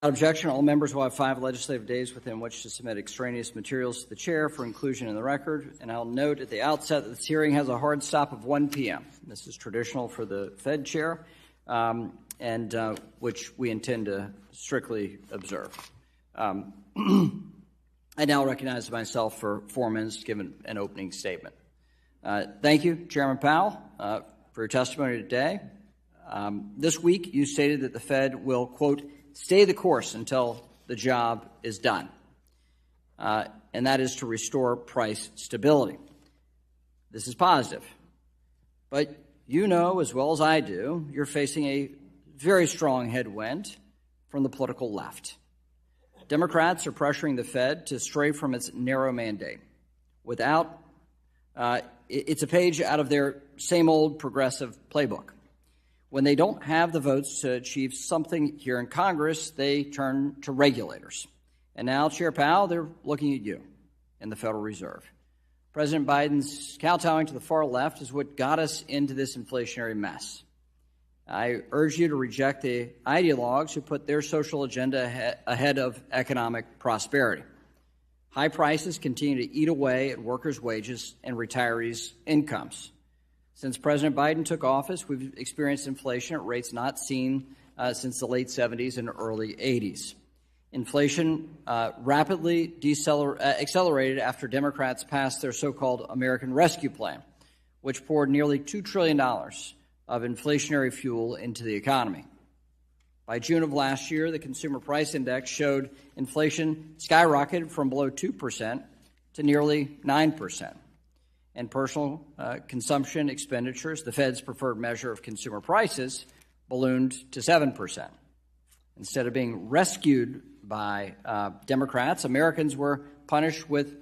Without objection, all members will have 5 legislative days within which to submit extraneous materials to the chair for inclusion in the record. And I'll note at the outset that this hearing has a hard stop of 1 p.m. This is traditional for the Fed chair, which we intend to strictly observe. I now recognize myself for 4 minutes to give an opening statement. Thank you, Chairman Powell, for your testimony today. This week, you stated that the Fed will, quote, stay the course until the job is done, and that is to restore price stability. This is positive, but you know as well as I do, you're facing a very strong headwind from the political left. Democrats are pressuring the Fed to stray from its narrow mandate. It's a page out of their same old progressive playbook. When they don't have the votes to achieve something here in Congress, they turn to regulators. And now, Chair Powell, they're looking at you and the Federal Reserve. President Biden's kowtowing to the far left is what got us into this inflationary mess. I urge you to reject the ideologues who put their social agenda ahead of economic prosperity. High prices continue to eat away at workers' wages and retirees' incomes. Since President Biden took office, we've experienced inflation at rates not seen since the late 70s and early 80s. Inflation rapidly accelerated after Democrats passed their so-called American Rescue Plan, which poured nearly $2 trillion of inflationary fuel into the economy. By June of last year, the Consumer Price Index showed inflation skyrocketed from below 2% to nearly 9%. And personal consumption expenditures, the Fed's preferred measure of consumer prices, ballooned to 7%. Instead of being rescued by Democrats, Americans were punished with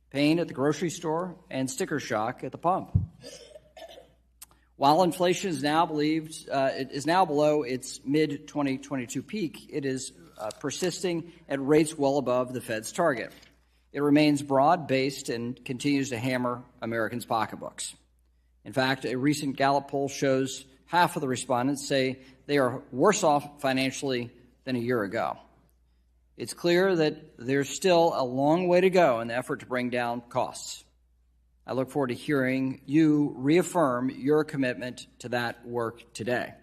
pain at the grocery store and sticker shock at the pump. While inflation is now below its mid-2022 peak, it is persisting at rates well above the Fed's target. It remains broad-based and continues to hammer Americans' pocketbooks. In fact, a recent Gallup poll shows half of the respondents say they are worse off financially than a year ago. It's clear that there's still a long way to go in the effort to bring down costs. I look forward to hearing you reaffirm your commitment to that work today.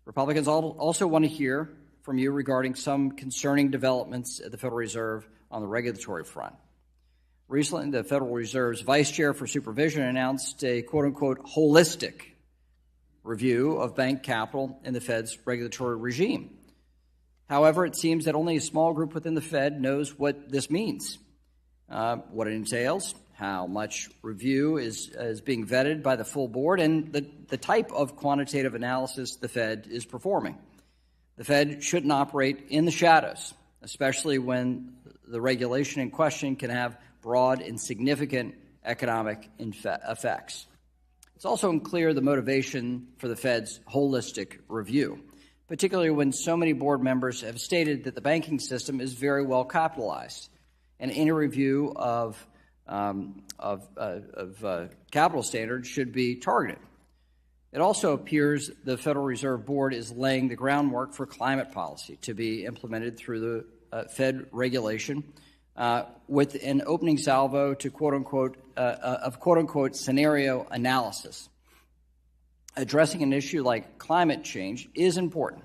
Republicans also want to hear from you regarding some concerning developments at the Federal Reserve on the regulatory front. Recently, the Federal Reserve's Vice Chair for Supervision announced a quote-unquote holistic review of bank capital in the Fed's regulatory regime. However, it seems that only a small group within the Fed knows what this means, what it entails, how much review is being vetted by the full board, and the type of quantitative analysis the Fed is performing. The Fed shouldn't operate in the shadows, especially when the regulation in question can have broad and significant economic effects. It's also unclear the motivation for the Fed's holistic review, particularly when so many board members have stated that the banking system is very well capitalized, and any review of capital standards should be targeted. It also appears the Federal Reserve Board is laying the groundwork for climate policy to be implemented through the Fed regulation with an opening salvo to quote-unquote scenario analysis. Addressing an issue like climate change is important,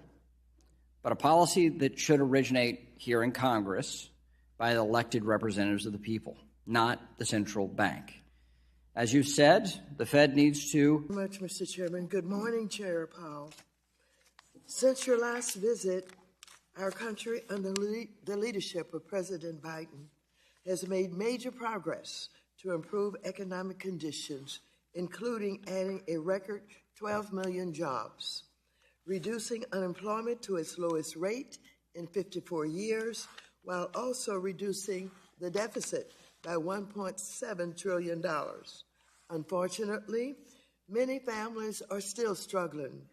but a policy that should originate here in Congress by the elected representatives of the people, not the central bank. As you've said, the Fed needs to... Thank you very much, Mr. Chairman. Good morning, Chair Powell. Since your last visit, our country, under the leadership of President Biden, has made major progress to improve economic conditions, including adding a record 12 million jobs, reducing unemployment to its lowest rate in 54 years, while also reducing the deficit by $1.7 trillion. Unfortunately, many families are still struggling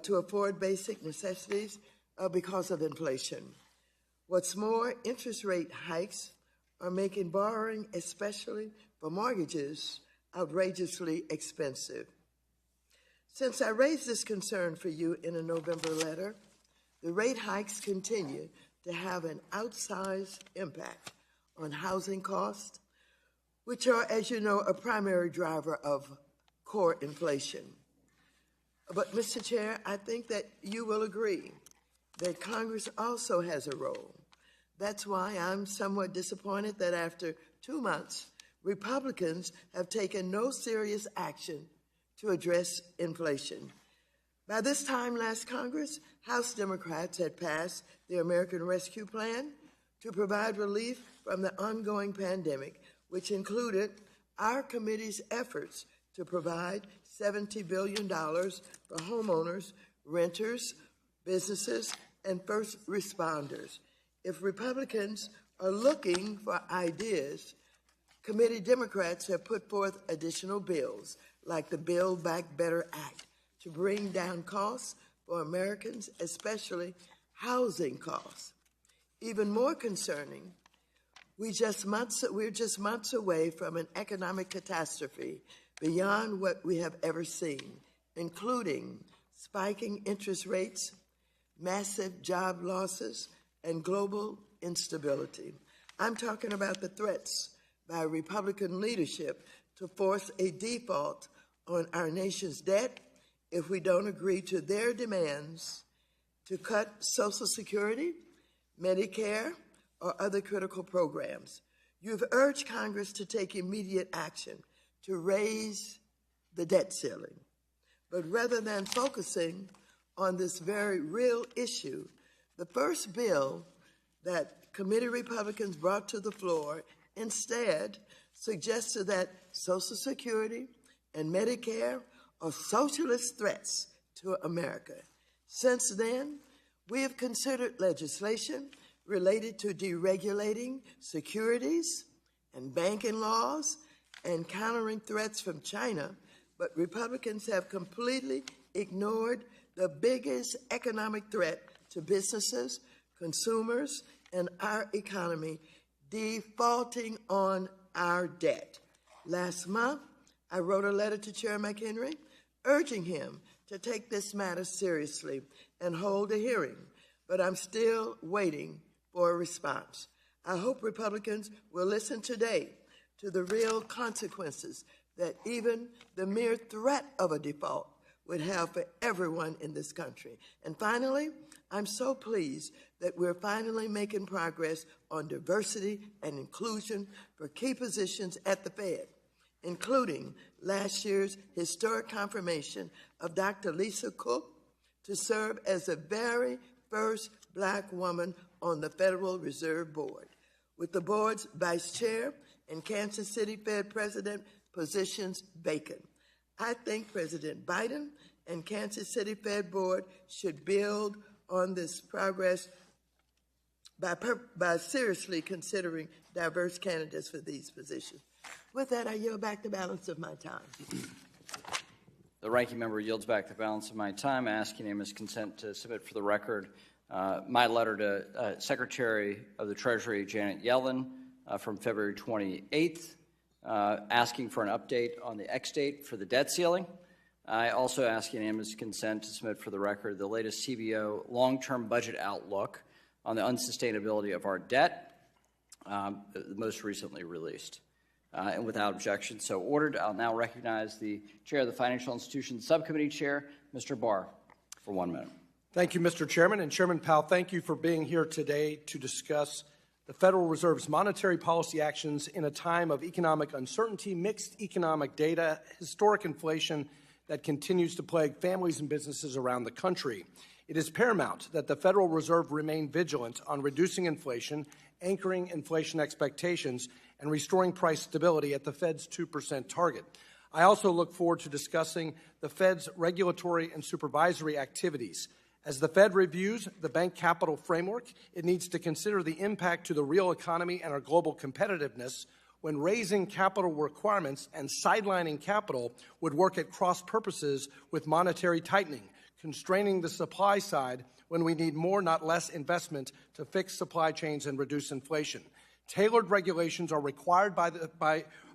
to afford basic necessities because of inflation. What's more, interest rate hikes are making borrowing, especially for mortgages, outrageously expensive. Since I raised this concern for you in a November letter, The rate hikes continue to have an outsized impact on housing costs, which are, as you know, a primary driver of core inflation. But, Mr. Chair, I think that you will agree that Congress also has a role. That's why I'm somewhat disappointed that after 2 months, Republicans have taken no serious action to address inflation. By this time last Congress, House Democrats had passed the American Rescue Plan to provide relief from the ongoing pandemic, which included our committee's efforts to provide $70 billion for homeowners, renters, businesses, and first responders. If Republicans are looking for ideas, committee Democrats have put forth additional bills, like the Build Back Better Act, to bring down costs for Americans, especially housing costs. Even more concerning, we're just months away from an economic catastrophe beyond what we have ever seen, including spiking interest rates, massive job losses, and global instability. I'm talking about the threats by Republican leadership to force a default on our nation's debt if we don't agree to their demands to cut Social Security, Medicare, or other critical programs. You've urged Congress to take immediate action to raise the debt ceiling. But rather than focusing on this very real issue, the first bill that committee Republicans brought to the floor instead suggested that Social Security and Medicare are socialist threats to America. Since then, we have considered legislation related to deregulating securities and banking laws and countering threats from China, but Republicans have completely ignored the biggest economic threat to businesses, consumers, and our economy, defaulting on our debt. Last month, I wrote a letter to Chair McHenry urging him to take this matter seriously and hold a hearing, but I'm still waiting for a response. I hope Republicans will listen today to the real consequences that even the mere threat of a default would have for everyone in this country. And finally, I'm so pleased that we're finally making progress on diversity and inclusion for key positions at the Fed, including last year's historic confirmation of Dr. Lisa Cook to serve as the very first Black woman on the Federal Reserve Board, with the board's vice chair and Kansas City Fed president positions vacant. I think President Biden and Kansas City Fed Board should build on this progress by seriously considering diverse candidates for these positions. With that, I yield back the balance of my time. The ranking member yields back the balance of my time, asking him his consent to submit for the record my letter to Secretary of the Treasury Janet Yellen from February 28th, asking for an update on the ex-date for the debt ceiling. I also ask unanimous consent to submit for the record the latest CBO long-term budget outlook on the unsustainability of our debt, most recently released. And without objection, so ordered. I'll now recognize the Chair of the Financial Institutions Subcommittee Chair, Mr. Barr, for 1 minute. Thank you, Mr. Chairman. And Chairman Powell, thank you for being here today to discuss the Federal Reserve's monetary policy actions in a time of economic uncertainty, mixed economic data, historic inflation that continues to plague families and businesses around the country. It is paramount that the Federal Reserve remain vigilant on reducing inflation, anchoring inflation expectations, and restoring price stability at the Fed's 2% target. I also look forward to discussing the Fed's regulatory and supervisory activities. As the Fed reviews the bank capital framework, it needs to consider the impact to the real economy and our global competitiveness when raising capital requirements and sidelining capital would work at cross purposes with monetary tightening, constraining the supply side when we need more, not less, investment to fix supply chains and reduce inflation. Tailored regulations are required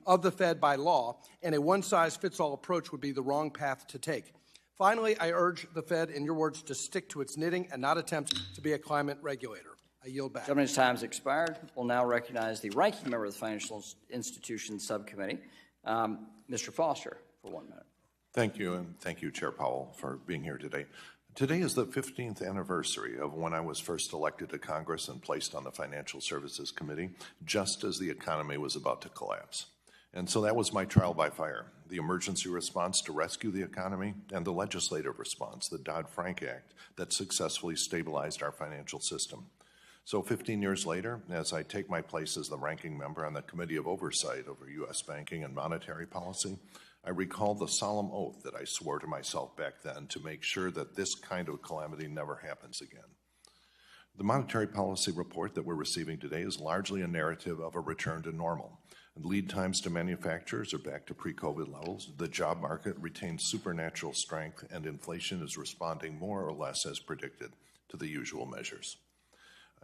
of the Fed by law, and a one-size-fits-all approach would be the wrong path to take. Finally, I urge the Fed, in your words, to stick to its knitting and not attempt to be a climate regulator. I yield back. Gentleman's time has expired. We'll now recognize the ranking member of the Financial Institutions Subcommittee, Mr. Foster, for 1 minute. Thank you, and thank you, Chair Powell, for being here today. Today is the 15th anniversary of when I was first elected to Congress and placed on the Financial Services Committee, just as the economy was about to collapse. And so that was my trial by fire, the emergency response to rescue the economy and the legislative response, the Dodd-Frank Act, that successfully stabilized our financial system. So 15 years later, as I take my place as the ranking member on the Committee of Oversight over U.S. banking and monetary policy, I recall the solemn oath that I swore to myself back then to make sure that this kind of calamity never happens again. The monetary policy report that we're receiving today is largely a narrative of a return to normal. Lead times to manufacturers are back to pre-COVID levels. The job market retains supernatural strength, and inflation is responding more or less as predicted to the usual measures.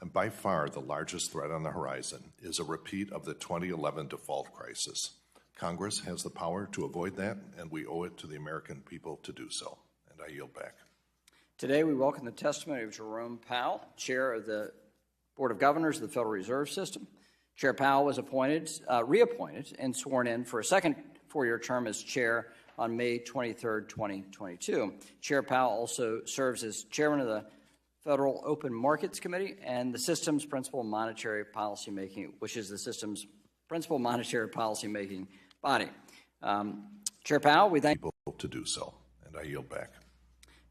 And by far, the largest threat on the horizon is a repeat of the 2011 default crisis. Congress has the power to avoid that, and we owe it to the American people to do so. And I yield back. Today, we welcome the testimony of Jerome Powell, Chair of the Board of Governors of the Federal Reserve System. Chair Powell was reappointed, and sworn in for a second four-year term as chair on May 23, 2022. Chair Powell also serves as chairman of the Federal Open Markets Committee and the system's principal monetary policymaking, which is the system's principal monetary policymaking body. Chair Powell, we thank people to do so, and I yield back.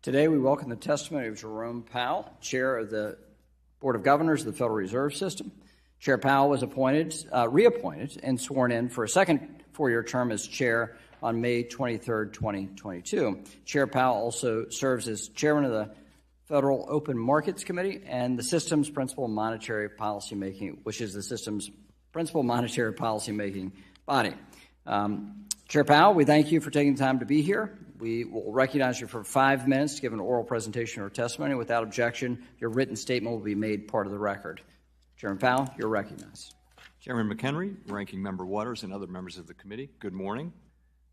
Today, we welcome the testimony of Jerome Powell, Chair of the Board of Governors of the Federal Reserve System. Chair Powell was reappointed, and sworn in for a second four-year term as chair on May 23, 2022. Chair Powell also serves as chairman of the Federal Open Markets Committee and the system's principal monetary policymaking, which is the system's principal monetary policymaking body. Chair Powell, we thank you for taking the time to be here. We will recognize you for 5 minutes to give an oral presentation or testimony. Without objection, your written statement will be made part of the record. Chairman Powell, you're recognized. Chairman McHenry, Ranking Member Waters, and other members of the committee, good morning.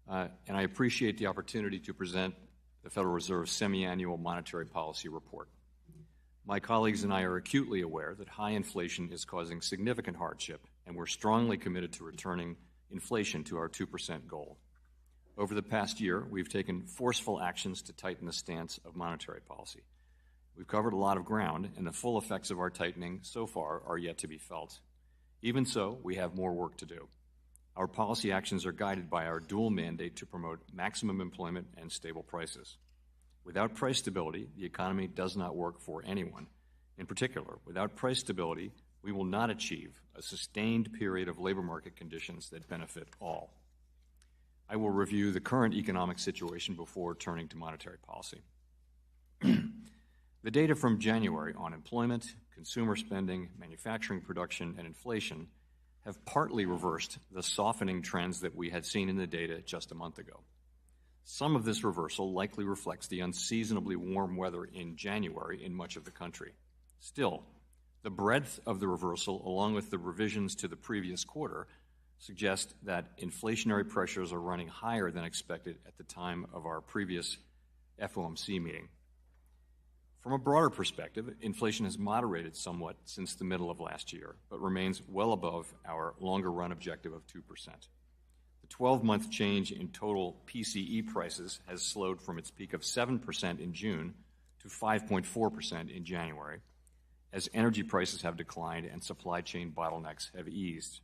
And I appreciate the opportunity to present the Federal Reserve's semi-annual monetary policy report. My colleagues and I are acutely aware that high inflation is causing significant hardship, and we're strongly committed to returning inflation to our 2% goal. Over the past year, we've taken forceful actions to tighten the stance of monetary policy. We've covered a lot of ground, and the full effects of our tightening so far are yet to be felt. Even so, we have more work to do. Our policy actions are guided by our dual mandate to promote maximum employment and stable prices. Without price stability, the economy does not work for anyone. In particular, without price stability, we will not achieve a sustained period of labor market conditions that benefit all. I will review the current economic situation before turning to monetary policy. The data from January on employment, consumer spending, manufacturing production, and inflation have partly reversed the softening trends that we had seen in the data just a month ago. Some of this reversal likely reflects the unseasonably warm weather in January in much of the country. Still, the breadth of the reversal, along with the revisions to the previous quarter, suggest that inflationary pressures are running higher than expected at the time of our previous FOMC meeting. From a broader perspective, inflation has moderated somewhat since the middle of last year, but remains well above our longer-run objective of 2%. The 12-month change in total PCE prices has slowed from its peak of 7% in June to 5.4% in January, as energy prices have declined and supply chain bottlenecks have eased.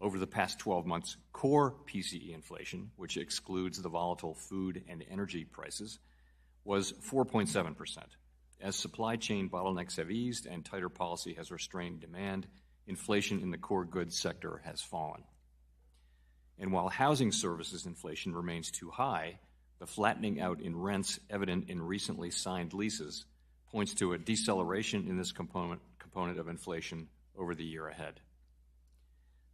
Over the past 12 months, core PCE inflation, which excludes the volatile food and energy prices, was 4.7%. As supply chain bottlenecks have eased and tighter policy has restrained demand, inflation in the core goods sector has fallen. And while housing services inflation remains too high, the flattening out in rents evident in recently signed leases points to a deceleration in this component of inflation over the year ahead.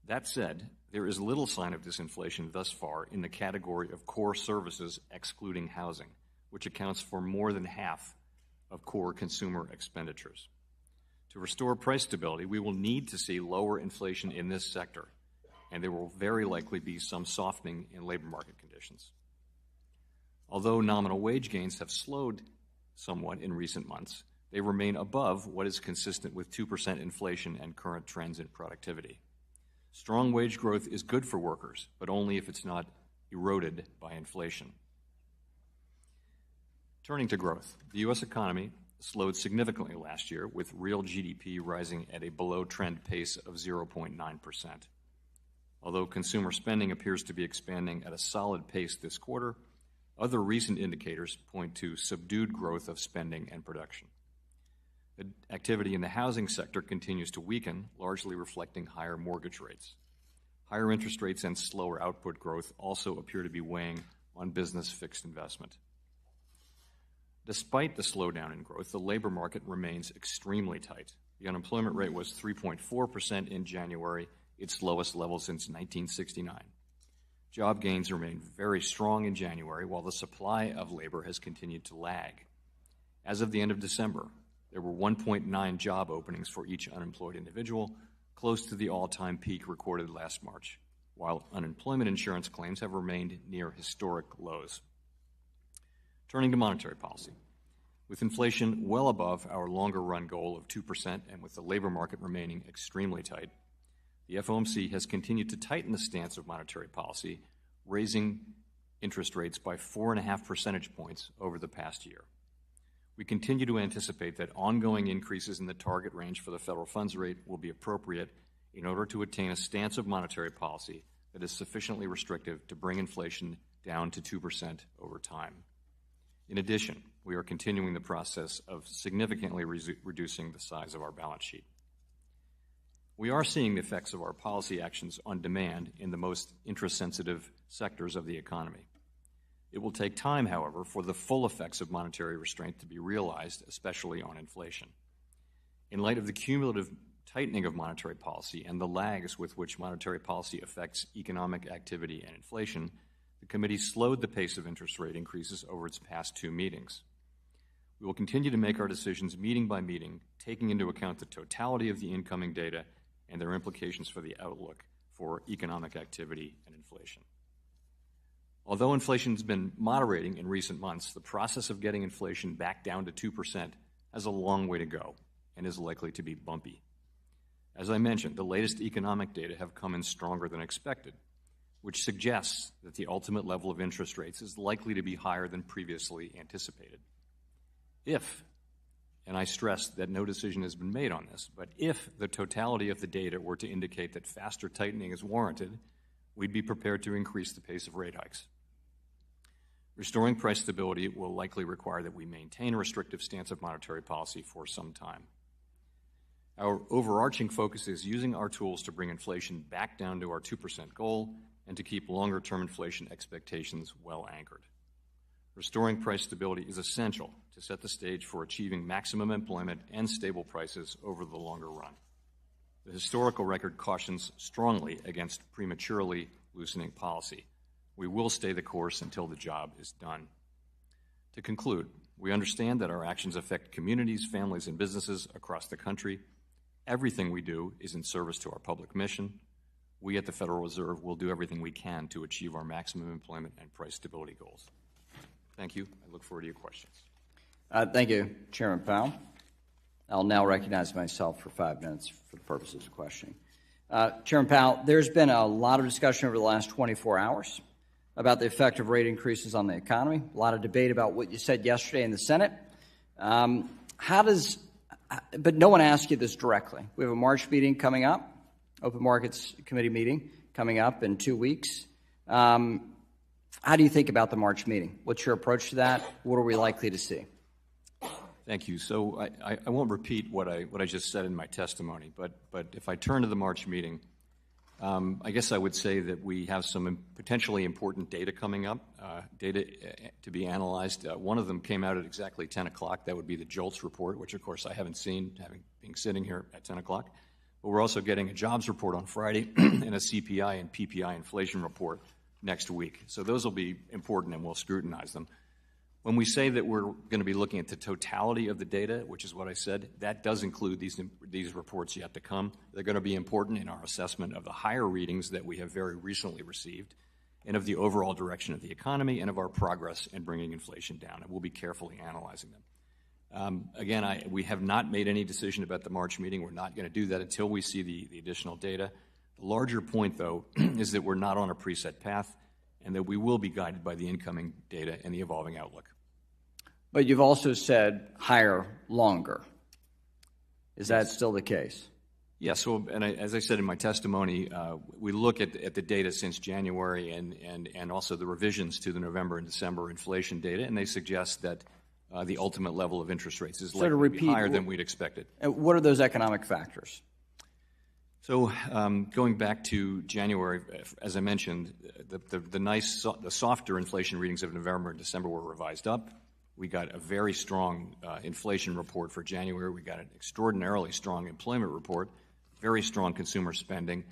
That said, there is little sign of disinflation thus far in the category of core services excluding housing, which accounts for more than half of core consumer expenditures. To restore price stability, we will need to see lower inflation in this sector, and there will very likely be some softening in labor market conditions. Although nominal wage gains have slowed somewhat in recent months, they remain above what is consistent with 2% inflation and current trends in productivity. Strong wage growth is good for workers, but only if it's not eroded by inflation. Turning to growth, the U.S. economy slowed significantly last year, with real GDP rising at a below-trend pace of 0.9%. Although consumer spending appears to be expanding at a solid pace this quarter, other recent indicators point to subdued growth of spending and production. The activity in the housing sector continues to weaken, largely reflecting higher mortgage rates. Higher interest rates and slower output growth also appear to be weighing on business fixed investment. Despite the slowdown in growth, the labor market remains extremely tight. The unemployment rate was 3.4% in January, its lowest level since 1969. Job gains remain very strong in January, while the supply of labor has continued to lag. As of the end of December, there were 1.9 job openings for each unemployed individual, close to the all-time peak recorded last March, while unemployment insurance claims have remained near historic lows. Turning to monetary policy. With inflation well above our longer-run goal of 2% and with the labor market remaining extremely tight, the FOMC has continued to tighten the stance of monetary policy, raising interest rates by 4.5 percentage points over the past year. We continue to anticipate that ongoing increases in the target range for the federal funds rate will be appropriate in order to attain a stance of monetary policy that is sufficiently restrictive to bring inflation down to 2% over time. In addition, we are continuing the process of significantly reducing the size of our balance sheet. We are seeing the effects of our policy actions on demand in the most interest-sensitive sectors of the economy. It will take time, however, for the full effects of monetary restraint to be realized, especially on inflation. In light of the cumulative tightening of monetary policy and the lags with which monetary policy affects economic activity and inflation, the committee slowed the pace of interest rate increases over its past two meetings. We will continue to make our decisions meeting by meeting, taking into account the totality of the incoming data and their implications for the outlook for economic activity and inflation. Although inflation has been moderating in recent months, the process of getting inflation back down to 2% has a long way to go and is likely to be bumpy. As I mentioned, the latest economic data have come in stronger than expected, which suggests that the ultimate level of interest rates is likely to be higher than previously anticipated. If, and I stress that no decision has been made on this, but if the totality of the data were to indicate that faster tightening is warranted, we'd be prepared to increase the pace of rate hikes. Restoring price stability will likely require that we maintain a restrictive stance of monetary policy for some time. Our overarching focus is using our tools to bring inflation back down to our 2% goal and to keep longer-term inflation expectations well anchored. Restoring price stability is essential to set the stage for achieving maximum employment and stable prices over the longer run. The historical record cautions strongly against prematurely loosening policy. We will stay the course until the job is done. To conclude, we understand that our actions affect communities, families, and businesses across the country. Everything we do is in service to our public mission. We at the Federal Reserve will do everything we can to achieve our maximum employment and price stability goals. Thank you. I look forward to your questions. Thank you, Chairman Powell. I'll now recognize myself for 5 minutes for the purposes of questioning. Chairman Powell, there's been a lot of discussion over the last 24 hours about the effect of rate increases on the economy, a lot of debate about what you said yesterday in the Senate. But no one asked you this directly. We have a March meeting coming up, Open Markets Committee meeting coming up in 2 weeks. How do you think about the March meeting? What's your approach to that? What are we likely to see? Thank you. So I won't repeat what I just said in my testimony, but if I turn to the March meeting, I guess I would say that we have some potentially important data coming up, data to be analyzed. One of them came out at exactly 10 o'clock. That would be the JOLTS report, which, of course, I haven't seen, being sitting here at 10 o'clock. But we're also getting a jobs report on Friday and a CPI and PPI inflation report next week. So those will be important, and we'll scrutinize them. When we say that we're going to be looking at the totality of the data, which is what I said, that does include these reports yet to come. They're going to be important in our assessment of the higher readings that we have very recently received, and of the overall direction of the economy and of our progress in bringing inflation down. And we'll be carefully analyzing them. Again, we have not made any decision about the March meeting. We're not going to do that until we see the additional data. The larger point, though, is that we're not on a preset path and that we will be guided by the incoming data and the evolving outlook. But you've also said higher longer. Is that still the case? Yeah, so as I said in my testimony, we look at the data since January and also the revisions to the November and December inflation data, and they suggest that the ultimate level of interest rates is likely to be higher than we'd expected. What are those economic factors? So going back to January, as I mentioned, the softer inflation readings of November and December were revised up. We got a very strong inflation report for January. We got an extraordinarily strong employment report, very strong consumer spending,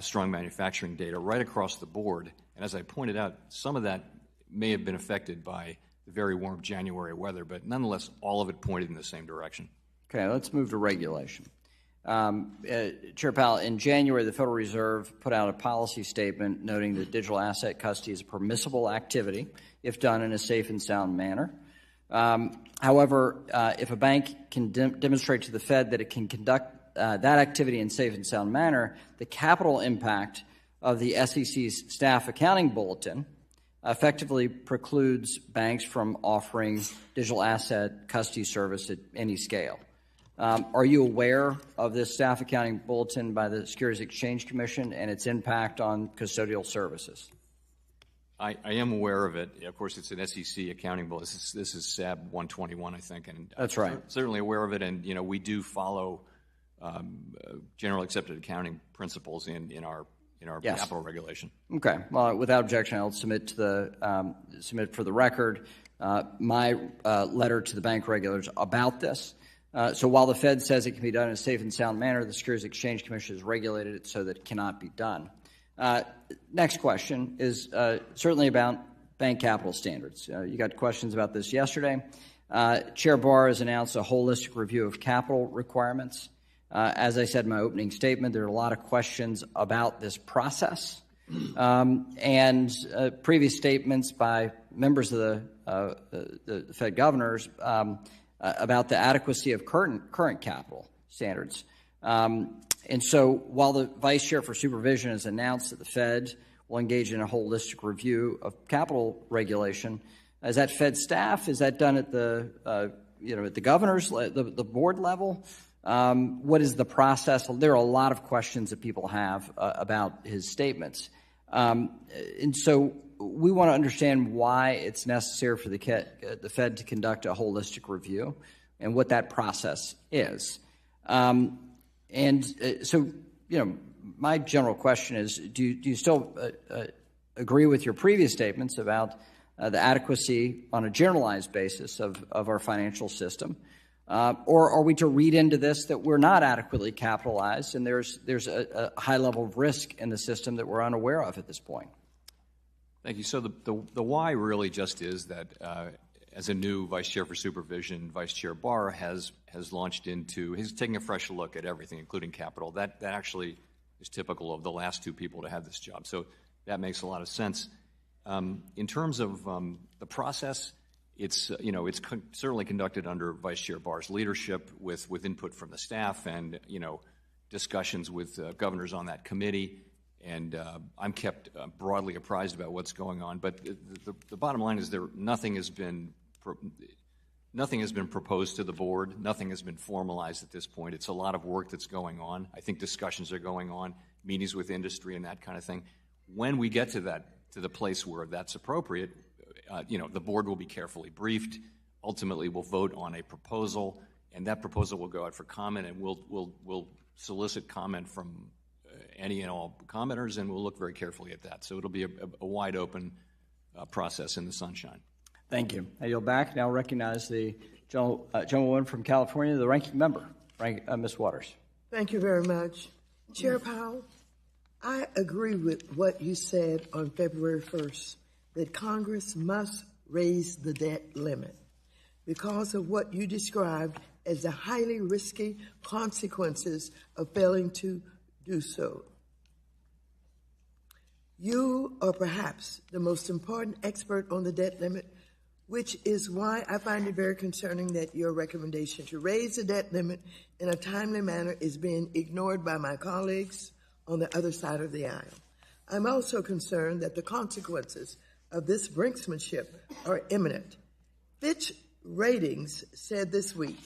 strong manufacturing data right across the board. And as I pointed out, some of that may have been affected by the very warm January weather, but nonetheless, all of it pointed in the same direction. Okay, let's move to regulation. Chair Powell, in January, the Federal Reserve put out a policy statement noting that digital asset custody is a permissible activity if done in a safe and sound manner. However, if a bank can demonstrate to the Fed that it can conduct that activity in safe and sound manner, the capital impact of the SEC's staff accounting bulletin effectively precludes banks from offering digital asset custody service at any scale. Are you aware of this staff accounting bulletin by the Securities Exchange Commission and its impact on custodial services? I am aware of it. Of course, it's an SEC accounting bulletin. This is SAB 121, I think. And that's right. Certainly aware of it, and we do follow general accepted accounting principles in our yes. capital regulation. Okay. Well, without objection, I'll submit to submit for the record my letter to the bank regulators about this. So while the Fed says it can be done in a safe and sound manner, the Securities Exchange Commission has regulated it so that it cannot be done. Next question is certainly about bank capital standards. You got questions about this yesterday. Chair Barr has announced a holistic review of capital requirements. As I said in my opening statement, there are a lot of questions about this process. And previous statements by members of the Fed governors about the adequacy of current capital standards. And so while the Vice Chair for Supervision has announced that the Fed will engage in a holistic review of capital regulation, is that Fed staff? Is that done at the at the governor's, the board level? What is the process? There are a lot of questions that people have about his statements. And so we want to understand why it's necessary for the Fed to conduct a holistic review and what that process is. So, my general question is, do you still agree with your previous statements about the adequacy on a generalized basis of our financial system? Or are we to read into this that we're not adequately capitalized and there's a high level of risk in the system that we're unaware of at this point? Thank you. So the why really just is that as a new Vice Chair for Supervision, Vice Chair Barr has he's taking a fresh look at everything, including capital. That actually is typical of the last two people to have this job. So that makes a lot of sense. In terms of the process, it's certainly conducted under Vice Chair Barr's leadership with input from the staff and discussions with governors on that committee. And I'm kept broadly apprised about what's going on. But the bottom line is nothing has been proposed to the board. Nothing has been formalized at this point. It's a lot of work that's going on. I think discussions are going on, meetings with industry and that kind of thing. When we get to the place where that's appropriate, the board will be carefully briefed. Ultimately, we'll vote on a proposal, and that proposal will go out for comment, and we'll solicit comment from any and all commenters, and we'll look very carefully at that. So it'll be a wide open process in the sunshine. Thank you. I yield back. Now recognize the gentlewoman from California, the ranking member, Ms. Waters. Thank you very much. Chair Powell, I agree with what you said on February 1st, that Congress must raise the debt limit because of what you described as the highly risky consequences of failing to do so. You are perhaps the most important expert on the debt limit, which is why I find it very concerning that your recommendation to raise the debt limit in a timely manner is being ignored by my colleagues on the other side of the aisle. I'm also concerned that the consequences of this brinksmanship are imminent. Fitch Ratings said this week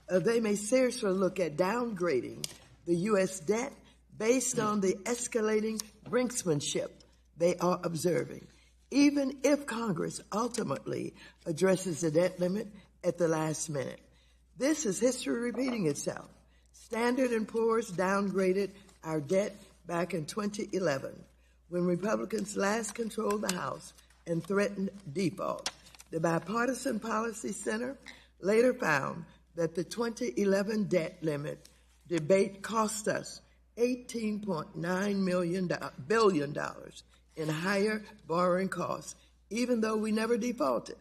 they may seriously look at downgrading the U.S. debt based on the escalating brinksmanship they are observing, even if Congress ultimately addresses the debt limit at the last minute. This is history repeating itself. Standard & Poor's downgraded our debt back in 2011 when Republicans last controlled the House and threatened default. The Bipartisan Policy Center later found that the 2011 debt limit debate cost us $18.9 billion in higher borrowing costs, even though we never defaulted.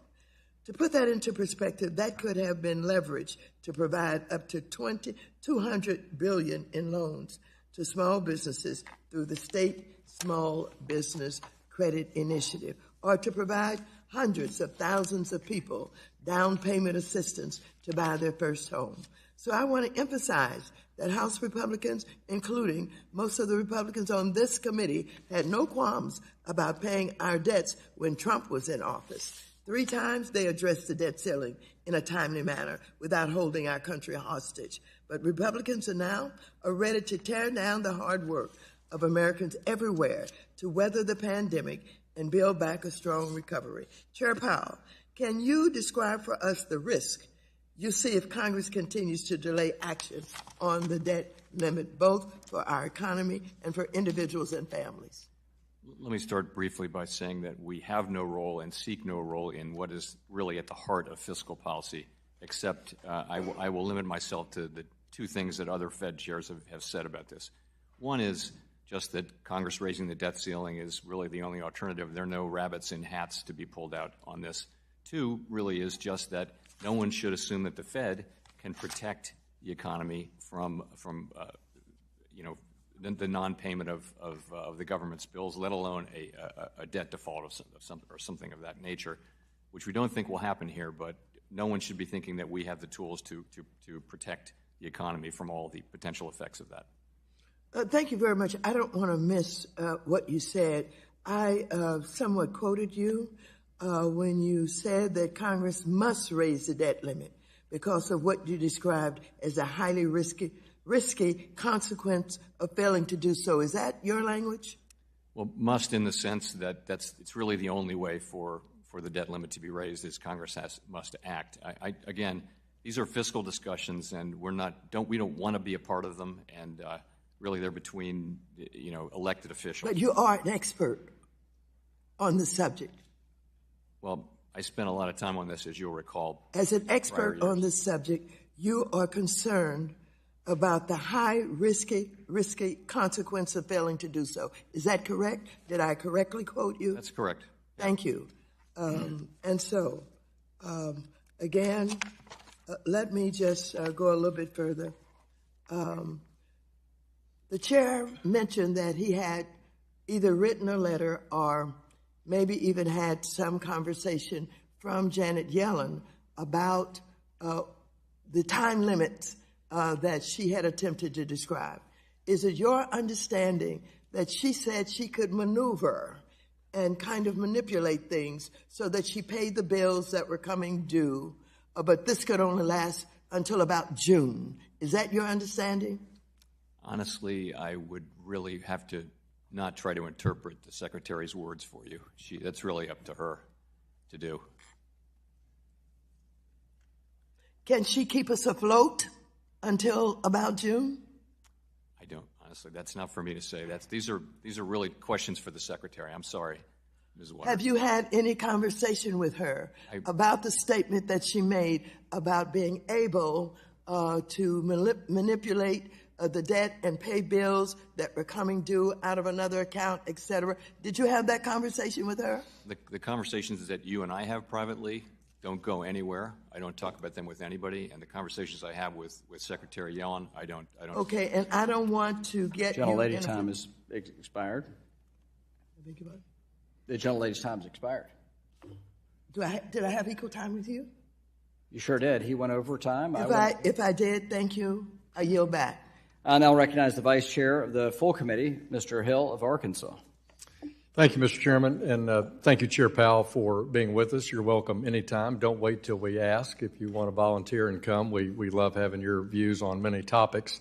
To put that into perspective, that could have been leveraged to provide up to $200 billion in loans to small businesses through the state Small Business Credit Initiative, or to provide hundreds of thousands of people down payment assistance to buy their first home. So I want to emphasize that House Republicans, including most of the Republicans on this committee, had no qualms about paying our debts when Trump was in office. 3 times they addressed the debt ceiling in a timely manner without holding our country hostage. But Republicans are ready to tear down the hard work of Americans everywhere to weather the pandemic and build back a strong recovery. Chair Powell, can you describe for us the risk you see if Congress continues to delay action on the debt limit, both for our economy and for individuals and families? Let me start briefly by saying that we have no role and seek no role in what is really at the heart of fiscal policy, except I will limit myself to the 2 things that other Fed chairs have said about this. One is just that Congress raising the debt ceiling is really the only alternative. There are no rabbits in hats to be pulled out on this. 2 really is just that no one should assume that the Fed can protect the economy from the non-payment of the government's bills, let alone a debt default or something of that nature, which we don't think will happen here. But no one should be thinking that we have the tools to protect the economy from all the potential effects of that. Thank you very much. I don't want to miss what you said. I somewhat quoted you when you said that Congress must raise the debt limit because of what you described as a highly risky consequence of failing to do so. Is that your language? Well, must in the sense that it's really the only way for the debt limit to be raised is Congress must act. Again, these are fiscal discussions, and we don't want to be a part of them, and really they're between elected officials. But you are an expert on the subject. Well, I spent a lot of time on this, as you'll recall. As an expert on this subject, you are concerned about the high risky consequence of failing to do so. Is that correct? Did I correctly quote you? That's correct. Thank you. And so, again, let me just go a little bit further. The chair mentioned that he had either written a letter or maybe even had some conversation from Janet Yellen about the time limits that she had attempted to describe. Is it your understanding that she said she could maneuver and kind of manipulate things so that she paid the bills that were coming due, but this could only last until about June? Is that your understanding? Honestly, I would really have to not try to interpret the Secretary's words for you. That's really up to her to do. Can she keep us afloat until about June? I don't, honestly. That's not for me to say. These are really questions for the Secretary. I'm sorry, Ms. Waters. Have you had any conversation with her about the statement that she made about being able to manipulate the debt and pay bills that were coming due out of another account, et cetera? Did you have that conversation with her? The conversations that you and I have privately don't go anywhere. I don't talk about them with anybody, and the conversations I have with Secretary Yellen, I don't. Okay, and I don't want to get Gentlelady, time has expired. beg your pardon? The gentlelady's time's expired. Did I have equal time with you? You sure did. He went over time. If I did, thank you. I yield back. I now recognize the Vice Chair of the full committee, Mr. Hill of Arkansas. Thank you, Mr. Chairman, and thank you, Chair Powell, for being with us. You're welcome anytime. Don't wait till we ask. If you want to volunteer and come, we love having your views on many topics.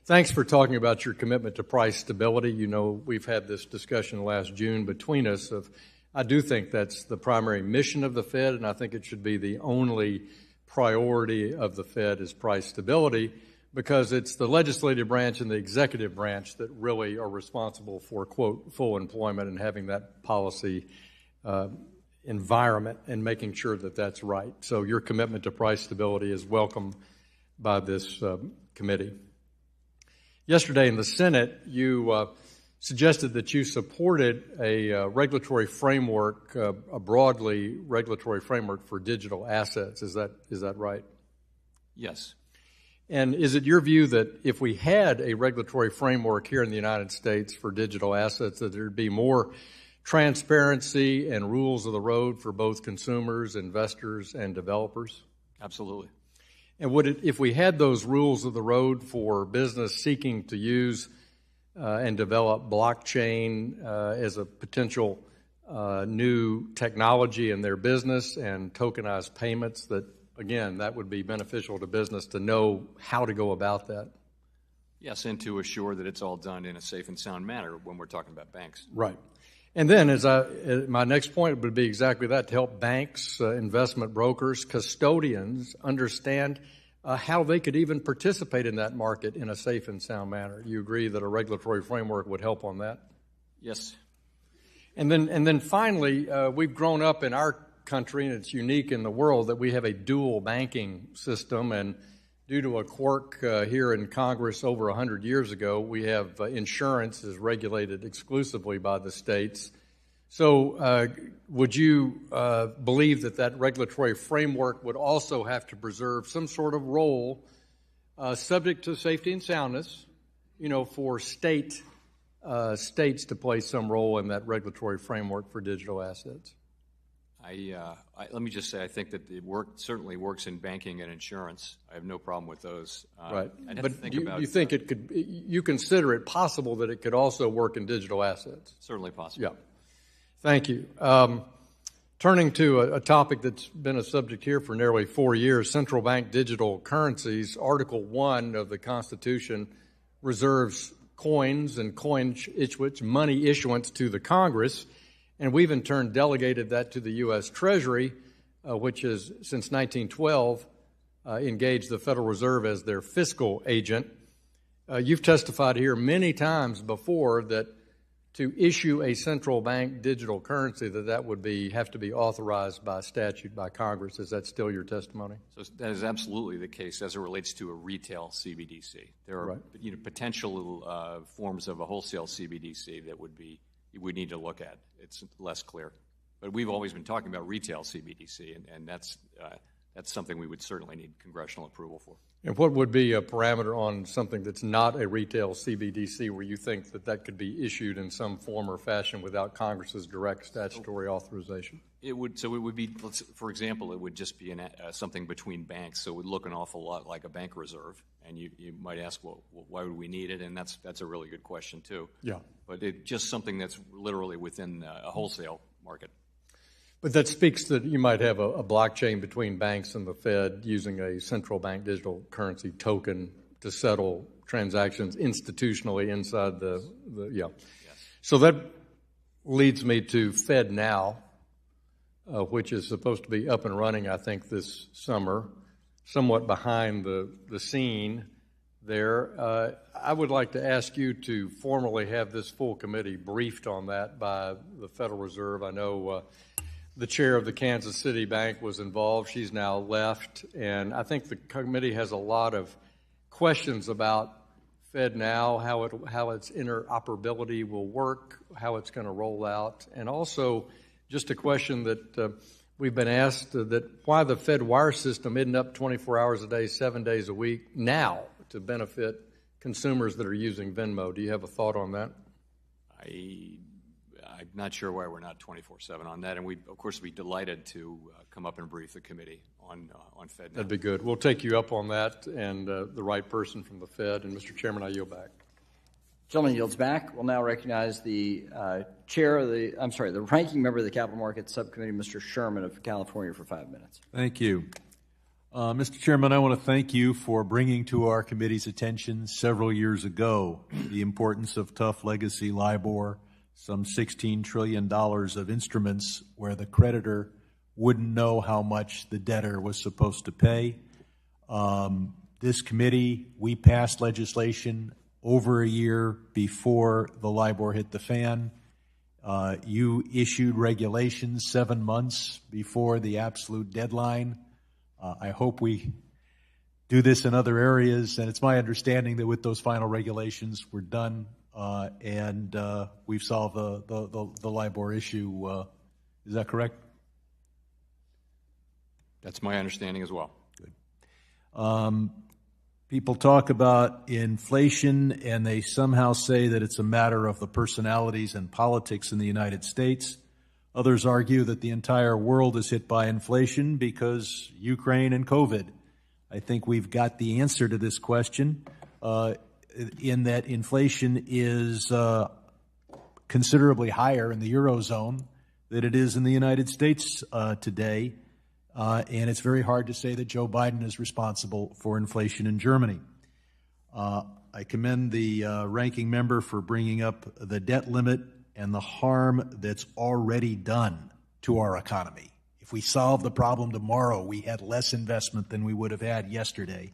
Thanks for talking about your commitment to price stability. You know, we've had this discussion last June between us of, I do think that's the primary mission of the Fed, and I think it should be the only priority of the Fed is price stability, because it's the legislative branch and the executive branch that really are responsible for, quote, full employment and having that policy environment and making sure that that's right. So your commitment to price stability is welcome by this committee. Yesterday in the Senate, you suggested that you supported a regulatory framework, a broadly regulatory framework for digital assets. Is that right? Yes. And is it your view that if we had a regulatory framework here in the United States for digital assets, that there'd be more transparency and rules of the road for both consumers, investors, and developers? Absolutely. And would it, if we had those rules of the road for business seeking to use and develop blockchain as a potential new technology in their business and tokenized payments, that again, that would be beneficial to business to know how to go about that? Yes, and to assure that it's all done in a safe and sound manner when we're talking about banks. Right. And then my next point would be exactly that, to help banks, investment brokers, custodians understand how they could even participate in that market in a safe and sound manner. You agree that a regulatory framework would help on that? Yes. And then finally, we've grown up in our country, and it's unique in the world, that we have a dual banking system, and due to a quirk here in Congress over 100 years ago, we have insurance is regulated exclusively by the states. So would you believe that regulatory framework would also have to preserve some sort of role subject to safety and soundness, for states to play some role in that regulatory framework for digital assets? Let me just say, I think that it certainly works in banking and insurance. I have no problem with those. Right. But you think it could, you consider it possible that it could also work in digital assets? Certainly possible. Yeah. Thank you. Turning to a topic that's been a subject here for nearly 4 years, central bank digital currencies. Article 1 of the Constitution reserves coins and coin issuance, money issuance to the Congress. And we've in turn delegated that to the U.S. Treasury, which has, since 1912, engaged the Federal Reserve as their fiscal agent. You've testified here many times before that to issue a central bank digital currency, that would have to be authorized by statute by Congress. Is that still your testimony? So that is absolutely the case as it relates to a retail CBDC. There are potential forms of a wholesale CBDC that we need to look at. It's less clear. But we've always been talking about retail CBDC, and that's something we would certainly need congressional approval for. And what would be a parameter on something that's not a retail CBDC where you think that could be issued in some form or fashion without Congress's direct statutory authorization? It would be, for example, it would just be something between banks, so it would look an awful lot like a bank reserve. And you might ask, well, why would we need it? And that's a really good question, too. Yeah. But it's just something that's literally within a wholesale market. But that speaks that you might have a blockchain between banks and the Fed using a central bank digital currency token to settle transactions institutionally inside Yes. So that leads me to FedNow, which is supposed to be up and running, I think, this summer, somewhat behind the scene there. I would like to ask you to formally have this full committee briefed on that by the Federal Reserve. I know the chair of the Kansas City Bank was involved. She's now left. And I think the committee has a lot of questions about FedNow, how its interoperability will work, how it's going to roll out, and also just a question that we've been asked that why the Fed wire system isn't up 24 hours a day, 7 days a week now to benefit consumers that are using Venmo. Do you have a thought on that? I'm not sure why we're not 24/7 on that, and we, of course, be delighted to come up and brief the committee on Fed. That'd be good. We'll take you up on that and the right person from the Fed. And Mr. Chairman, I yield back. Gentleman yields back. We'll now recognize the the ranking member of the Capital Markets Subcommittee, Mr. Sherman of California, for 5 minutes. Thank you. Mr. Chairman, I want to thank you for bringing to our committee's attention several years ago the importance of tough legacy Libor, some $16 trillion of instruments where the creditor wouldn't know how much the debtor was supposed to pay. This committee, we passed legislation over a year before the Libor hit the fan. You issued regulations 7 months before the absolute deadline. I hope we do this in other areas, and it's my understanding that with those final regulations, we're done, and we've solved the Libor issue. Is that correct? That's my understanding as well. Good. People talk about inflation, and they somehow say that it's a matter of the personalities and politics in the United States. Others argue that the entire world is hit by inflation because Ukraine and COVID. I think we've got the answer to this question in that inflation is considerably higher in the Eurozone than it is in the United States today. And it's very hard to say that Joe Biden is responsible for inflation in Germany. I commend the ranking member for bringing up the debt limit and the harm that's already done to our economy. If we solve the problem tomorrow, we had less investment than we would have had yesterday.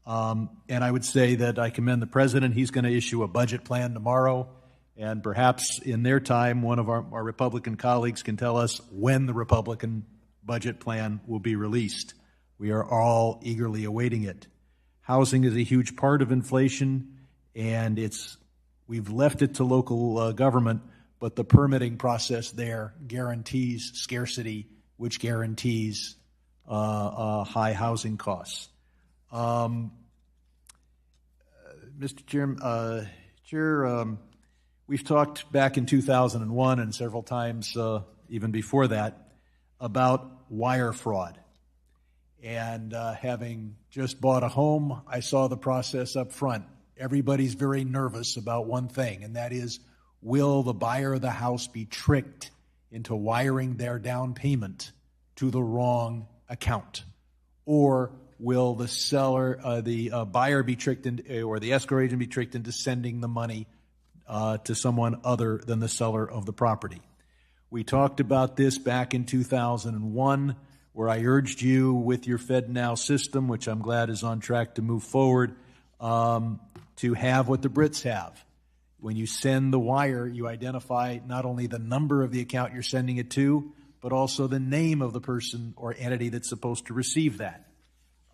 And I would say that I commend the president. He's going to issue a budget plan tomorrow, and perhaps in their time, one of our Republican colleagues can tell us when the Republican budget plan will be released. We are all eagerly awaiting it. Housing is a huge part of inflation, and we've left it to local government, but the permitting process there guarantees scarcity, which guarantees high housing costs. Mr. Chair, we've talked back in 2001 and several times even before that about wire fraud. And having just bought a home, I saw the process up front. Everybody's very nervous about one thing, and that is, will the buyer of the house be tricked into wiring their down payment to the wrong account? Or will the buyer be tricked or the escrow agent be tricked into sending the money to someone other than the seller of the property? We talked about this back in 2001, where I urged you with your FedNow system, which I'm glad is on track to move forward, to have what the Brits have. When you send the wire, you identify not only the number of the account you're sending it to, but also the name of the person or entity that's supposed to receive that.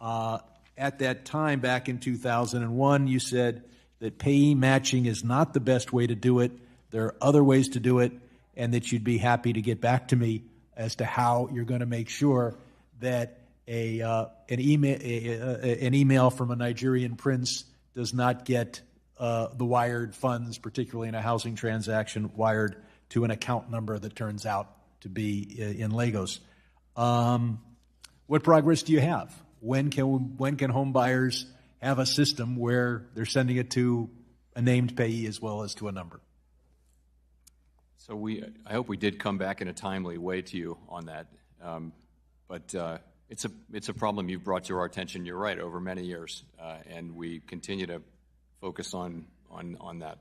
At that time, back in 2001, you said that payee matching is not the best way to do it. There are other ways to do it, and that you'd be happy to get back to me as to how you're going to make sure that an email from a Nigerian prince does not get the wired funds, particularly in a housing transaction, wired to an account number that turns out to be in Lagos. What progress do you have? When can home buyers have a system where they're sending it to a named payee as well as to a number? So I hope we did come back in a timely way to you on that, but it's a problem you've brought to our attention. You're right, over many years, and we continue to focus on that.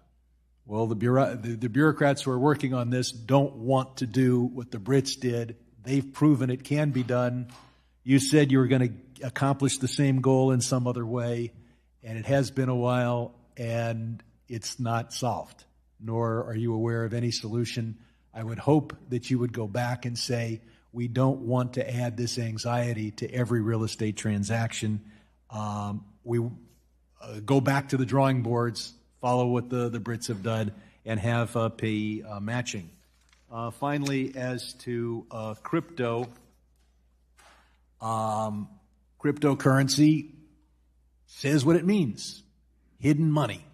Well, the bureaucrats who are working on this don't want to do what the Brits did. They've proven it can be done. You said you were going to accomplish the same goal in some other way, and it has been a while, and it's not solved, nor are you aware of any solution. I would hope that you would go back and say, we don't want to add this anxiety to every real estate transaction. We go back to the drawing boards, follow what the Brits have done, and have payee matching. Finally, as to crypto, cryptocurrency says what it means. Hidden money.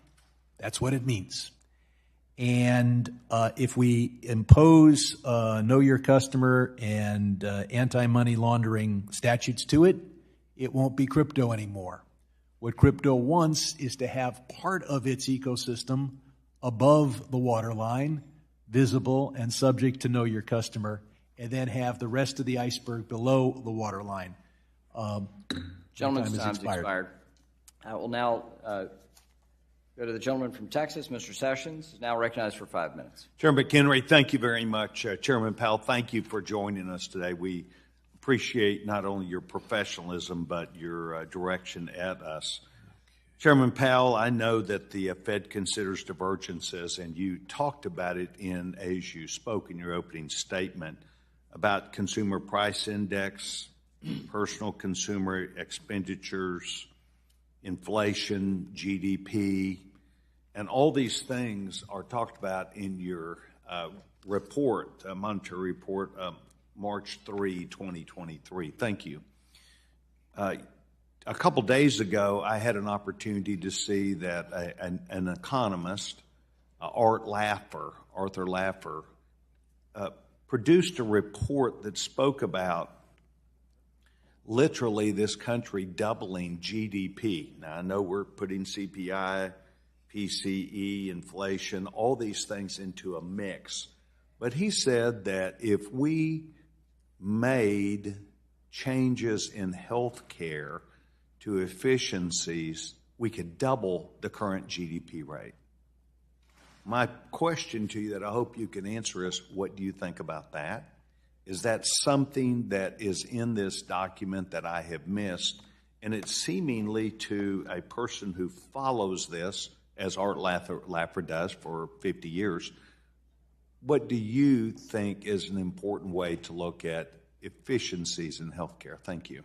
That's what it means. And if we impose know your customer and anti-money laundering statutes to it, it won't be crypto anymore. What crypto wants is to have part of its ecosystem above the waterline, visible and subject to know your customer, and then have the rest of the iceberg below the waterline. Gentleman's time's expired. I will now go to the gentleman from Texas, Mr. Sessions, is now recognized for 5 minutes. Chairman McHenry, thank you very much. Chairman Powell, thank you for joining us today. We appreciate not only your professionalism, but your direction at us. Chairman Powell, I know that the Fed considers divergences, and you talked about it as you spoke in your opening statement about consumer price index, personal consumer expenditures, inflation, GDP, and all these things are talked about in your report, monetary report, March 3, 2023. Thank you. A couple days ago, I had an opportunity to see that an economist, Arthur Laffer, produced a report that spoke about literally this country doubling GDP. Now, I know we're putting CPI, PCE, inflation, all these things into a mix. But he said that if we made changes in health care to efficiencies, we could double the current GDP rate. My question to you that I hope you can answer is, what do you think about that? Is that something that is in this document that I have missed? And it's seemingly to a person who follows this, as Art Laffer does for 50 years, what do you think is an important way to look at efficiencies in healthcare? Thank you.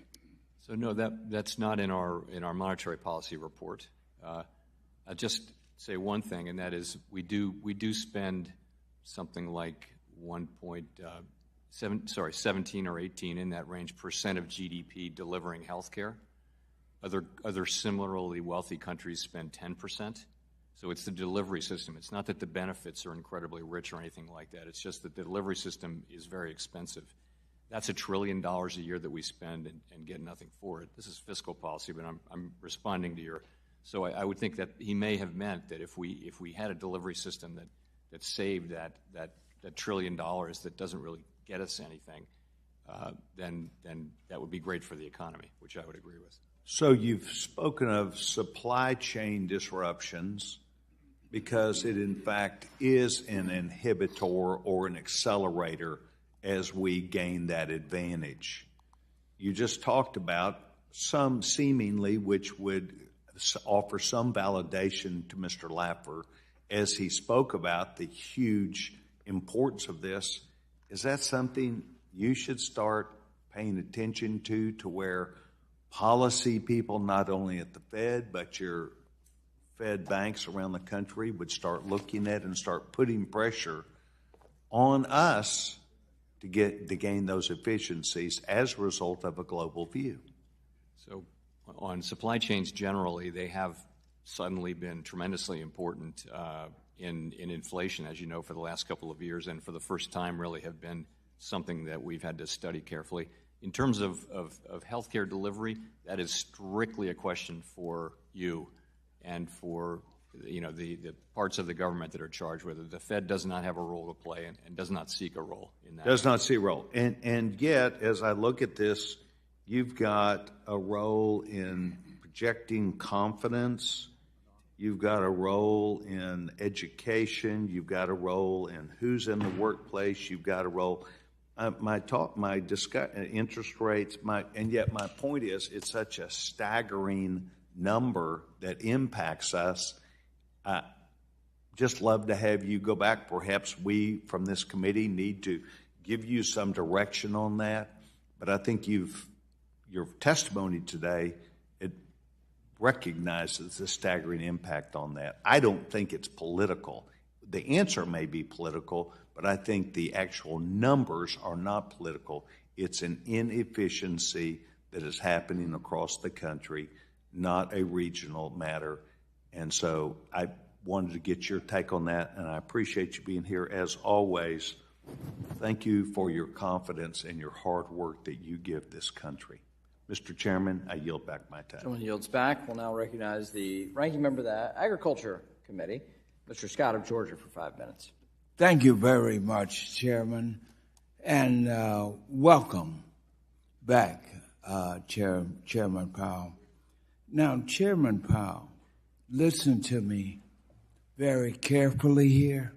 So no, that's not in our monetary policy report. I'll just say one thing, and that is we do spend something like 17 or 18 in that range percent of GDP delivering health care. Other similarly wealthy countries spend 10%. So it's the delivery system. It's not that the benefits are incredibly rich or anything like that. It's just that the delivery system is very expensive. That's $1 trillion a year that we spend and get nothing for it. This is fiscal policy, but I'm responding to your. So I would think that he may have meant that if we had a delivery system that saved that $1 trillion that doesn't really get us anything, then that would be great for the economy, which I would agree with. So you've spoken of supply chain disruptions because it in fact is an inhibitor or an accelerator as we gain that advantage. You just talked about some seemingly which would offer some validation to Mr. Laffer as he spoke about the huge importance of this. Is that something you should start paying attention to where policy people, not only at the Fed, but your Fed banks around the country would start looking at and start putting pressure on us to gain those efficiencies as a result of a global view? So on supply chains generally, they have suddenly been tremendously important in inflation, as you know, for the last couple of years, and for the first time really have been something that we've had to study carefully. In terms of healthcare delivery, that is strictly a question for you and for the parts of the government that are charged with it. The Fed does not have a role to play and does not seek a role in that. Does not see a role. And yet, as I look at this, you've got a role in projecting confidence. You've got a role in education. You've got a role in who's in the workplace. You've got a role. Interest rates, and yet my point is it's such a staggering number that impacts us. Just love to have you go back. Perhaps we from this committee need to give you some direction on that. But I think your testimony today, it recognizes the staggering impact on that. I don't think it's political. The answer may be political, but I think the actual numbers are not political. It's an inefficiency that is happening across the country, not a regional matter. And so wanted to get your take on that, and I appreciate you being here as always. Thank you for your confidence and your hard work that you give this country. Mr. Chairman, I yield back my time. Gentleman yields back. We'll now recognize the ranking member of the Agriculture Committee, Mr. Scott of Georgia, for 5 minutes. Thank you very much, Chairman, and welcome back, Chairman Powell. Now, Chairman Powell, listen to me very carefully here,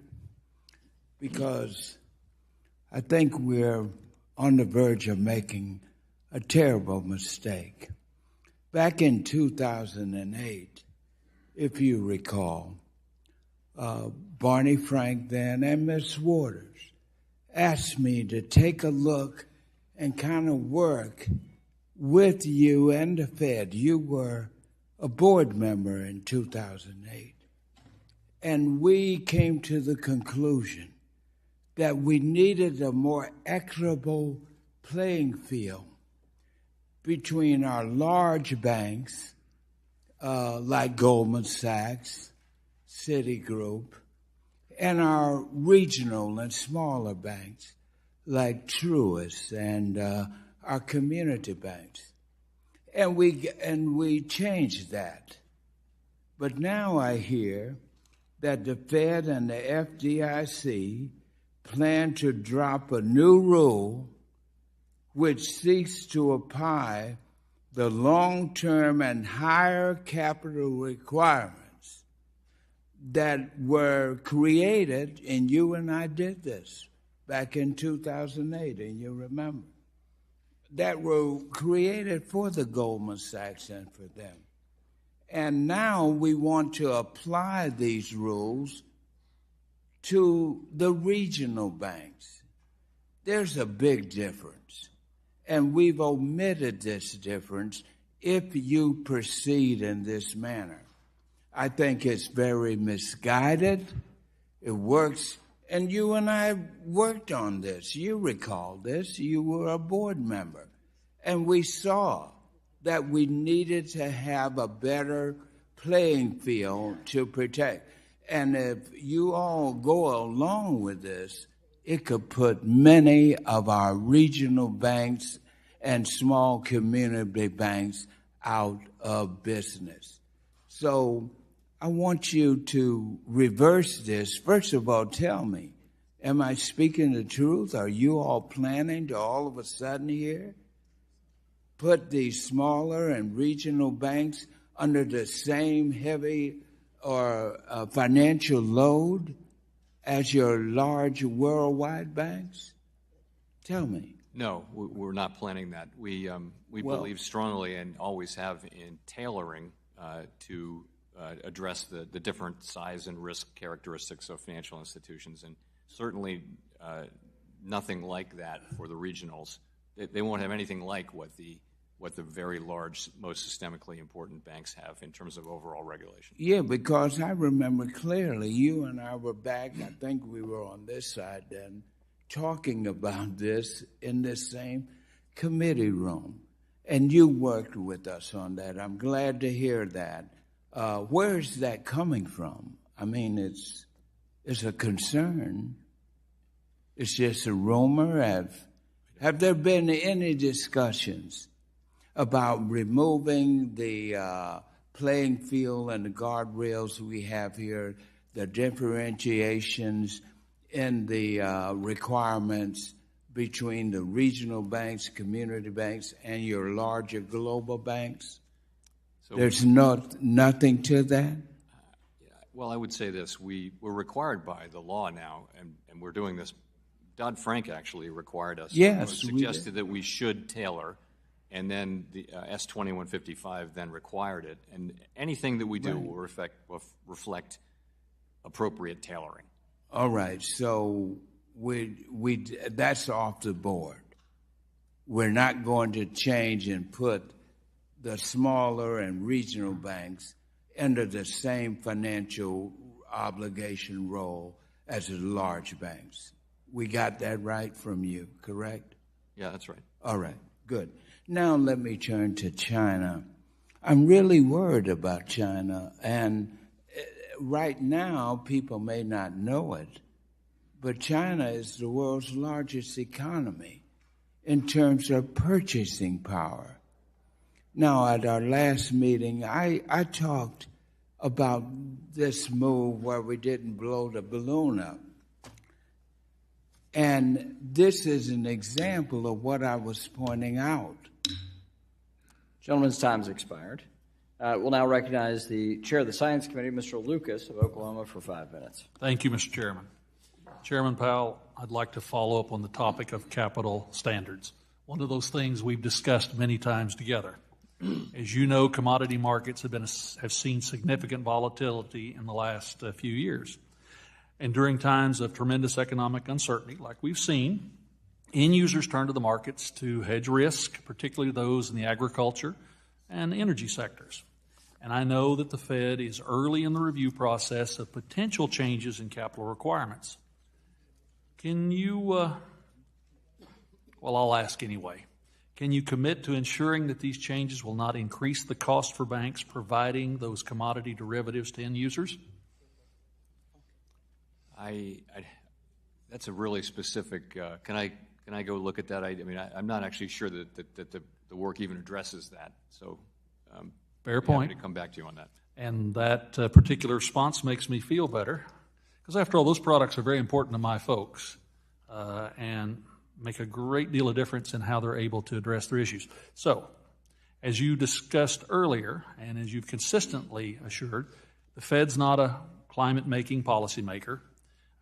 because I think we're on the verge of making a terrible mistake. Back in 2008, if you recall, Barney Frank then and Miss Waters asked me to take a look and kind of work with you and the Fed. You were a board member in 2008. And we came to the conclusion that we needed a more equitable playing field between our large banks, like Goldman Sachs, Citigroup, and our regional and smaller banks, like Truist and our community banks. And we changed that. But now I hear that the Fed and the FDIC plan to drop a new rule which seeks to apply the long-term and higher capital requirements that were created, and you and I did this back in 2008, and you remember, that were created for the Goldman Sachs and for them. And now we want to apply these rules to the regional banks. There's a big difference, and we've omitted this difference if you proceed in this manner. I think it's very misguided. It works, and you and I worked on this. You recall this. You were a board member, and we saw that we needed to have a better playing field to protect. And if you all go along with this, it could put many of our regional banks and small community banks out of business. So I want you to reverse this. First of all, tell me, am I speaking the truth? Are you all planning to all of a sudden here put these smaller and regional banks under the same heavy or financial load as your large worldwide banks? Tell me. No, we're not planning that. We believe strongly and always have in tailoring to address the different size and risk characteristics of financial institutions, and certainly nothing like that for the regionals. They won't have anything like what the very large, most systemically important banks have in terms of overall regulation. Yeah, because I remember clearly you and I were back, I think we were on this side then, talking about this in this same committee room. And you worked with us on that. I'm glad to hear that. Where is that coming from? I mean, it's a concern. It's just a rumor. Have there been any discussions about removing the playing field and the guardrails we have here, the differentiations in the requirements between the regional banks, community banks, and your larger global banks? So there's nothing to that? Well, I would say this. We're required by the law now, and we're doing this. Dodd-Frank actually required us. Yes, suggested that we should tailor. And then the S-2155 then required it. And anything that we do will reflect appropriate tailoring. All right. So that's off the board. We're not going to change and put the smaller and regional banks under the same financial obligation role as the large banks. We got that right from you, correct? Yeah, that's right. All right. Good. Now let me turn to China. I'm really worried about China, and right now, people may not know it, but China is the world's largest economy in terms of purchasing power. Now, at our last meeting, I talked about this move where we didn't blow the balloon up. And this is an example of what I was pointing out. Gentleman's time has expired. We'll now recognize the Chair of the Science Committee, Mr. Lucas of Oklahoma, for 5 minutes. Thank you, Mr. Chairman. Chairman Powell, I'd like to follow up on the topic of capital standards, one of those things we've discussed many times together. As you know, commodity markets have seen significant volatility in the last few years. And during times of tremendous economic uncertainty, like we've seen, end users turn to the markets to hedge risk, particularly those in the agriculture and energy sectors. And I know that the Fed is early in the review process of potential changes in capital requirements. Can you, well, I'll ask anyway. Can you commit to ensuring that these changes will not increase the cost for banks providing those commodity derivatives to end users? That's a really specific. Can I go look at that? I'm not actually sure that the work even addresses that. So, fair point. Happy to come back to you on that. And that particular response makes me feel better, because after all, those products are very important to my folks, and make a great deal of difference in how they're able to address their issues. So, as you discussed earlier, and as you've consistently assured, the Fed's not a climate-making policymaker.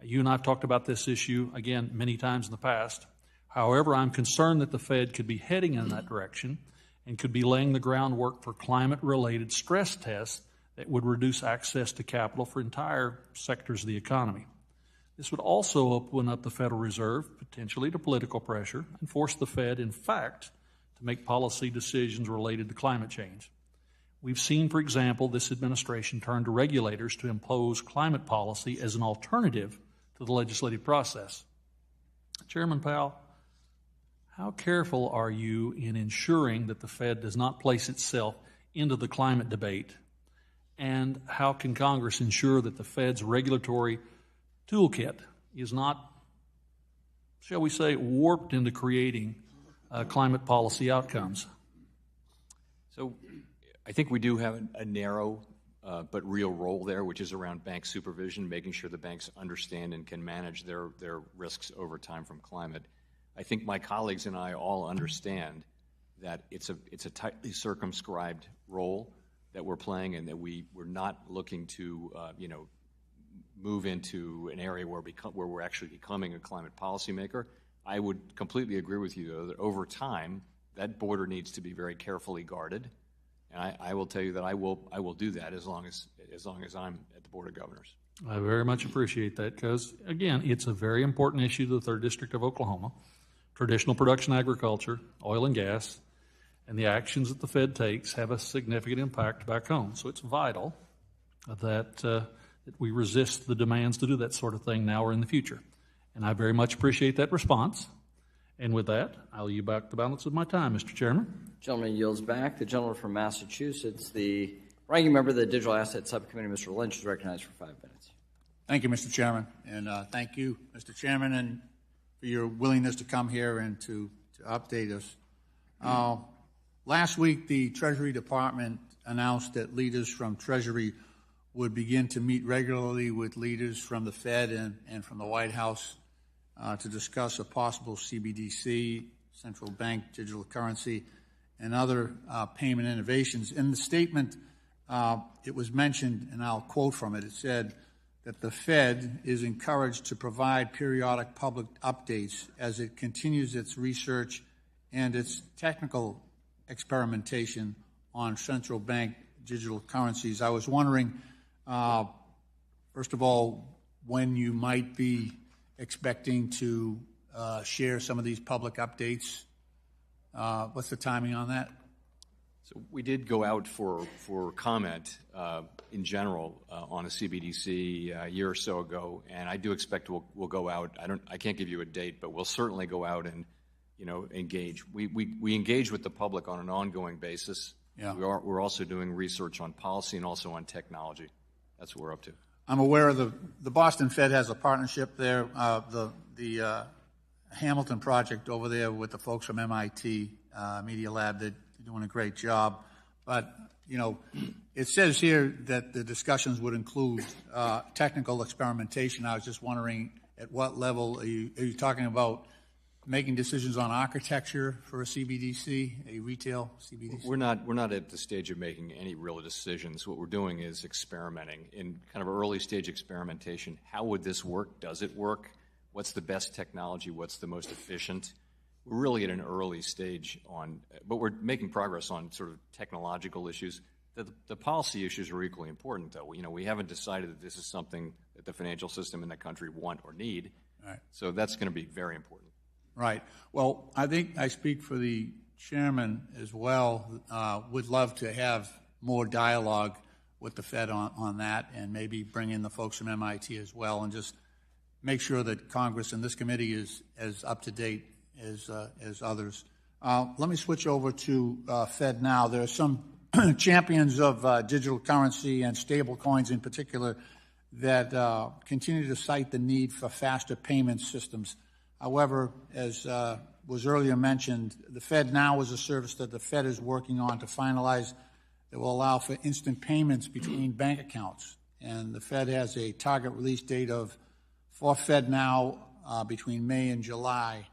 You and I have talked about this issue, again, many times in the past. However, I'm concerned that the Fed could be heading in that direction and could be laying the groundwork for climate-related stress tests that would reduce access to capital for entire sectors of the economy. This would also open up the Federal Reserve, potentially to political pressure, and force the Fed, in fact, to make policy decisions related to climate change. We've seen, for example, this administration turn to regulators to impose climate policy as an alternative to the legislative process. Chairman Powell, how careful are you in ensuring that the Fed does not place itself into the climate debate? And how can Congress ensure that the Fed's regulatory toolkit is not, shall we say, warped into creating climate policy outcomes? So I think we do have a narrow but real role there, which is around bank supervision, making sure the banks understand and can manage their risks over time from climate. I think my colleagues and I all understand that it's a tightly circumscribed role that we're playing, and that we're not looking to move into an area where we're actually becoming a climate policymaker. I would completely agree with you, though, that over time that border needs to be very carefully guarded, and I will tell you that I will do that as long as I'm at the Board of Governors. I very much appreciate that, because again, it's a very important issue to the 3rd District of Oklahoma. Traditional production agriculture, oil and gas, and the actions that the Fed takes have a significant impact back home. So it's vital that we resist the demands to do that sort of thing now or in the future. And I very much appreciate that response. And with that, I'll yield back the balance of my time, Mr. Chairman. Gentleman yields back. The gentleman from Massachusetts, the ranking member of the Digital Asset Subcommittee, Mr. Lynch, is recognized for 5 minutes. Thank you, Mr. Chairman. And thank you, Mr. Chairman, and for your willingness to come here and to update us. Last week, the Treasury Department announced that leaders from Treasury would begin to meet regularly with leaders from the Fed and from the White House to discuss a possible Cbdc, central bank digital currency, and other payment innovations. In the statement, it was mentioned, and I'll quote from it, it said that the Fed is encouraged to provide periodic public updates as it continues its research and its technical experimentation on central bank digital currencies. I was wondering, first of all, when you might be expecting to share some of these public updates. What's the timing on that? So we did go out for comment in general on a Cbdc a year or so ago, and I do expect we'll go out. I can't give you a date, but we'll certainly go out and engage. We engage with the public on an ongoing basis. Yeah. We're also doing research on policy and also on technology. that's what we're up to. I'm aware of the Boston Fed has a partnership there, the Hamilton project over there with the folks from MIT Media Lab. They're doing a great job. But, you know, it says here that the discussions would include technical experimentation. I was just wondering at what level are you talking about making decisions on architecture for a CBDC, a retail CBDC? We're not at the stage of making any real decisions. What we're doing is experimenting in kind of early stage experimentation. How would this work? Does it work? What's the best technology? What's the most efficient? We're really at an early stage but we're making progress on sort of technological issues. The policy issues are equally important, though. You know, we haven't decided that this is something that the financial system in the country want or need. Right. So that's going to be very important. Right. Well, I think I speak for the chairman as well. Would love to have more dialogue with the Fed on that, and maybe bring in the folks from MIT as well, and just make sure that Congress and this committee is as up to date as others. Let me switch over to Fed now. There are some champions of digital currency and stable coins in particular that continue to cite the need for faster payment systems. However, as was earlier mentioned, the Fed Now is a service that the Fed is working on to finalize that will allow for instant payments between bank accounts. And the Fed has a target release date for Fed Now between May and July,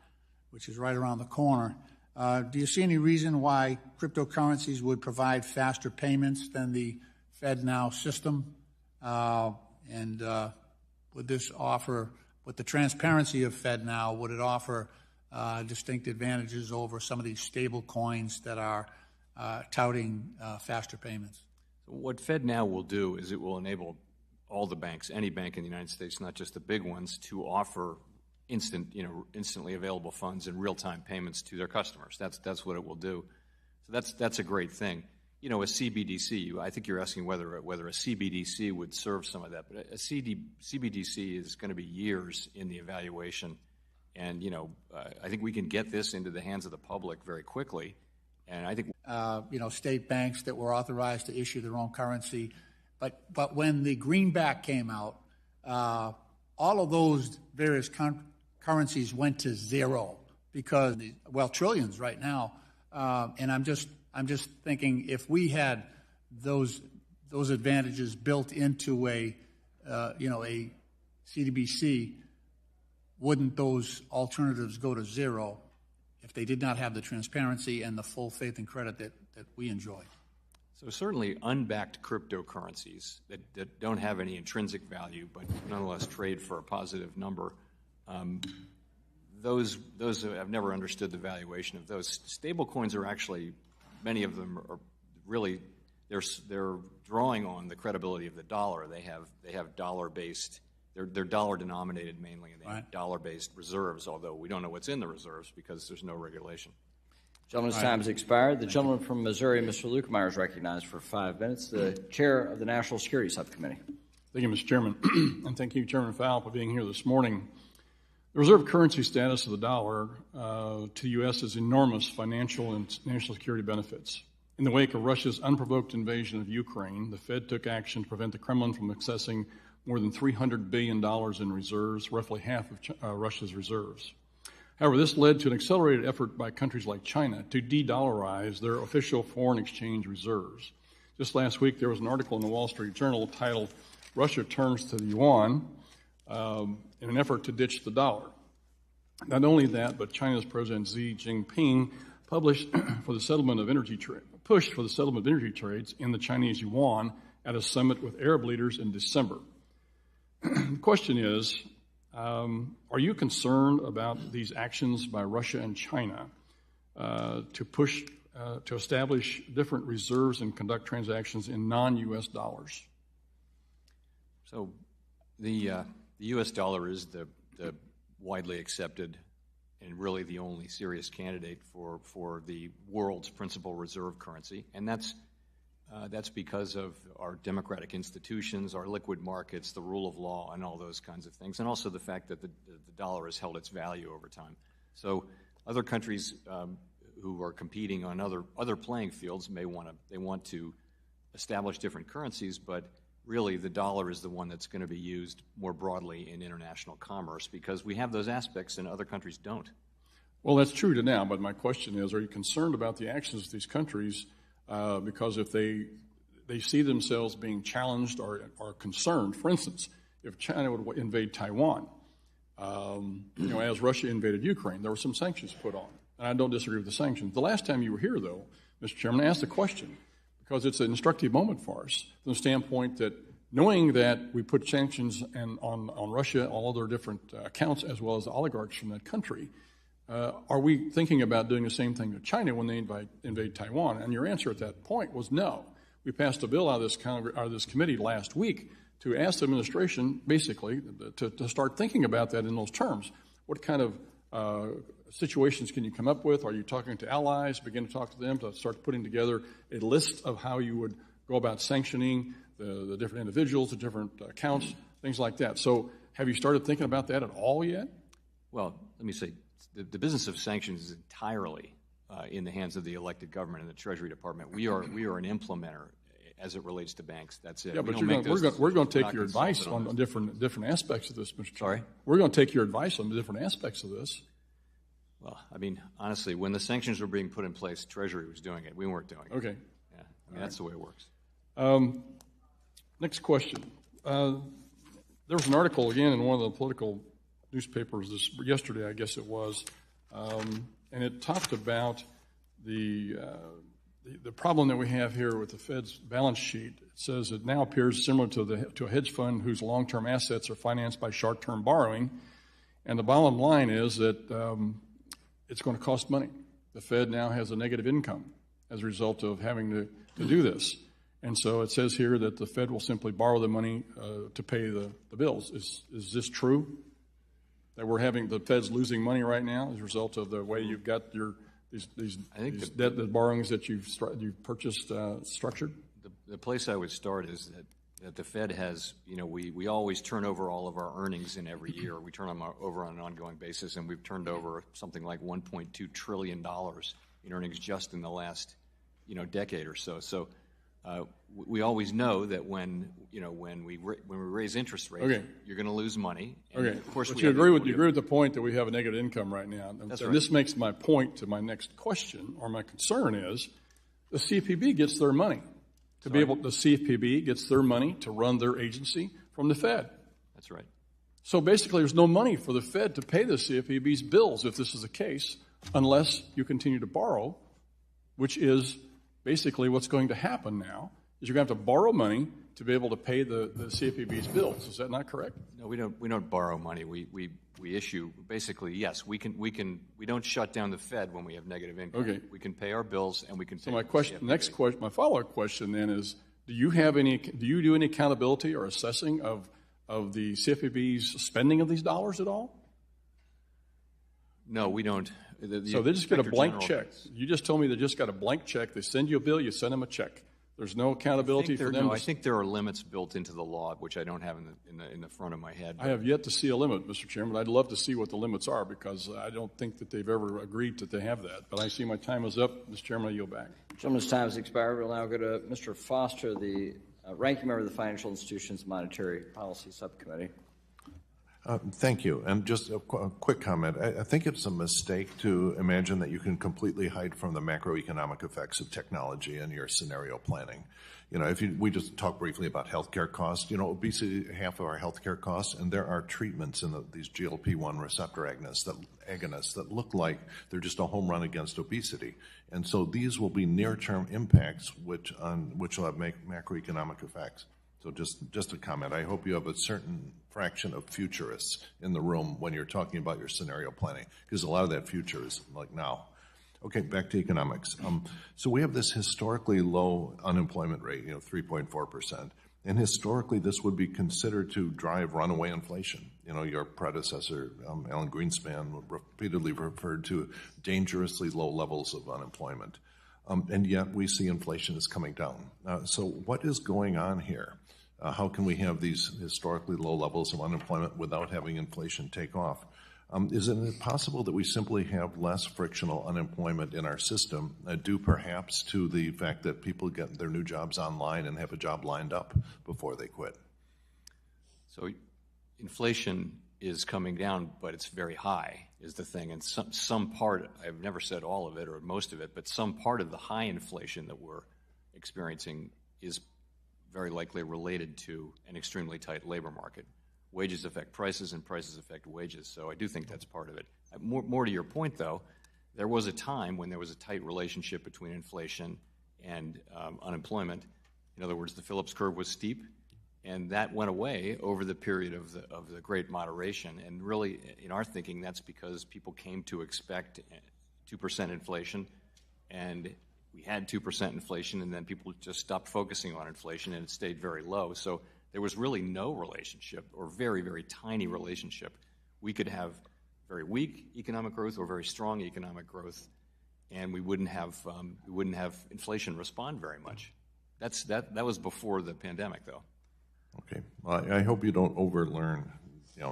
which is right around the corner. Do you see any reason why cryptocurrencies would provide faster payments than the Fed Now system? And would this offer, with the transparency of Fed Now, would it offer distinct advantages over some of these stable coins that are touting faster payments? What Fed Now will do is it will enable all the banks, any bank in the United States, not just the big ones, to offer instantly available funds and real-time payments to their customers. That's what it will do. So that's a great thing. You know, a CBDC, I think you're asking whether a CBDC would serve some of that, but a CBDC is going to be years in the evaluation. And, you know, I think we can get this into the hands of the public very quickly. And I think state banks that were authorized to issue their own currency. But when the greenback came out, all of those various currencies went to zero because, trillions right now. And I'm just thinking, if we had those advantages built into a CBDC, wouldn't those alternatives go to zero if they did not have the transparency and the full faith and credit that we enjoy? So certainly unbacked cryptocurrencies that don't have any intrinsic value but nonetheless trade for a positive number, those I've never understood the valuation of those. Stable coins are actually, many of them are really, they're drawing on the credibility of the dollar. They have dollar-based, they're dollar-denominated mainly, and they have dollar-based reserves, although we don't know what's in the reserves because there's no regulation. Gentleman's time has expired. The gentleman from Missouri, Mr. Lukemeyer, is recognized for 5 minutes. The chair of the National Security Subcommittee. Thank you, Mr. Chairman. And thank you, Chairman Powell, for being here this morning. The reserve currency status of the dollar to the U.S. has enormous financial and national security benefits. In the wake of Russia's unprovoked invasion of Ukraine, the Fed took action to prevent the Kremlin from accessing more than $300 billion in reserves, roughly half of Russia's reserves. However, this led to an accelerated effort by countries like China to de-dollarize their official foreign exchange reserves. Just last week, there was an article in the Wall Street Journal titled, "Russia Turns to the Yuan," in an effort to ditch the dollar. Not only that, but China's President Xi Jinping pushed for the settlement of energy trades in the Chinese yuan at a summit with Arab leaders in December. The question is, are you concerned about these actions by Russia and China to establish different reserves and conduct transactions in non-U.S. dollars? So the U.S. dollar is the widely accepted and really the only serious candidate for the world's principal reserve currency, and that's because of our democratic institutions, our liquid markets, the rule of law, and all those kinds of things, and also the fact that the dollar has held its value over time. So other countries who are competing on other playing fields may want to establish different currencies, but really the dollar is the one that's going to be used more broadly in international commerce because we have those aspects and other countries don't. Well, that's true to now, but my question is, are you concerned about the actions of these countries because if they see themselves being challenged or are concerned, for instance, if China would invade Taiwan, as Russia invaded Ukraine, there were some sanctions put on. And I don't disagree with the sanctions. The last time you were here, though, Mr. Chairman, I asked a question because it's an instructive moment for us from the standpoint that knowing that we put sanctions on Russia, all other different accounts, as well as the oligarchs from that country, are we thinking about doing the same thing to China when they invade Taiwan? And your answer at that point was no. We passed a bill out of this committee last week to ask the administration, basically, to start thinking about that in those terms. What kind of situations can you come up with? Are you talking to allies, begin to talk to them, to start putting together a list of how you would go about sanctioning the different individuals, the different accounts, things like that? So have you started thinking about that at all yet? Well, let me say, the business of sanctions is entirely in the hands of the elected government and the Treasury Department. We are an implementer as it relates to banks. That's it. Yeah, but we're going to take your advice on different aspects of this, Mr. Chairman. Sorry? We're going to take your advice on the different aspects of this. Well, I mean, honestly, when the sanctions were being put in place, Treasury was doing it. We weren't doing it. Okay. Yeah, I mean, that's the way it works. Next question. There was an article, again, in one of the political newspapers yesterday, I guess it was, and it talked about the problem that we have here with the Fed's balance sheet. It says it now appears similar to a hedge fund whose long-term assets are financed by short-term borrowing, and the bottom line is that it's going to cost money. The Fed now has a negative income as a result of having to do this. And so it says here that the Fed will simply borrow the money to pay the bills. Is this true? That the Fed's losing money right now as a result of the way you've got these debt borrowings that you've purchased structured? The place I would start is that the Fed has, we always turn over all of our earnings in every year. We turn them over on an ongoing basis, and we've turned over something like $1.2 trillion in earnings just in the last, decade or so. So we always know that when we raise interest rates, okay, you're going to lose money. And okay, of course, but you agree with the point that we have a negative income right now. That's and right. This makes my point to my next question, or my concern is, the CFPB gets their money the CFPB gets their money to run their agency from the Fed. That's right. So basically, there's no money for the Fed to pay the CFPB's bills if this is the case, unless you continue to borrow, which is basically what's going to happen now, is you're going to have to borrow money to be able to pay the CFPB's bills. Is that not correct? No, we don't borrow money. We issue, basically, yes, we don't shut down the Fed when we have negative income. Okay. We can pay our bills and we can pay. So my follow-up question then is, do you do any accountability or assessing of the CFPB's spending of these dollars at all? No, we don't. So they just get a blank check. You just told me they just got a blank check. They send you a bill, you send them a check. There's no accountability for them. No, I think there are limits built into the law, which I don't have in the front of my head. I have yet to see a limit, Mr. Chairman. I'd love to see what the limits are because I don't think that they've ever agreed that they have that. But I see my time is up. Mr. Chairman, I yield back. Gentleman's time has expired. We'll now go to Mr. Foster, the ranking member of the Financial Institutions Monetary Policy Subcommittee. Thank you. And just a quick comment. I think it's a mistake to imagine that you can completely hide from the macroeconomic effects of technology in your scenario planning. We just talked briefly about healthcare costs. Obesity, half of our healthcare costs, and there are treatments in these GLP-1 receptor agonists that look like they're just a home run against obesity. And so these will be near-term impacts which will have macroeconomic effects. So just a comment. I hope you have a certain fraction of futurists in the room when you're talking about your scenario planning, because a lot of that future is like now. Okay, back to economics. So we have this historically low unemployment rate, 3.4%. And historically, this would be considered to drive runaway inflation. Your predecessor, Alan Greenspan, repeatedly referred to dangerously low levels of unemployment. And yet we see inflation is coming down. So what is going on here? How can we have these historically low levels of unemployment without having inflation take off? Is it possible that we simply have less frictional unemployment in our system, due perhaps to the fact that people get their new jobs online and have a job lined up before they quit? So inflation is coming down, but it's very high is the thing. And some part, I've never said all of it or most of it, but some part of the high inflation that we're experiencing is very likely related to an extremely tight labor market. Wages affect prices and prices affect wages, so I do think that's part of it. More to your point, though, there was a time when there was a tight relationship between inflation and unemployment. In other words, the Phillips curve was steep, and that went away over the period of the Great Moderation. And really, in our thinking, that's because people came to expect 2% inflation, and we had 2% inflation, and then people just stopped focusing on inflation, and it stayed very low. So there was really no relationship, or very, very tiny relationship. We could have very weak economic growth or very strong economic growth, and we wouldn't have inflation respond very much. That was before the pandemic, though. Okay. Well, I hope you don't overlearn,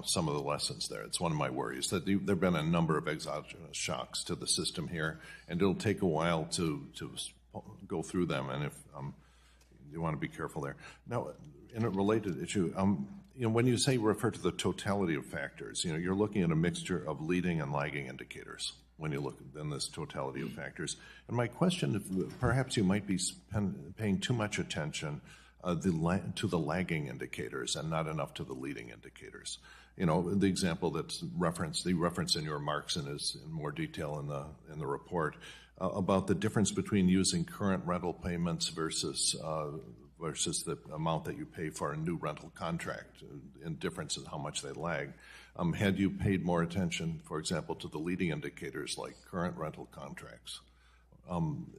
some of the lessons there. It's one of my worries that there have been a number of exogenous shocks to the system here, and it'll take a while to go through them. And if you want to be careful there. Now, in a related issue, when you say refer to the totality of factors, you're looking at a mixture of leading and lagging indicators when you look at this totality of factors. And my question, perhaps you might be paying too much attention to the lagging indicators and not enough to the leading indicators. The example that's referenced, the reference in your remarks and is in more detail in the report about the difference between using current rental payments versus the amount that you pay for a new rental contract, and difference in how much they lag. Had you paid more attention, for example, to the leading indicators like current rental contracts,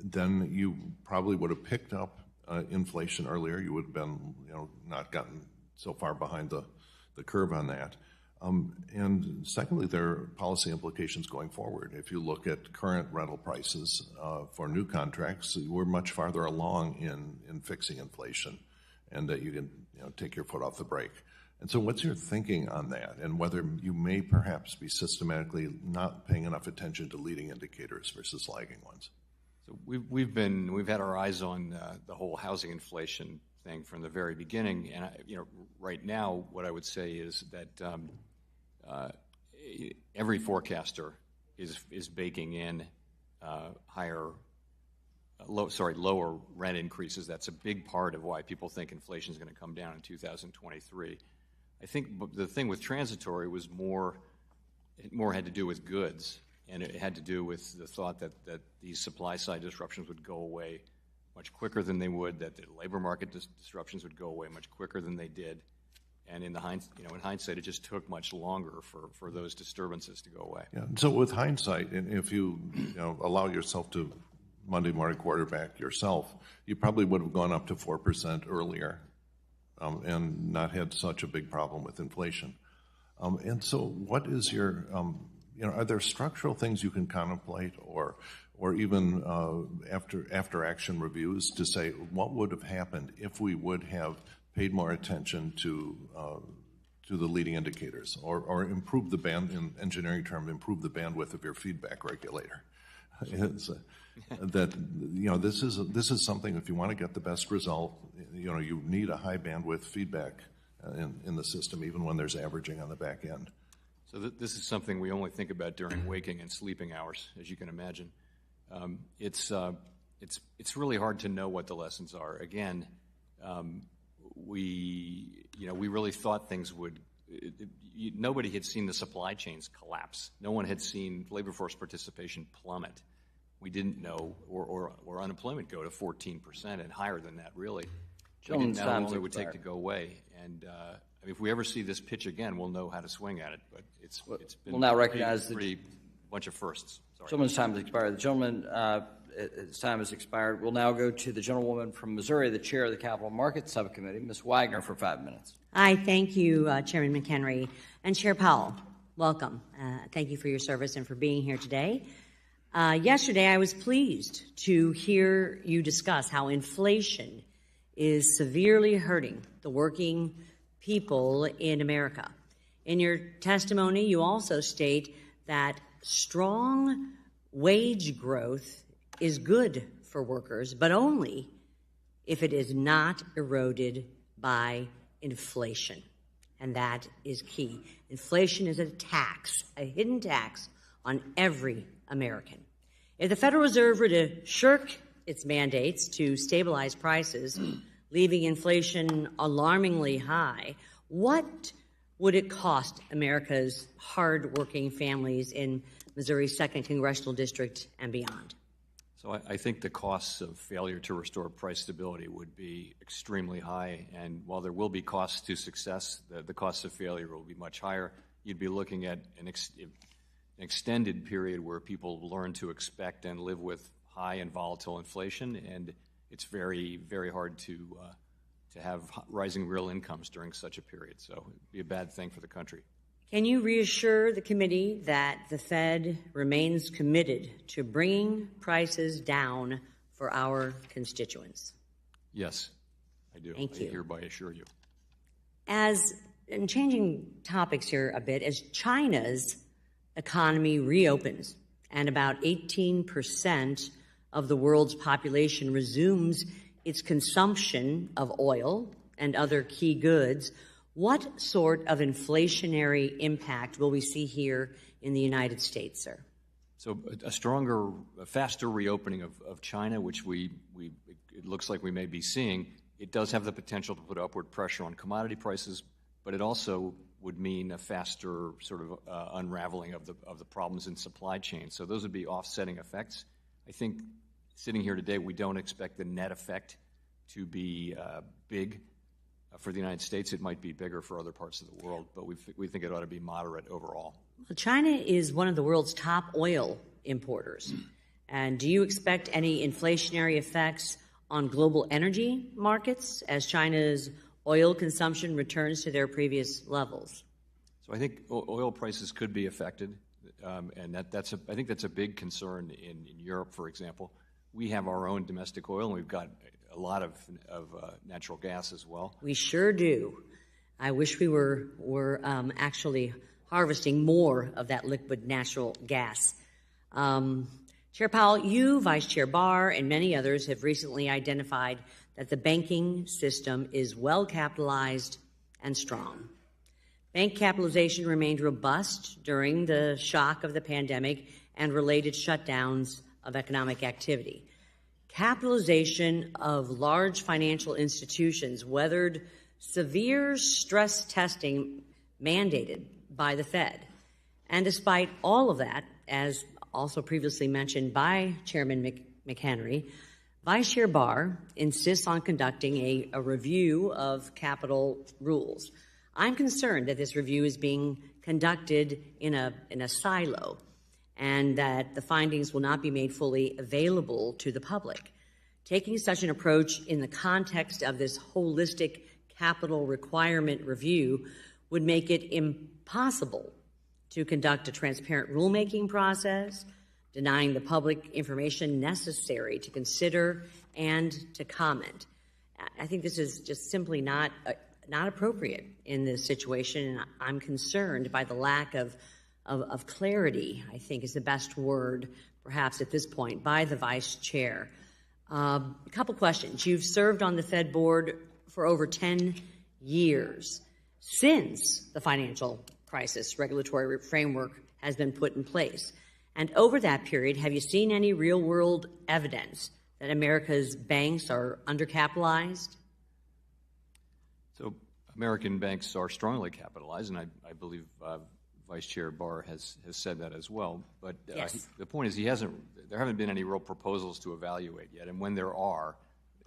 then you probably would have picked up inflation earlier. You would have been, not gotten so far behind the curve on that. And secondly, there are policy implications going forward. If you look at current rental prices for new contracts, we're much farther along in fixing inflation, and that you can take your foot off the brake. And so what's your thinking on that, and whether you may perhaps be systematically not paying enough attention to leading indicators versus lagging ones? So we've had our eyes on the whole housing inflation thing from the very beginning, and right now what I would say is that every forecaster is baking in lower rent increases. That's a big part of why people think inflation is going to come down in 2023. I think the thing with transitory was more had to do with goods, and it had to do with the thought that these supply side disruptions would go away much quicker than they would, that the labor market disruptions would go away much quicker than they did. And in hindsight, it just took much longer for those disturbances to go away. Yeah. So with hindsight, and if you allow yourself to Monday morning quarterback yourself, you probably would have gone up to 4% earlier, and not had such a big problem with inflation. And so, what is your are there structural things you can contemplate, or even after action reviews to say what would have happened if we would have paid more attention to the leading indicators, or improve the in engineering term, improve the bandwidth of your feedback regulator? This is something, if you want to get the best result, you need a high bandwidth feedback in the system, even when there's averaging on the back end. So this is something we only think about during waking and sleeping hours, as you can imagine. It's really hard to know what the lessons are. Again, we really thought things would. Nobody had seen the supply chains collapse. No one had seen labor force participation plummet. We didn't know, or unemployment go to 14% and higher than that. Really, we didn't know how long it would take to go away. And if we ever see this pitch again, we'll know how to swing at it. But it's been we'll now recognize pretty bunch of firsts. Sorry. Gentleman's time has expired. The gentleman, his time has expired. We'll now go to the gentlewoman from Missouri, the chair of the Capital Markets Subcommittee, Ms. Wagner, for 5 minutes. Hi, thank you, Chairman McHenry. And Chair Powell, welcome. Thank you for your service and for being here today. Yesterday, I was pleased to hear you discuss how inflation is severely hurting the working people in America. In your testimony, you also state that strong wage growth is good for workers, but only if it is not eroded by inflation. And that is key. Inflation is a tax, a hidden tax on every American. If the Federal Reserve were to shirk its mandates to stabilize prices, leaving inflation alarmingly high, what would it cost America's hard-working families in Missouri's 2nd Congressional District and beyond? So I think the costs of failure to restore price stability would be extremely high, and while there will be costs to success, the costs of failure will be much higher. You'd be looking at an extended period where people learn to expect and live with high and volatile inflation, and it's very, very hard to have rising real incomes during such a period. So it would be a bad thing for the country. Can you reassure the committee that the Fed remains committed to bringing prices down for our constituents? Yes, I do. Thank you. I hereby assure you. And changing topics here a bit, as China's economy reopens and about 18% of the world's population resumes its consumption of oil and other key goods, what sort of inflationary impact will we see here in the United States, sir? So a faster reopening of China, which it looks like we may be seeing, it does have the potential to put upward pressure on commodity prices, but it also would mean a faster sort of unraveling of the problems in supply chain. So those would be offsetting effects. I think sitting here today, we don't expect the net effect to be big. For the United States, it might be bigger for other parts of the world, but we think it ought to be moderate overall. Well, China is one of the world's top oil importers. And do you expect any inflationary effects on global energy markets as China's oil consumption returns to their previous levels? So I think oil prices could be affected, and I think that's a big concern in Europe, for example. We have our own domestic oil, and we've got a lot of natural gas as well. We sure do. I wish we were actually harvesting more of that liquid natural gas. Chair Powell, you, Vice Chair Barr, and many others have recently identified that the banking system is well capitalized and strong. Bank capitalization remained robust during the shock of the pandemic and related shutdowns of economic activity. Capitalization of large financial institutions weathered severe stress testing mandated by the Fed. And despite all of that, as also previously mentioned by Chairman McHenry, Vice Chair Barr insists on conducting a review of capital rules. I'm concerned that this review is being conducted in a silo and that the findings will not be made fully available to the public. Taking such an approach in the context of this holistic capital requirement review would make it impossible to conduct a transparent rulemaking process, denying the public information necessary to consider and to comment. I think this is just simply not appropriate in this situation, and I'm concerned by the lack of clarity, I think is the best word, perhaps at this point, by the Vice Chair. A couple questions. You've served on the Fed board for over 10 years since the financial crisis regulatory framework has been put in place. And over that period, have you seen any real-world evidence that America's banks are undercapitalized? So American banks are strongly capitalized, and I believe Vice Chair Barr has said that as well. But yes. The point is there haven't been any real proposals to evaluate yet, and when there are,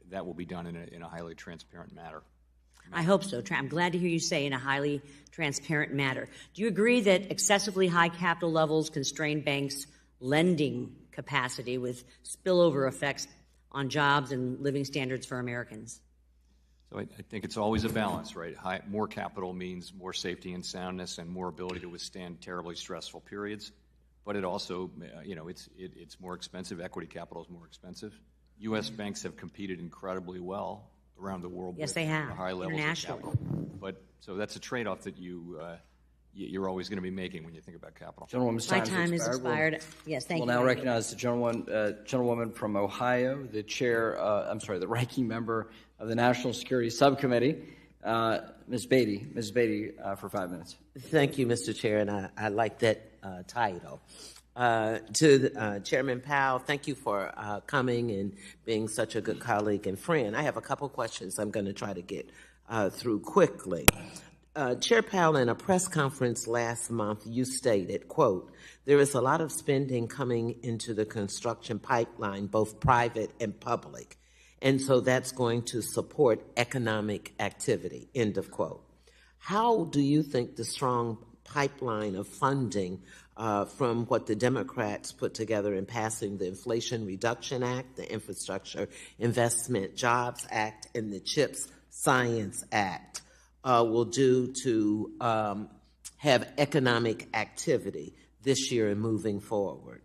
that will be done in a highly transparent manner. I hope so. I'm glad to hear you say in a highly transparent manner. Do you agree that excessively high capital levels constrain banks' lending capacity with spillover effects on jobs and living standards for Americans? So I think it's always a balance, right? More capital means more safety and soundness and more ability to withstand terribly stressful periods. But it also, it's more expensive. Equity capital is more expensive. U.S. banks have competed incredibly well around the world. Yes, with they have. high levels of internationally. capital. But so that's a trade-off that you you're always going to be making when you think about capital. Gentlewoman's My time time has is expired. expired. Yes, thank We'll you. now recognize the gentlewoman from Ohio, the the ranking member of the National Security Subcommittee, Ms. Beatty. Ms. Beatty, for 5 minutes. Thank you, Mr. Chair, and I like that title. To Chairman Powell, thank you for coming and being such a good colleague and friend. I have a couple questions I'm going to try to get through quickly. Chair Powell, in a press conference last month, you stated, quote, "There is a lot of spending coming into the construction pipeline, both private and public, and so that's going to support economic activity," end of quote. How do you think the strong pipeline of funding from what the Democrats put together in passing the Inflation Reduction Act, the Infrastructure Investment Jobs Act, and the CHIPS Science Act will do to have economic activity this year and moving forward?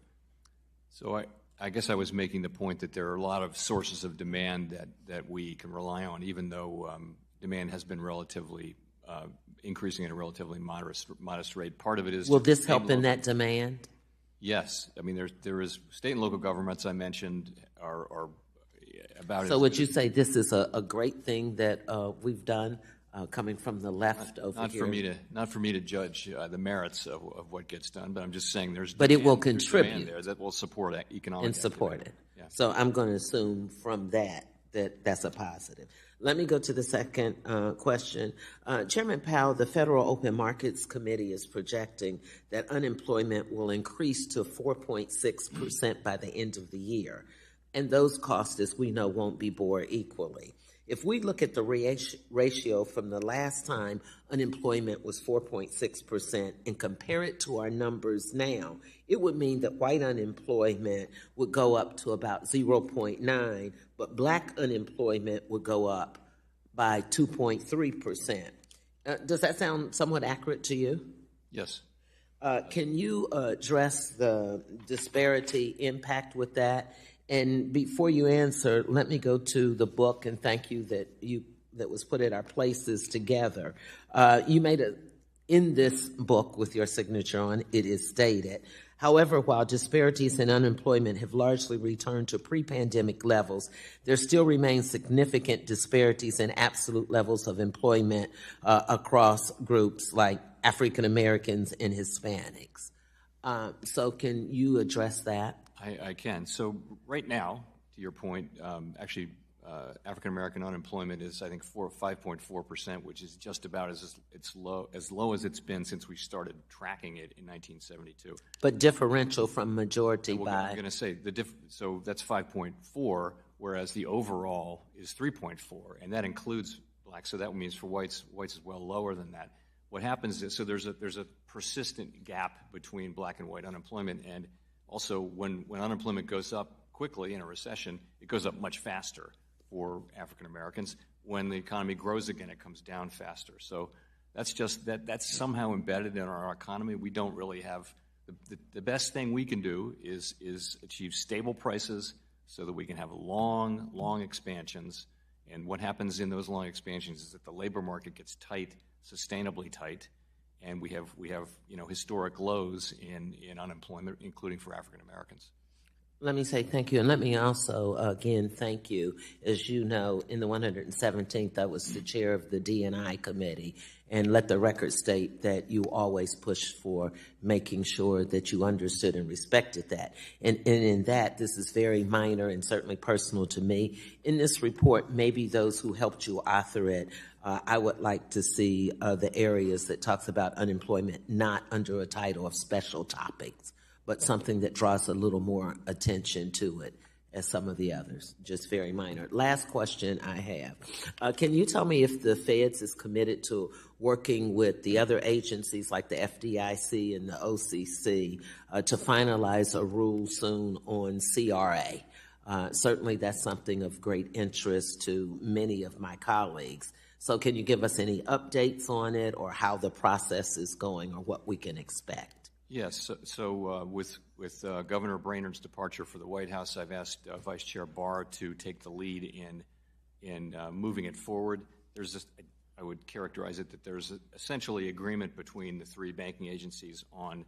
So I guess I was making the point that there are a lot of sources of demand that we can rely on, even though demand has been relatively increasing at a relatively modest rate. Part of it is... Will this help in that demand? Yes. I mean, there is state and local governments I mentioned are about... So would you say this is a great thing that we've done coming from the left over here? Not for me to judge the merits of what gets done, but I'm just saying there's... But it will contribute. There that will support economic and support activity. it. Yeah. So I'm going to assume from that's a positive. Let me go to the second question. Chairman Powell, the Federal Open Markets Committee is projecting that unemployment will increase to 4.6% by the end of the year. And those costs, as we know, won't be borne equally. If we look at the ratio from the last time unemployment was 4.6% and compare it to our numbers now, it would mean that white unemployment would go up to about 0.9, but black unemployment would go up by 2.3%. Does that sound somewhat accurate to you? Yes. Can you address the disparity impact with that? And before you answer, let me go to the book and thank you that was put at our places together. You made in this book with your signature on it is stated, however, while disparities in unemployment have largely returned to pre-pandemic levels, there still remain significant disparities in absolute levels of employment across groups like African Americans and Hispanics. So can you address that? I can. So right now, to your point, actually African-American unemployment is, I think, 5.4%, which is just about as low as it's been since we started tracking it in 1972. But differential from majority by... I'm going to say, so that's 5.4, whereas the overall is 3.4, and that includes blacks, so that means for whites is well lower than that. What happens is, so there's a persistent gap between black and white unemployment, and also when unemployment goes up quickly in a recession, it goes up much faster for African Americans. When the economy grows again, it comes down faster. So that's just that's somehow embedded in our economy. We don't really have the best thing we can do is achieve stable prices so that we can have long expansions. And what happens in those long expansions is that the labor market gets tight, sustainably tight, and we have historic lows in unemployment, including for African Americans. Let me say thank you, and let me also, again, thank you. As you know, in the 117th, I was the chair of the D&I committee, and let the record state that you always pushed for making sure that you understood and respected that. And in that, this is very minor and certainly personal to me. In this report, maybe those who helped you author it, I would like to see the areas that talks about unemployment not under a title of special topics, but something that draws a little more attention to it as some of the others, just very minor. Last question I have. Can you tell me if the Feds is committed to working with the other agencies like the FDIC and the OCC to finalize a rule soon on CRA? Certainly that's something of great interest to many of my colleagues. So can you give us any updates on it or how the process is going or what we can expect? Yes. So with Governor Brainerd's departure for the White House, I've asked Vice Chair Barr to take the lead in moving it forward. There's would characterize it that there's essentially agreement between the three banking agencies on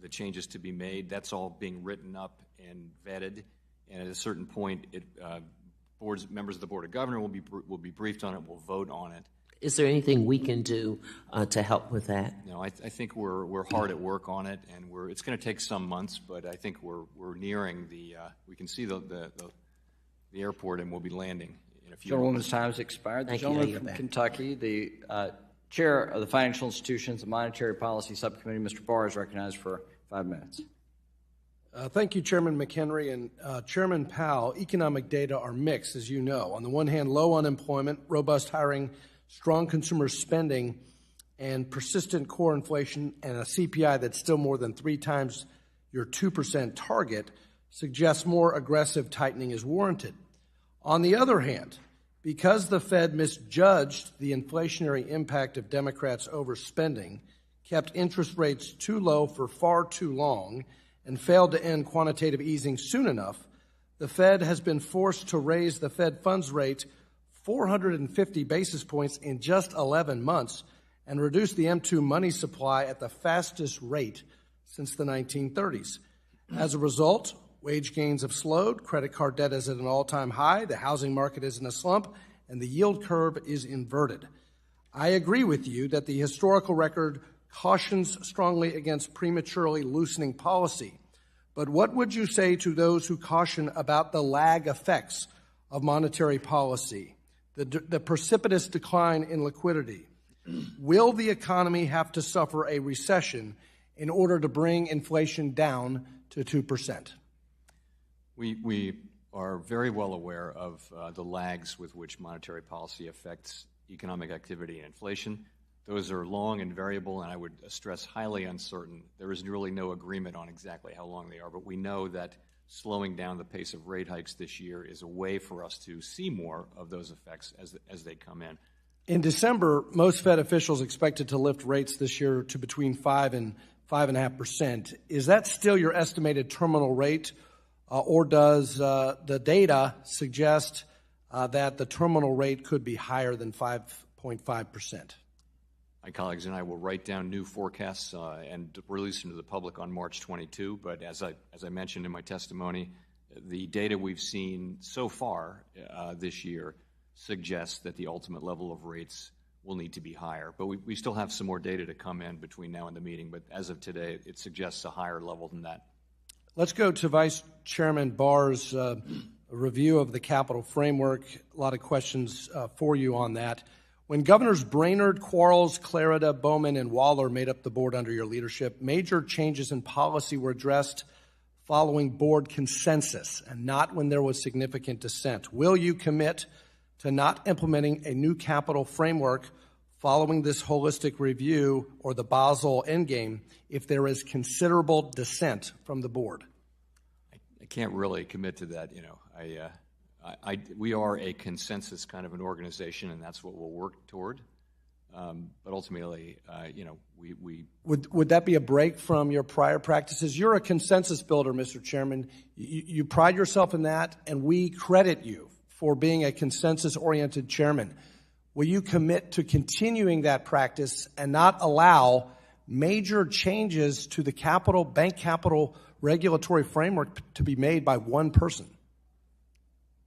the changes to be made. That's all being written up and vetted, and at a certain point, members of the Board of Governors will be briefed on it. We'll vote on it. Is there anything we can do to help with that? No, I think we're hard at work on it, and it's going to take some months, but I think we're nearing we can see the airport, and we'll be landing in a few Gentlewoman's months. time has expired. The Thank you. gentleman from Kentucky, the chair of the Financial Institutions and Monetary Policy Subcommittee, Mr. Barr, is recognized for 5 minutes. Thank you, Chairman McHenry and Chairman Powell. Economic data are mixed, as you know. On the one hand, low unemployment, robust hiring, strong consumer spending, and persistent core inflation, and a CPI that's still more than 3 times your 2% target suggests more aggressive tightening is warranted. On the other hand, because the Fed misjudged the inflationary impact of Democrats' overspending, kept interest rates too low for far too long, and failed to end quantitative easing soon enough, the Fed has been forced to raise the Fed funds rate 450 basis points in just 11 months and reduce the M2 money supply at the fastest rate since the 1930s. As a result, wage gains have slowed, credit card debt is at an all-time high, the housing market is in a slump, and the yield curve is inverted. I agree with you that the historical record cautions strongly against prematurely loosening policy. But what would you say to those who caution about the lag effects of monetary policy, the precipitous decline in liquidity? Will the economy have to suffer a recession in order to bring inflation down to 2%? We are very well aware of the lags with which monetary policy affects economic activity and inflation. Those are long and variable, and I would stress highly uncertain. There is really no agreement on exactly how long they are, but we know that slowing down the pace of rate hikes this year is a way for us to see more of those effects as they come in. In December, most Fed officials expected to lift rates this year to between 5 and 5.5%. Is that still your estimated terminal rate, or does the data suggest that the terminal rate could be higher than 5.5%? My colleagues and I will write down new forecasts and release them to the public on March 22. But as I mentioned in my testimony, the data we've seen so far this year suggests that the ultimate level of rates will need to be higher. But we still have some more data to come in between now and the meeting. But as of today, it suggests a higher level than that. Let's go to Vice Chairman Barr's review of the capital framework. A lot of questions for you on that. When Governors Brainerd, Quarles, Clarida, Bowman, and Waller made up the board under your leadership, major changes in policy were addressed following board consensus and not when there was significant dissent. Will you commit to not implementing a new capital framework following this holistic review or the Basel Endgame if there is considerable dissent from the board? I can't really commit to that. We are a consensus kind of an organization, and that's what we'll work toward. But ultimately, we would that be a break from your prior practices? You're a consensus builder, Mr. Chairman. You pride yourself in that, and we credit you for being a consensus-oriented chairman. Will you commit to continuing that practice and not allow major changes to the bank capital regulatory framework to be made by one person?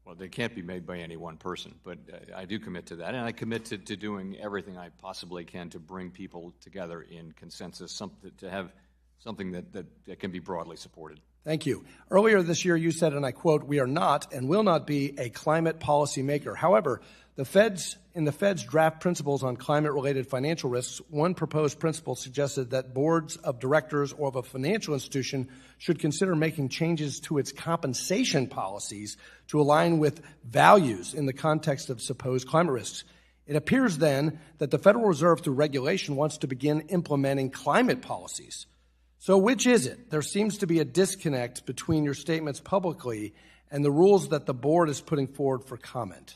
Well, they can't be made by any one person, but I do commit to that, and I commit to doing everything I possibly can to bring people together in consensus, to have something that can be broadly supported. Thank you. Earlier this year, you said, and I quote, "We are not and will not be a climate policy maker." However, in the Fed's draft principles on climate-related financial risks, one proposed principle suggested that boards of directors or of a financial institution should consider making changes to its compensation policies to align with values in the context of supposed climate risks. It appears then that the Federal Reserve, through regulation, wants to begin implementing climate policies. So which is it? There seems to be a disconnect between your statements publicly and the rules that the board is putting forward for comment.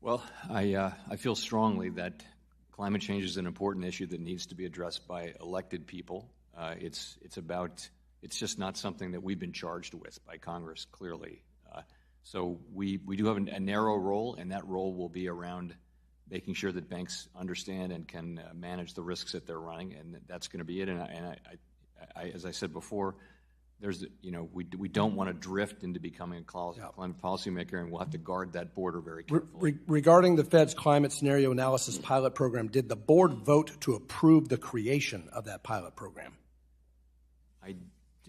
Well, I feel strongly that climate change is an important issue that needs to be addressed by elected people. It's just not something that we've been charged with by Congress, clearly. So we do have a narrow role, and that role will be around making sure that banks understand and can manage the risks that they're running, and that's going to be it. And I, as I said before, we don't want to drift into becoming a climate policymaker, and we'll have to guard that border very carefully. Regarding the Fed's climate scenario analysis pilot program, did the board vote to approve the creation of that pilot program? I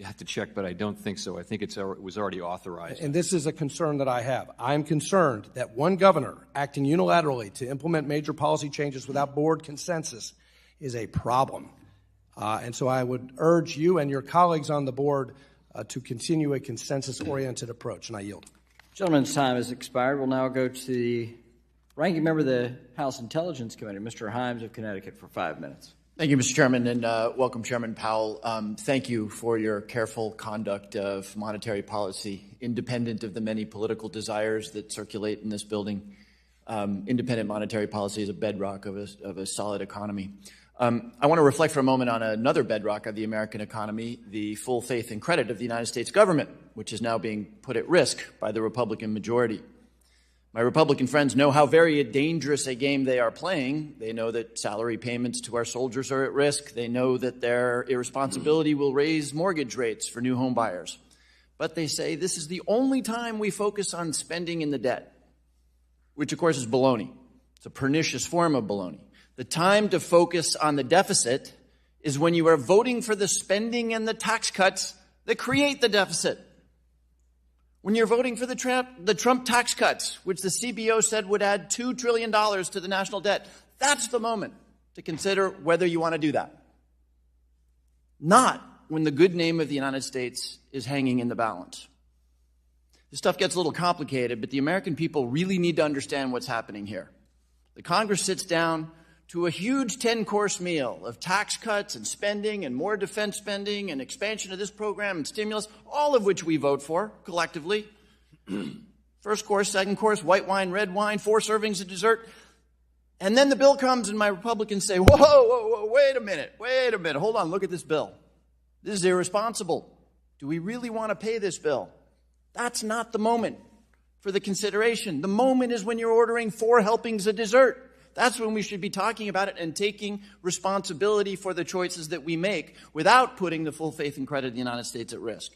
have to check, but I don't think so. I think it was already authorized. And this is a concern that I have. I'm concerned that one governor acting unilaterally to implement major policy changes without board consensus is a problem. And so I would urge you and your colleagues on the board to continue a consensus-oriented approach, and I yield. Gentleman's time has expired. We'll now go to the ranking member of the House Intelligence Committee, Mr. Himes of Connecticut, for 5 minutes. Thank you, Mr. Chairman, and welcome, Chairman Powell. Thank you for your careful conduct of monetary policy, independent of the many political desires that circulate in this building. Independent monetary policy is a bedrock of a solid economy. I want to reflect for a moment on another bedrock of the American economy, the full faith and credit of the United States government, which is now being put at risk by the Republican majority. My Republican friends know how very dangerous a game they are playing. They know that salary payments to our soldiers are at risk. They know that their irresponsibility will raise mortgage rates for new home buyers. But they say this is the only time we focus on spending in the debt, which of course is baloney. It's a pernicious form of baloney. The time to focus on the deficit is when you are voting for the spending and the tax cuts that create the deficit. When you're voting for the Trump tax cuts, which the CBO said would add $2 trillion to the national debt, that's the moment to consider whether you want to do that. Not when the good name of the United States is hanging in the balance. This stuff gets a little complicated, but the American people really need to understand what's happening here. The Congress sits down to a huge 10-course meal of tax cuts and spending and more defense spending and expansion of this program and stimulus, all of which we vote for collectively. First course, second course, white wine, red wine, 4 servings of dessert. And then the bill comes and my Republicans say, whoa, wait a minute, hold on, look at this bill. This is irresponsible. Do we really want to pay this bill? That's not the moment for the consideration. The moment is when you're ordering 4 helpings of dessert. That's when we should be talking about it and taking responsibility for the choices that we make without putting the full faith and credit of the United States at risk.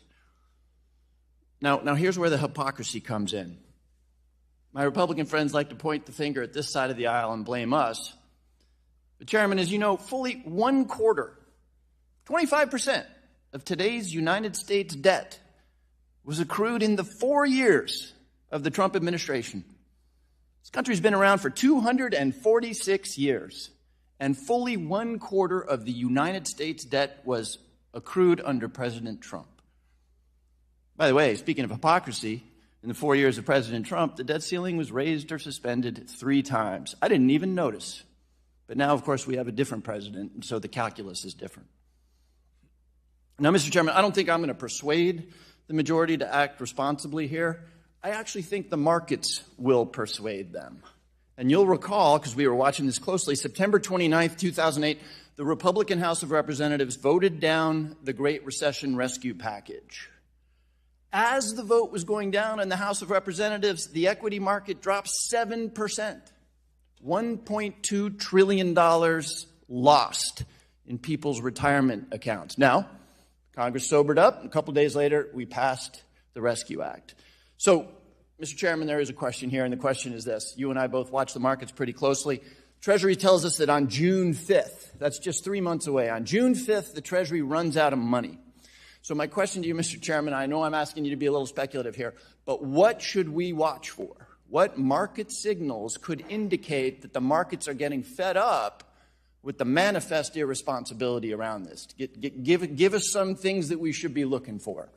Now here's where the hypocrisy comes in. My Republican friends like to point the finger at this side of the aisle and blame us. But, Chairman, as you know, fully 1/4, 25% of today's United States debt was accrued in the 4 years of the Trump administration. This country's been around for 246 years, and fully 1/4 of the United States debt was accrued under President Trump. By the way, speaking of hypocrisy, in the 4 years of President Trump, the debt ceiling was raised or suspended 3 times. I didn't even notice. But now, of course, we have a different president, and so the calculus is different. Now, Mr. Chairman, I don't think I'm going to persuade the majority to act responsibly here. I actually think the markets will persuade them. And you'll recall, because we were watching this closely, September 29th, 2008, the Republican House of Representatives voted down the Great Recession Rescue Package. As the vote was going down in the House of Representatives, the equity market dropped 7%. $1.2 trillion lost in people's retirement accounts. Now, Congress sobered up, and a couple days later, we passed the Rescue Act. So, Mr. Chairman, there is a question here, and the question is this. You and I both watch the markets pretty closely. Treasury tells us that on June 5th, that's just 3 months away, on June 5th, the Treasury runs out of money. So my question to you, Mr. Chairman, I know I'm asking you to be a little speculative here, but what should we watch for? What market signals could indicate that the markets are getting fed up with the manifest irresponsibility around this? Give us some things that we should be looking for.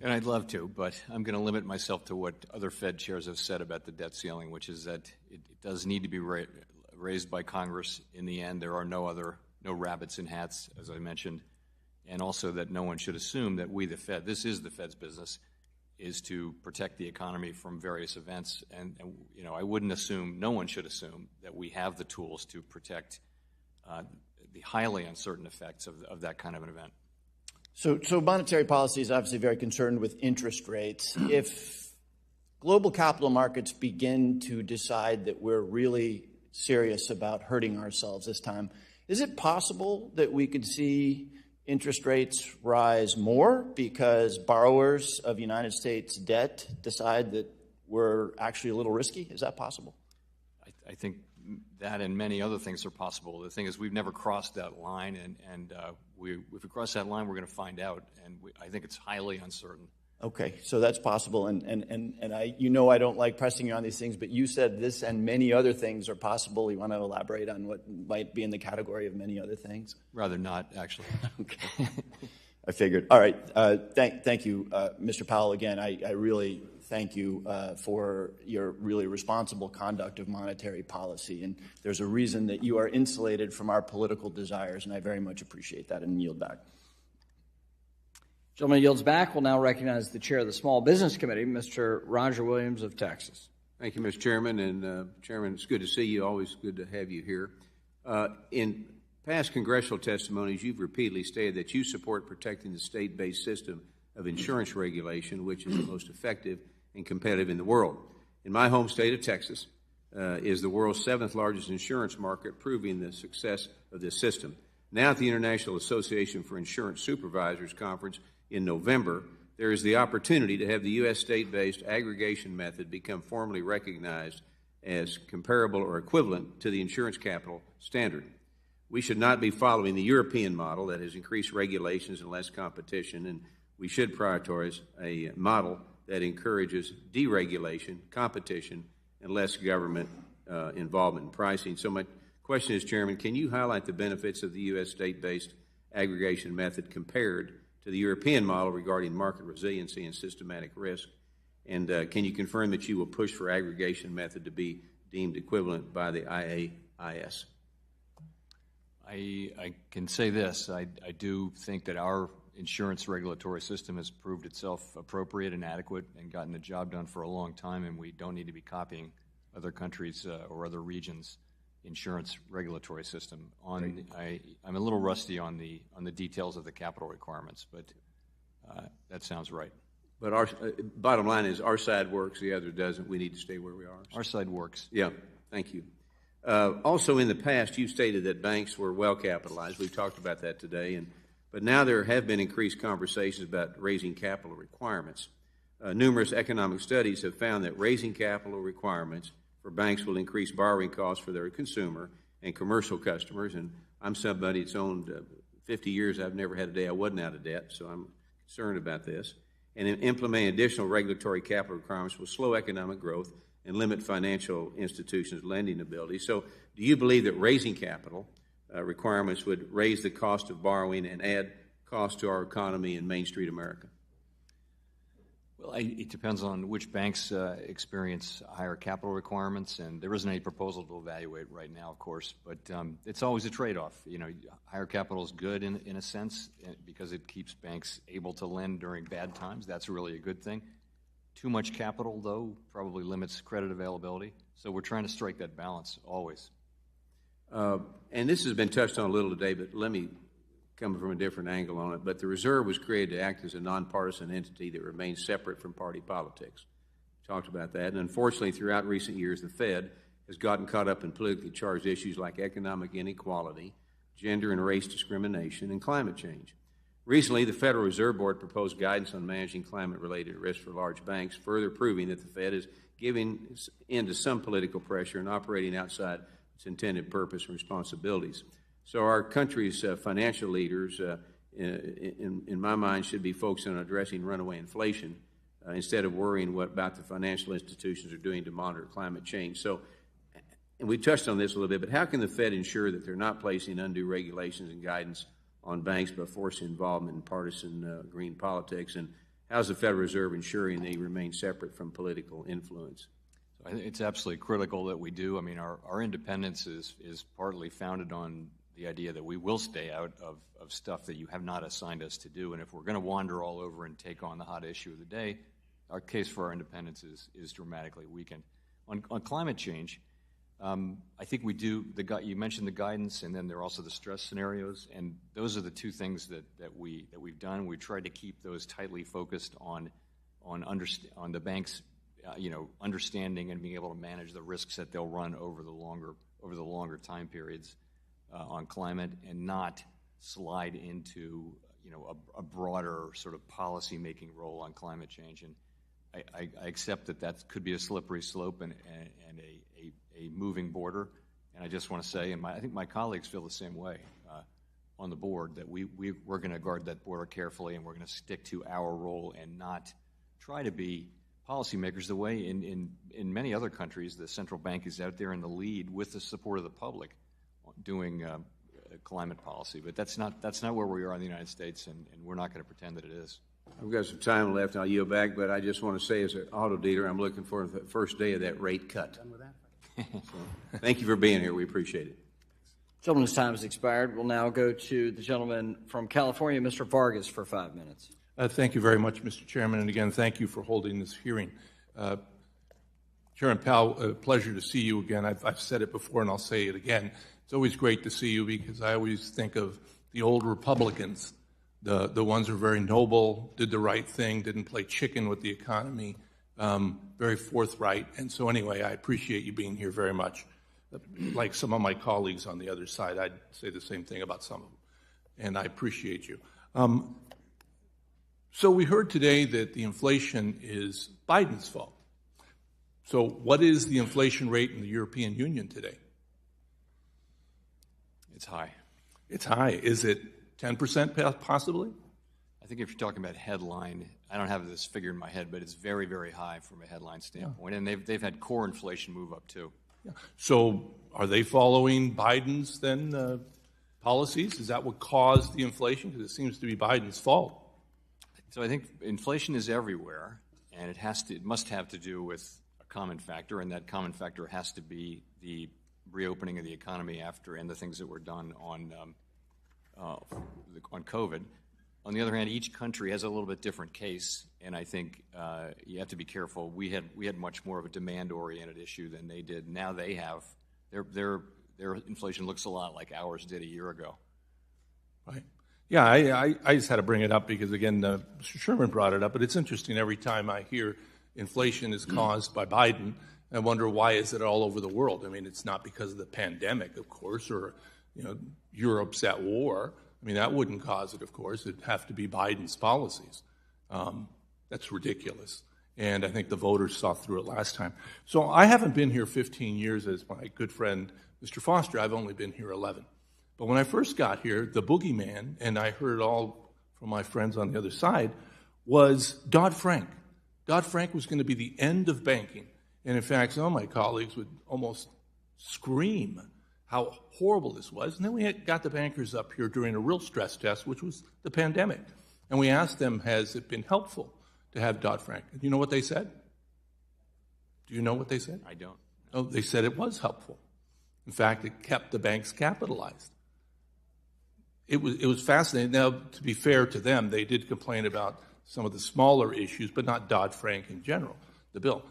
And I'd love to, but I'm going to limit myself to what other Fed chairs have said about the debt ceiling, which is that it does need to be raised by Congress in the end. There are no rabbits in hats, as I mentioned, and also that no one should assume that we, the Fed, this is the Fed's business, is to protect the economy from various events. And you know, I wouldn't assume, no one should assume that we have the tools to protect the highly uncertain effects of that kind of an event. So monetary policy is obviously very concerned with interest rates. If global capital markets begin to decide that we're really serious about hurting ourselves this time, is it possible that we could see interest rates rise more because borrowers of United States debt decide that we're actually a little risky? Is that possible? I think that and many other things are possible. The thing is, we've never crossed that line, and if we cross that line, we're going to find out, and I think it's highly uncertain. Okay, so that's possible, and I don't like pressing you on these things, but you said this and many other things are possible. You want to elaborate on what might be in the category of many other things? Rather not, actually. Okay, I figured. All right, thank you, Mr. Powell. Again, I really thank you for your really responsible conduct of monetary policy, and there's a reason that you are insulated from our political desires, and I very much appreciate that, and yield back. Gentleman yields back. We'll now recognize the chair of the Small Business Committee, Mr. Roger Williams of Texas. Thank you, Mr. Chairman. And Chairman, it's good to see you. Always good to have you here. In past congressional testimonies, you've repeatedly stated that you support protecting the state-based system of insurance regulation, which is the most effective and competitive in the world. In my home state of Texas is the world's 7th largest insurance market, proving the success of this system. Now at the International Association for Insurance Supervisors Conference in November, there is the opportunity to have the U.S. state-based aggregation method become formally recognized as comparable or equivalent to the insurance capital standard. We should not be following the European model that has increased regulations and less competition, and we should prioritize a model that encourages deregulation, competition, and less government involvement in pricing. So my question is, Chairman, can you highlight the benefits of the U.S. state-based aggregation method compared to the European model regarding market resiliency and systematic risk? And can you confirm that you will push for aggregation method to be deemed equivalent by the IAIS? I can say this. I do think that our insurance regulatory system has proved itself appropriate and adequate and gotten the job done for a long time, and we don't need to be copying other countries or other regions' insurance regulatory system. I'm a little rusty on the details of the capital requirements, but that sounds right. But our bottom line is our side works, the other doesn't. We need to stay where we are. Our side works. Yeah, thank you. Also, in the past, you stated that banks were well capitalized. We've talked about that today, but now there have been increased conversations about raising capital requirements. Numerous economic studies have found that raising capital requirements for banks will increase borrowing costs for their consumer and commercial customers. And I'm somebody that's owned 50 years. I've never had a day I wasn't out of debt, so I'm concerned about this. And implementing additional regulatory capital requirements will slow economic growth and limit financial institutions' lending ability. So do you believe that raising capital requirements would raise the cost of borrowing and add cost to our economy in Main Street America? Well, it depends on which banks experience higher capital requirements, and there isn't any proposal to evaluate right now, of course, but it's always a trade-off. You know, higher capital is good in a sense because it keeps banks able to lend during bad times. That's really a good thing. Too much capital, though, probably limits credit availability, so we're trying to strike that balance always. And this has been touched on a little today, but let me come from a different angle on it. But the Reserve was created to act as a nonpartisan entity that remains separate from party politics. We talked about that. And unfortunately, throughout recent years, the Fed has gotten caught up in politically charged issues like economic inequality, gender and race discrimination, and climate change. Recently, the Federal Reserve Board proposed guidance on managing climate-related risk for large banks, further proving that the Fed is giving in to some political pressure and operating outside its intended purpose and responsibilities. So our country's financial leaders, in my mind, should be focused on addressing runaway inflation instead of worrying about the financial institutions are doing to monitor climate change. So, and we touched on this a little bit, but how can the Fed ensure that they're not placing undue regulations and guidance on banks by forcing involvement in partisan green politics? And how's the Federal Reserve ensuring they remain separate from political influence? I think it's absolutely critical that we do. I mean, our independence is partly founded on the idea that we will stay out of stuff that you have not assigned us to do. And if we're going to wander all over and take on the hot issue of the day, our case for our independence is dramatically weakened. On climate change, I think we do. You mentioned the guidance, and then there are also the stress scenarios, and those are the two things that we've done. We've tried to keep those tightly focused on the banks' understanding and being able to manage the risks that they'll run over the longer time periods on climate, and not slide into a broader sort of policy-making role on climate change. And I accept that could be a slippery slope and a moving border. And I just want to say, and I think my colleagues feel the same way on the board, that we're going to guard that border carefully, and we're going to stick to our role and not try to be policymakers the way in many other countries the central bank is out there in the lead with the support of the public doing climate policy. But that's not where we are in the United States, and we're not going to pretend that it is. I've got some time left, and I'll yield back, but I just want to say, as an auto dealer, I'm looking for the first day of that rate cut. So, thank you for being here. We appreciate it. Gentleman's time has expired. We'll now go to the gentleman from California, Mr. Vargas, for 5 minutes. Thank you very much, Mr. Chairman, and again, thank you for holding this hearing. Chairman Powell, a pleasure to see you again. I've said it before, and I'll say it again. It's always great to see you, because I always think of the old Republicans, the ones who are very noble, did the right thing, didn't play chicken with the economy, very forthright. And so anyway, I appreciate you being here very much. Like some of my colleagues on the other side, I'd say the same thing about some of them, and I appreciate you. So we heard today that the inflation is Biden's fault. So what is the inflation rate in the European Union today? It's high. It's high. Is it 10% possibly? I think if you're talking about headline, I don't have this figure in my head, but it's very, very high from a headline standpoint. Yeah. And they've had core inflation move up too. Yeah. So are they following Biden's then policies? Is that what caused the inflation? Because it seems to be Biden's fault. So I think inflation is everywhere, and it must have to do with a common factor, and that common factor has to be the reopening of the economy and the things that were done on COVID. On the other hand, each country has a little bit different case, and I think you have to be careful. We had much more of a demand-oriented issue than they did. Now they have their inflation looks a lot like ours did a year ago. Right. Yeah, I just had to bring it up because, again, Mr. Sherman brought it up, but it's interesting every time I hear inflation is caused by Biden, I wonder why is it all over the world. I mean, it's not because of the pandemic, of course, or Europe's at war. I mean, that wouldn't cause it, of course. It'd have to be Biden's policies. That's ridiculous. And I think the voters saw through it last time. So I haven't been here 15 years as my good friend, Mr. Foster. I've only been here 11. But when I first got here, the boogeyman, and I heard it all from my friends on the other side, was Dodd-Frank. Dodd-Frank was going to be the end of banking. And in fact, some of my colleagues would almost scream how horrible this was. And then we got the bankers up here during a real stress test, which was the pandemic. And we asked them, has it been helpful to have Dodd-Frank? And you know what they said? Do you know what they said? I don't. Oh, they said it was helpful. In fact, it kept the banks capitalized. It was fascinating. Now, to be fair to them, they did complain about some of the smaller issues, but not Dodd-Frank in general, the bill.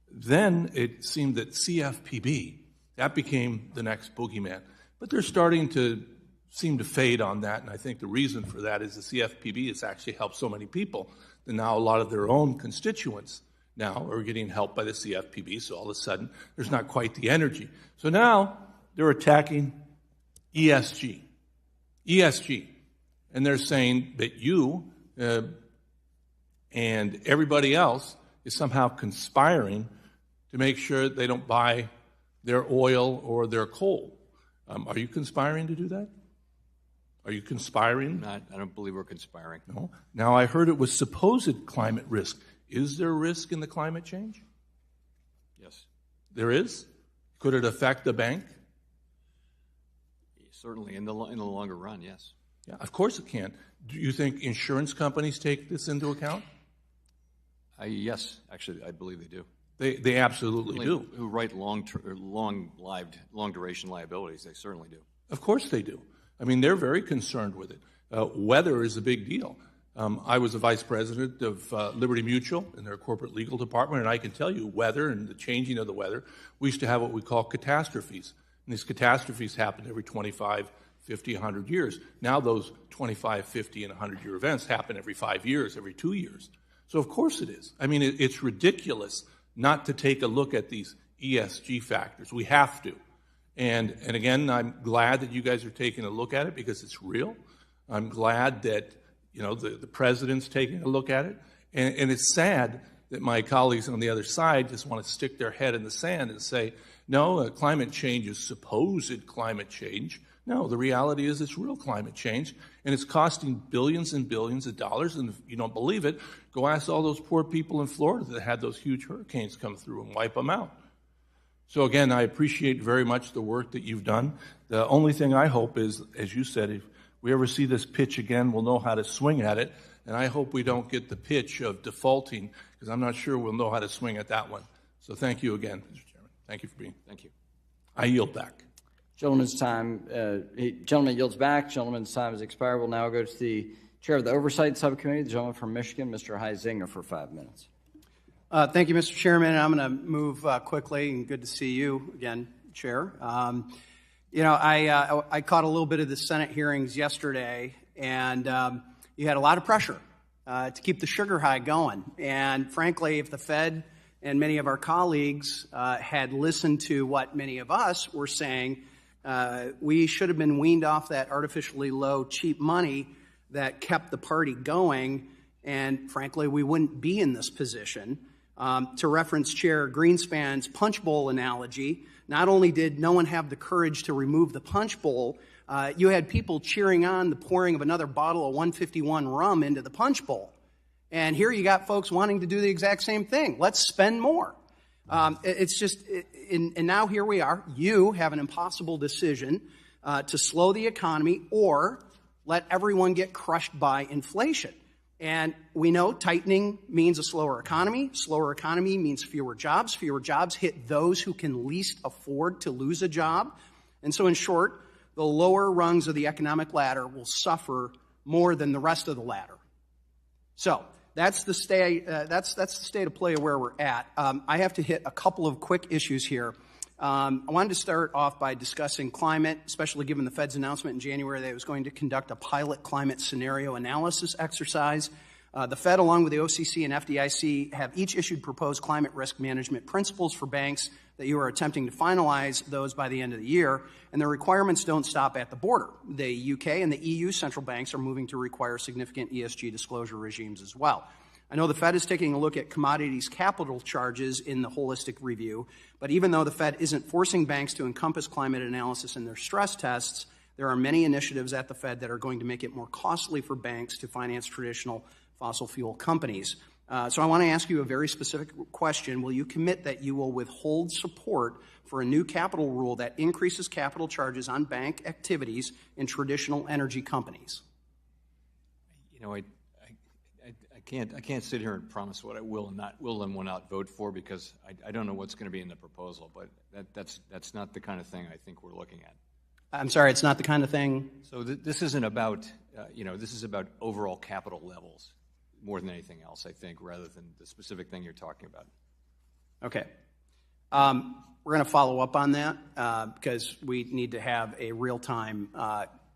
Then it seemed that CFPB, that became the next boogeyman. But they're starting to seem to fade on that, and I think the reason for that is the CFPB has actually helped so many people that now a lot of their own constituents now are getting helped by the CFPB, so all of a sudden there's not quite the energy. So now they're attacking ESG. And they're saying that you and everybody else is somehow conspiring to make sure they don't buy their oil or their coal. Are you conspiring to do that? Are you conspiring? I don't believe we're conspiring. No. Now, I heard it was supposed climate risk. Is there risk in the climate change? Yes. There is? Could it affect the bank? Certainly, in the longer run, yes. Yeah, of course it can. Do you think insurance companies take this into account? Yes, actually, I believe they do. They absolutely do. Who write long duration liabilities, they certainly do. Of course they do. I mean, they're very concerned with it. Weather is a big deal. I was a vice president of Liberty Mutual in their corporate legal department, and I can tell you weather and the changing of the weather, we used to have what we call catastrophes. And these catastrophes happened every 25, 50, 100 years. Now those 25, 50, and 100-year events happen every 5 years, every 2 years. So of course it is. I mean, it's ridiculous not to take a look at these ESG factors. We have to. And again, I'm glad that you guys are taking a look at it because it's real. I'm glad that, the president's taking a look at it. And it's sad that my colleagues on the other side just want to stick their head in the sand and say, no, climate change is supposed climate change. No, the reality is it's real climate change, and it's costing billions and billions of dollars. And if you don't believe it, go ask all those poor people in Florida that had those huge hurricanes come through and wipe them out. So again, I appreciate very much the work that you've done. The only thing I hope is, as you said, if we ever see this pitch again, we'll know how to swing at it. And I hope we don't get the pitch of defaulting, because I'm not sure we'll know how to swing at that one. So thank you again, Mr. Chairman. Thank you for being. Thank you. I yield back. Gentleman's time. Gentleman yields back. Gentleman's time has expired. We'll now go to the chair of the Oversight Subcommittee, the gentleman from Michigan, Mr. Huizinga, for 5 minutes. Thank you, Mr. Chairman. I'm going to move quickly, and good to see you again, Chair. I caught a little bit of the Senate hearings yesterday, and you had a lot of pressure to keep the sugar high going. And frankly, if the Fed and many of our colleagues had listened to what many of us were saying, we should have been weaned off that artificially low, cheap money that kept the party going, and frankly, we wouldn't be in this position. To reference Chair Greenspan's punch bowl analogy, not only did no one have the courage to remove the punch bowl, you had people cheering on the pouring of another bottle of 151 rum into the punch bowl. And here you got folks wanting to do the exact same thing. Let's spend more. And now here we are. You have an impossible decision to slow the economy or let everyone get crushed by inflation. And we know tightening means a slower economy. Slower economy means fewer jobs. Fewer jobs hit those who can least afford to lose a job. And so in short, the lower rungs of the economic ladder will suffer more than the rest of the ladder. So that's the state of play of where we're at. I have to hit a couple of quick issues here. I wanted to start off by discussing climate, especially given the Fed's announcement in January that it was going to conduct a pilot climate scenario analysis exercise. The Fed, along with the OCC and FDIC, have each issued proposed climate risk management principles for banks that you are attempting to finalize those by the end of the year, and the requirements don't stop at the border. The UK and the EU central banks are moving to require significant ESG disclosure regimes as well. I know the Fed is taking a look at commodities capital charges in the holistic review, but even though the Fed isn't forcing banks to encompass climate analysis in their stress tests, there are many initiatives at the Fed that are going to make it more costly for banks to finance traditional fossil fuel companies. So I want to ask you a very specific question. Will you commit that you will withhold support for a new capital rule that increases capital charges on bank activities in traditional energy companies? I can't sit here and promise what I will and will not vote for, because I don't know what's going to be in the proposal. But that's not the kind of thing I think we're looking at. I'm sorry, it's not the kind of thing. So this isn't about this is about overall capital levels more than anything else, I think, rather than the specific thing you're talking about. Okay. We're going to follow up on that because we need to have a real-time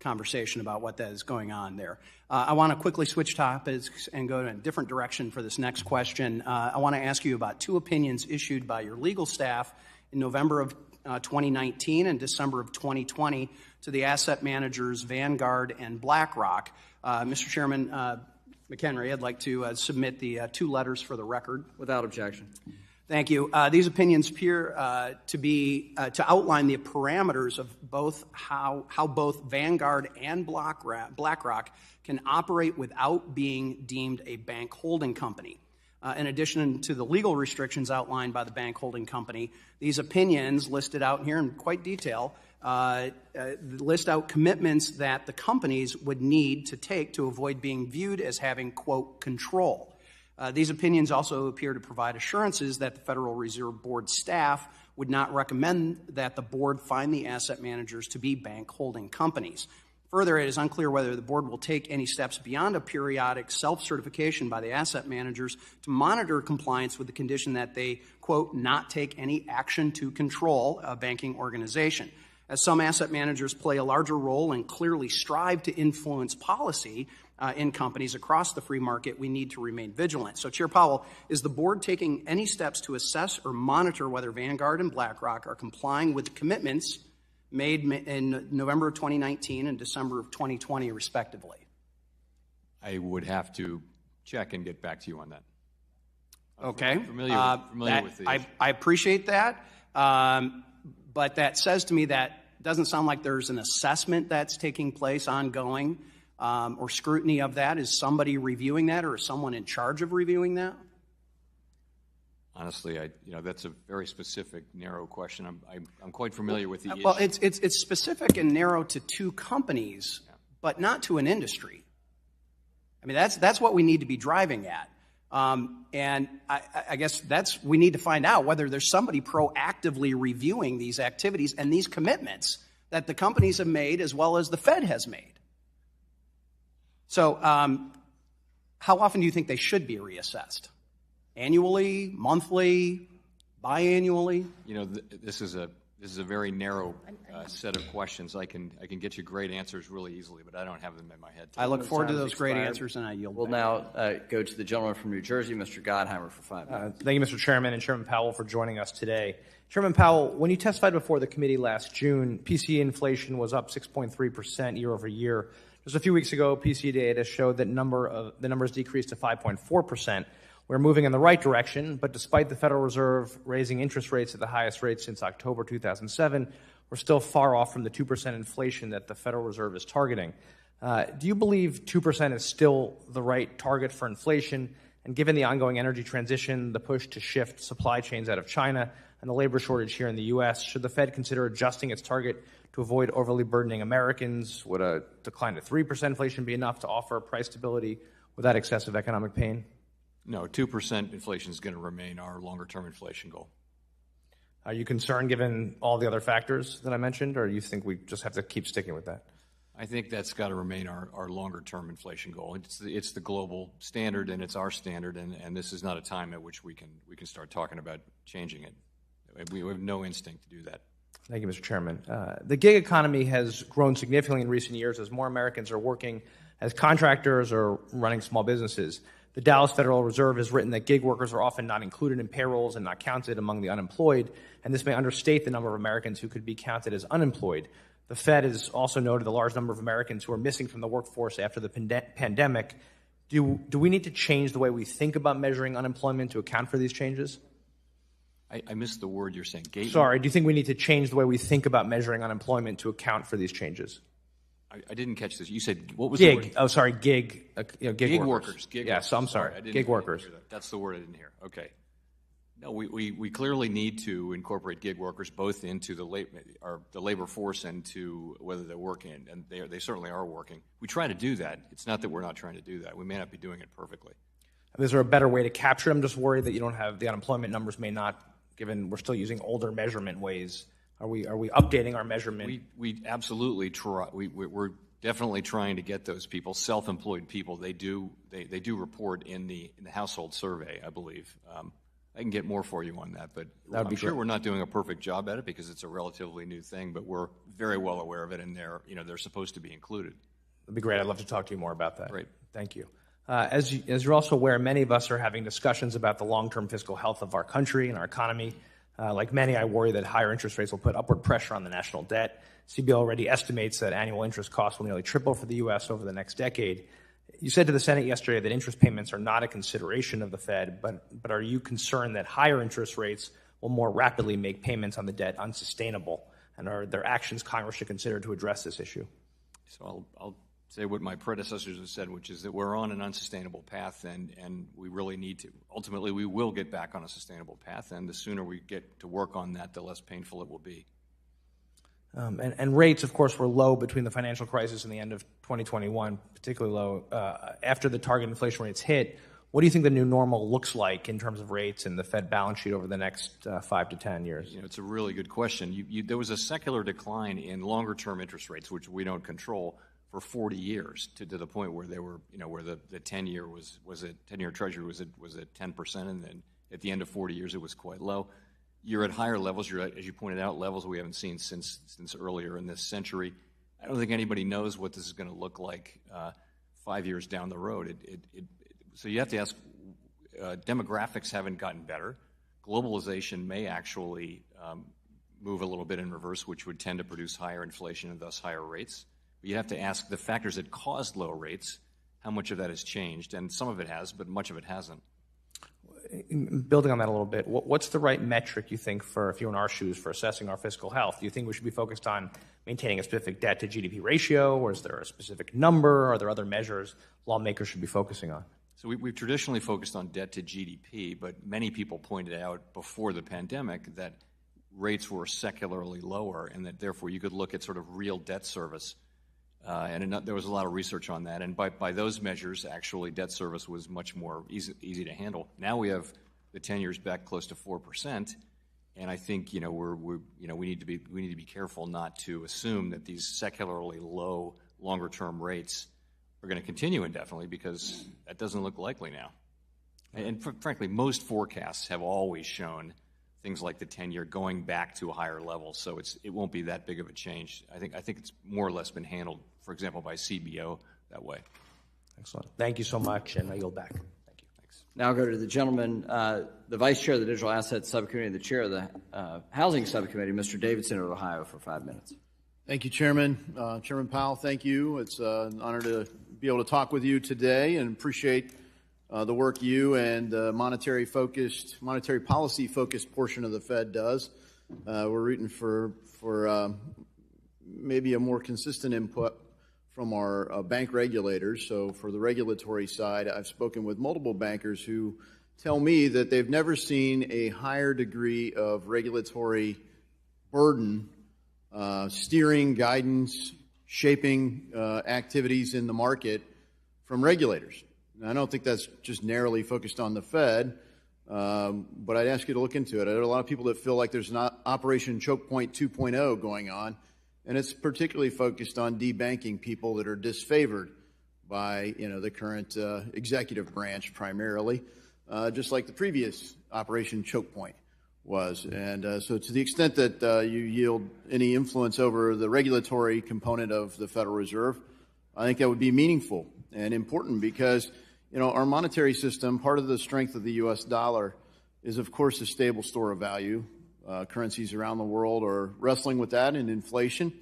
conversation about what that is going on there. I want to quickly switch topics and go in a different direction for this next question. I want to ask you about two opinions issued by your legal staff in November of 2019 and December of 2020 to the asset managers Vanguard and BlackRock. Mr. Chairman McHenry, I'd like to submit the two letters for the record. Without objection. Thank you. These opinions appear to outline the parameters of both how both Vanguard and BlackRock can operate without being deemed a bank holding company. In addition to the legal restrictions outlined by the bank holding company, these opinions listed out here in quite detail list out commitments that the companies would need to take to avoid being viewed as having, quote, control. These opinions also appear to provide assurances that the Federal Reserve Board staff would not recommend that the board find the asset managers to be bank holding companies. Further, it is unclear whether the board will take any steps beyond a periodic self-certification by the asset managers to monitor compliance with the condition that they, quote, not take any action to control a banking organization. As some asset managers play a larger role and clearly strive to influence policy, in companies across the free market, we need to remain vigilant. So, Chair Powell, is the board taking any steps to assess or monitor whether Vanguard and BlackRock are complying with the commitments made in November of 2019 and December of 2020, respectively? I would have to check and get back to you on that. Okay. Familiar with the issue. I appreciate that, but that says to me that doesn't sound like there's an assessment that's taking place ongoing or scrutiny of that. Is somebody reviewing that, or is someone in charge of reviewing that? Honestly, that's a very specific, narrow question. I'm quite familiar with the issue. Well, it's specific and narrow to two companies, but not to an industry. I mean, that's what we need to be driving at. And I guess we need to find out whether there's somebody proactively reviewing these activities and these commitments that the companies have made as well as the Fed has made. So how often do you think they should be reassessed? Annually, monthly, biannually? This is a very narrow set of questions. I can get you great answers really easily, but I don't have them in my head. I look forward to those great answers, and I yield. We'll now go to the gentleman from New Jersey, Mr. Gottheimer, for 5 minutes. Thank you, Mr. Chairman, and Chairman Powell for joining us today. Chairman Powell, when you testified before the committee last June, PCE inflation was up 6.3% year over year. Just a few weeks ago, PCE data showed that the numbers decreased to 5.4%. We're moving in the right direction, but despite the Federal Reserve raising interest rates at the highest rate since October 2007, we're still far off from the 2% inflation that the Federal Reserve is targeting. Do you believe 2% is still the right target for inflation? And given the ongoing energy transition, the push to shift supply chains out of China, and the labor shortage here in the U.S., should the Fed consider adjusting its target to avoid overly burdening Americans? Would a decline to 3% inflation be enough to offer price stability without excessive economic pain? No, 2% inflation is going to remain our longer-term inflation goal. Are you concerned given all the other factors that I mentioned, or do you think we just have to keep sticking with that? I think that's got to remain our longer-term inflation goal. It's the global standard, and it's our standard, and this is not a time at which we can start talking about changing it. We have no instinct to do that. Thank you, Mr. Chairman. The gig economy has grown significantly in recent years as more Americans are working as contractors or running small businesses. The Dallas Federal Reserve has written that gig workers are often not included in payrolls and not counted among the unemployed, and this may understate the number of Americans who could be counted as unemployed. The Fed has also noted the large number of Americans who are missing from the workforce after the pandemic. Do we need to change the way we think about measuring unemployment to account for these changes? I missed the word you're saying. Sorry, do you think we need to change the way we think about measuring unemployment to account for these changes? I didn't catch this. You said, what was gig? The word? Oh, sorry, gig. Gig workers. Yes, I'm sorry. Gig workers. That's the word I didn't hear. Okay. No, we clearly need to incorporate gig workers both into the labor force and to whether they're working, and they certainly are working. We try to do that. It's not that we're not trying to do that. We may not be doing it perfectly. Is there a better way to capture them? I'm just worried that you don't have the unemployment numbers may not, given we're still using older measurement ways. Are we updating our measurement? We absolutely try. We're definitely trying to get those people, self-employed people. They do report in the household survey, I believe. I can get more for you on that, but I'm sure we're not doing a perfect job at it because it's a relatively new thing. But we're very well aware of it, and they're supposed to be included. That'd be great. I'd love to talk to you more about that. Great. Thank you. As you're also aware, many of us are having discussions about the long-term fiscal health of our country and our economy. Like many, I worry that higher interest rates will put upward pressure on the national debt. CBO already estimates that annual interest costs will nearly triple for the U.S. over the next decade. You said to the Senate yesterday that interest payments are not a consideration of the Fed, but are you concerned that higher interest rates will more rapidly make payments on the debt unsustainable? And are there actions Congress should consider to address this issue? So I'll say what my predecessors have said, which is that we're on an unsustainable path, and we really need to. Ultimately, we will get back on a sustainable path, and the sooner we get to work on that, the less painful it will be. And rates, of course, were low between the financial crisis and the end of 2021, particularly low. After the target inflation rates hit, what do you think the new normal looks like in terms of rates and the Fed balance sheet over the next 5 to 10 years? It's a really good question. There was a secular decline in longer-term interest rates, which we don't control, for 40 years to the point where they were, where the 10-year was at 10-year Treasury was at 10%, and then at the end of 40 years it was quite low. You're at higher levels. You're at, as you pointed out, levels we haven't seen since earlier in this century. I don't think anybody knows what this is going to look like 5 years down the road. So you have to ask, demographics haven't gotten better. Globalization may actually move a little bit in reverse, which would tend to produce higher inflation and thus higher rates. But you have to ask the factors that caused low rates, how much of that has changed. And some of it has, but much of it hasn't. Building on that a little bit, what's the right metric, you think, for, if you're in our shoes, for assessing our fiscal health? Do you think we should be focused on maintaining a specific debt to GDP ratio, or is there a specific number? Are there other measures lawmakers should be focusing on? So we've traditionally focused on debt to GDP, but many people pointed out before the pandemic that rates were secularly lower and that therefore you could look at sort of real debt service. There was a lot of research on that. And by those measures, actually, debt service was much more easy to handle. Now we have the 10 years back close to 4%. And I think, we need to be careful not to assume that these secularly low, longer-term rates are going to continue indefinitely, because that doesn't look likely now. And frankly, most forecasts have always shown things like the 10-year going back to a higher level, so it won't be that big of a change. I think it's more or less been handled, for example, by CBO that way. Excellent. Thank you so much, and I yield back. Thank you. Thanks. Now I'll go to the gentleman, the Vice Chair of the Digital Assets Subcommittee and the Chair of the Housing Subcommittee, Mr. Davidson of Ohio, for 5 minutes. Thank you, Chairman. Chairman Powell, thank you. It's an honor to be able to talk with you today, and appreciate the work you and the monetary policy-focused portion of the Fed does. We're rooting for maybe a more consistent input from our bank regulators. So for the regulatory side, I've spoken with multiple bankers who tell me that they've never seen a higher degree of regulatory burden, steering, guidance, shaping activities in the market from regulators. And I don't think that's just narrowly focused on the Fed, but I'd ask you to look into it. There are a lot of people that feel like there's an Operation Choke Point 2.0 going on, and it's particularly focused on debanking people that are disfavored by the current executive branch primarily, just like the previous Operation Choke Point was. And so to the extent that you yield any influence over the regulatory component of the Federal Reserve, I think that would be meaningful and important, because our monetary system, part of the strength of the U.S. dollar is, of course, a stable store of value. Currencies around the world are wrestling with that and inflation,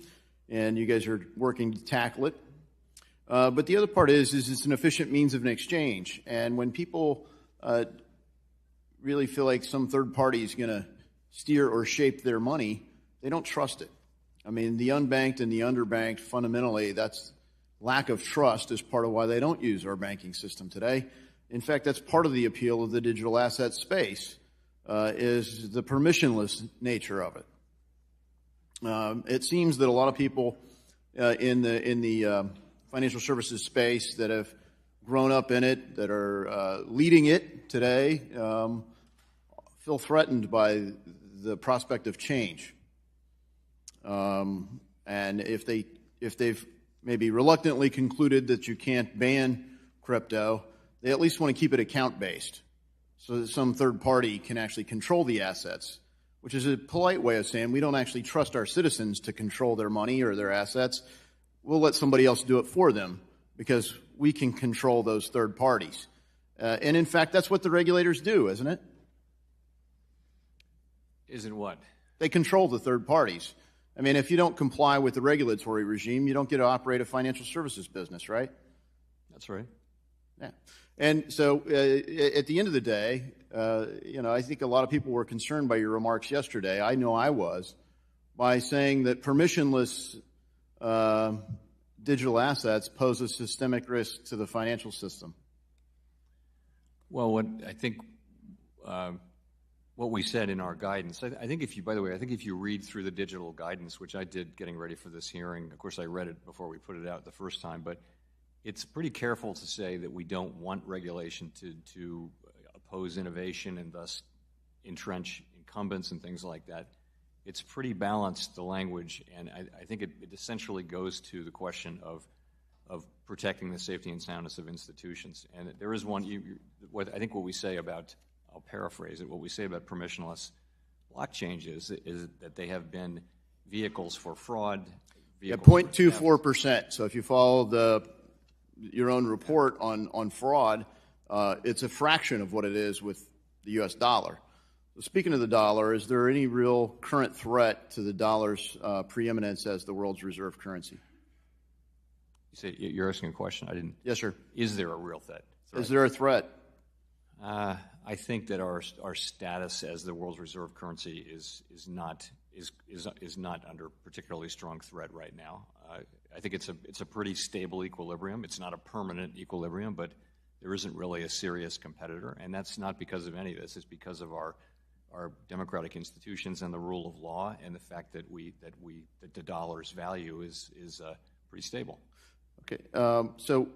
and you guys are working to tackle it. But the other part is it's an efficient means of an exchange. And when people really feel like some third party is going to steer or shape their money, they don't trust it. I mean, the unbanked and the underbanked, fundamentally, that's lack of trust is part of why they don't use our banking system today. In fact, that's part of the appeal of the digital asset space, is the permissionless nature of it. It seems that a lot of people in the financial services space that have grown up in it, that are leading it today, feel threatened by the prospect of change. And if they've maybe reluctantly concluded that you can't ban crypto, they at least want to keep it account-based so that some third party can actually control the assets, which is a polite way of saying we don't actually trust our citizens to control their money or their assets. We'll let somebody else do it for them because we can control those third parties. And in fact, that's what the regulators do, isn't it? Isn't what? They control the third parties. I mean, if you don't comply with the regulatory regime, you don't get to operate a financial services business, right? That's right. Yeah. And so at the end of the day, I think a lot of people were concerned by your remarks yesterday. I know I was, by saying that permissionless digital assets pose a systemic risk to the financial system. Well, what we said in our guidance, I think if you read through the digital guidance, which I did getting ready for this hearing, of course I read it before we put it out the first time, but it's pretty careful to say that we don't want regulation to oppose innovation and thus entrench incumbents and things like that. It's pretty balanced, the language, and I think it essentially goes to the question of protecting the safety and soundness of institutions. And there is one, I think what we say about, I'll paraphrase it, what we say about permissionless blockchains is that they have been vehicles for fraud. 0.24%. So if you follow the your own report on fraud, it's a fraction of what it is with the U.S. dollar. So speaking of the dollar, is there any real current threat to the dollar's preeminence as the world's reserve currency? You say you're asking a question. I didn't. Yes, sir. Is there a real threat? Is there a threat? I think that our status as the world's reserve currency is not under particularly strong threat right now. I think it's a pretty stable equilibrium. It's not a permanent equilibrium, but there isn't really a serious competitor, and that's not because of any of this. It's because of our democratic institutions and the rule of law, and the fact that the dollar's value is pretty stable. Okay. So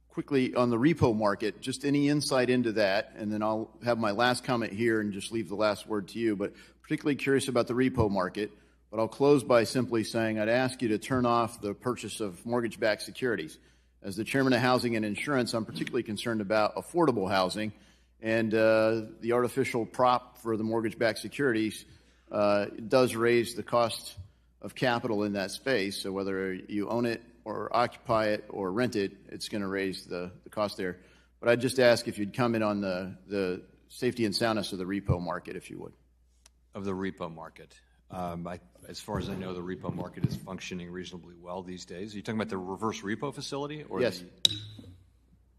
quickly on the repo market, just any insight into that, and then I'll have my last comment here and just leave the last word to you. But particularly curious about the repo market. But I'll close by simply saying I'd ask you to turn off the purchase of mortgage-backed securities. As the chairman of Housing and Insurance, I'm particularly concerned about affordable housing, and the artificial prop for the mortgage-backed securities does raise the cost of capital in that space. So whether you own it or occupy it or rent it, it's going to raise the cost there. But I'd just ask if you'd comment on the safety and soundness of the repo market, if you would. Of the repo market. As far as I know, the repo market is functioning reasonably well these days. Are you talking about the reverse repo facility? Or yes. The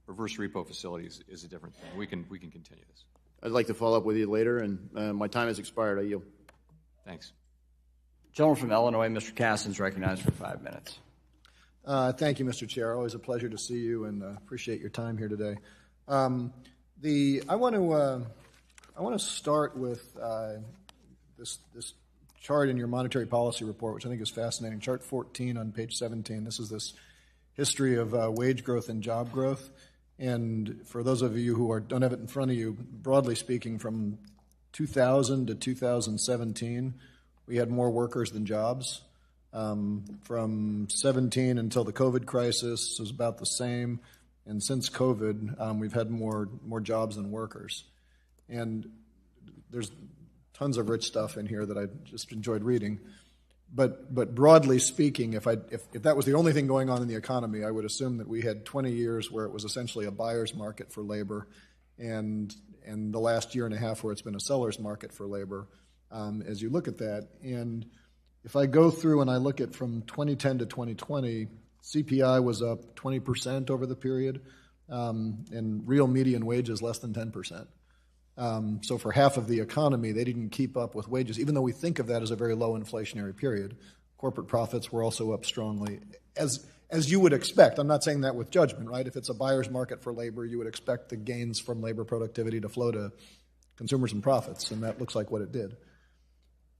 reverse repo facility is a different thing. We can continue this. I'd like to follow up with you later, and my time has expired. I yield. Thanks. Gentleman from Illinois, Mr. Casson, is recognized for 5 minutes. Thank you, Mr. Chair. Always a pleasure to see you, and appreciate your time here today. I want to start with this chart in your monetary policy report, which I think is fascinating. Chart 14 on page 17. This is this history of wage growth and job growth. And for those of you who don't have it in front of you, broadly speaking, from 2000 to 2017, we had more workers than jobs. From 17 until the COVID crisis, it was about the same. And since COVID, we've had more jobs than workers. And there's tons of rich stuff in here that I just enjoyed reading. But broadly speaking, if that was the only thing going on in the economy, I would assume that we had 20 years where it was essentially a buyer's market for labor, and the last year and a half where it's been a seller's market for labor, as you look at that. And if I go through and I look at from 2010 to 2020, CPI was up 20% over the period, and real median wages less than 10%. So for half of the economy, they didn't keep up with wages, even though we think of that as a very low inflationary period. Corporate profits were also up strongly, as you would expect. I'm not saying that with judgment, right? If it's a buyer's market for labor, you would expect the gains from labor productivity to flow to consumers and profits, and that looks like what it did.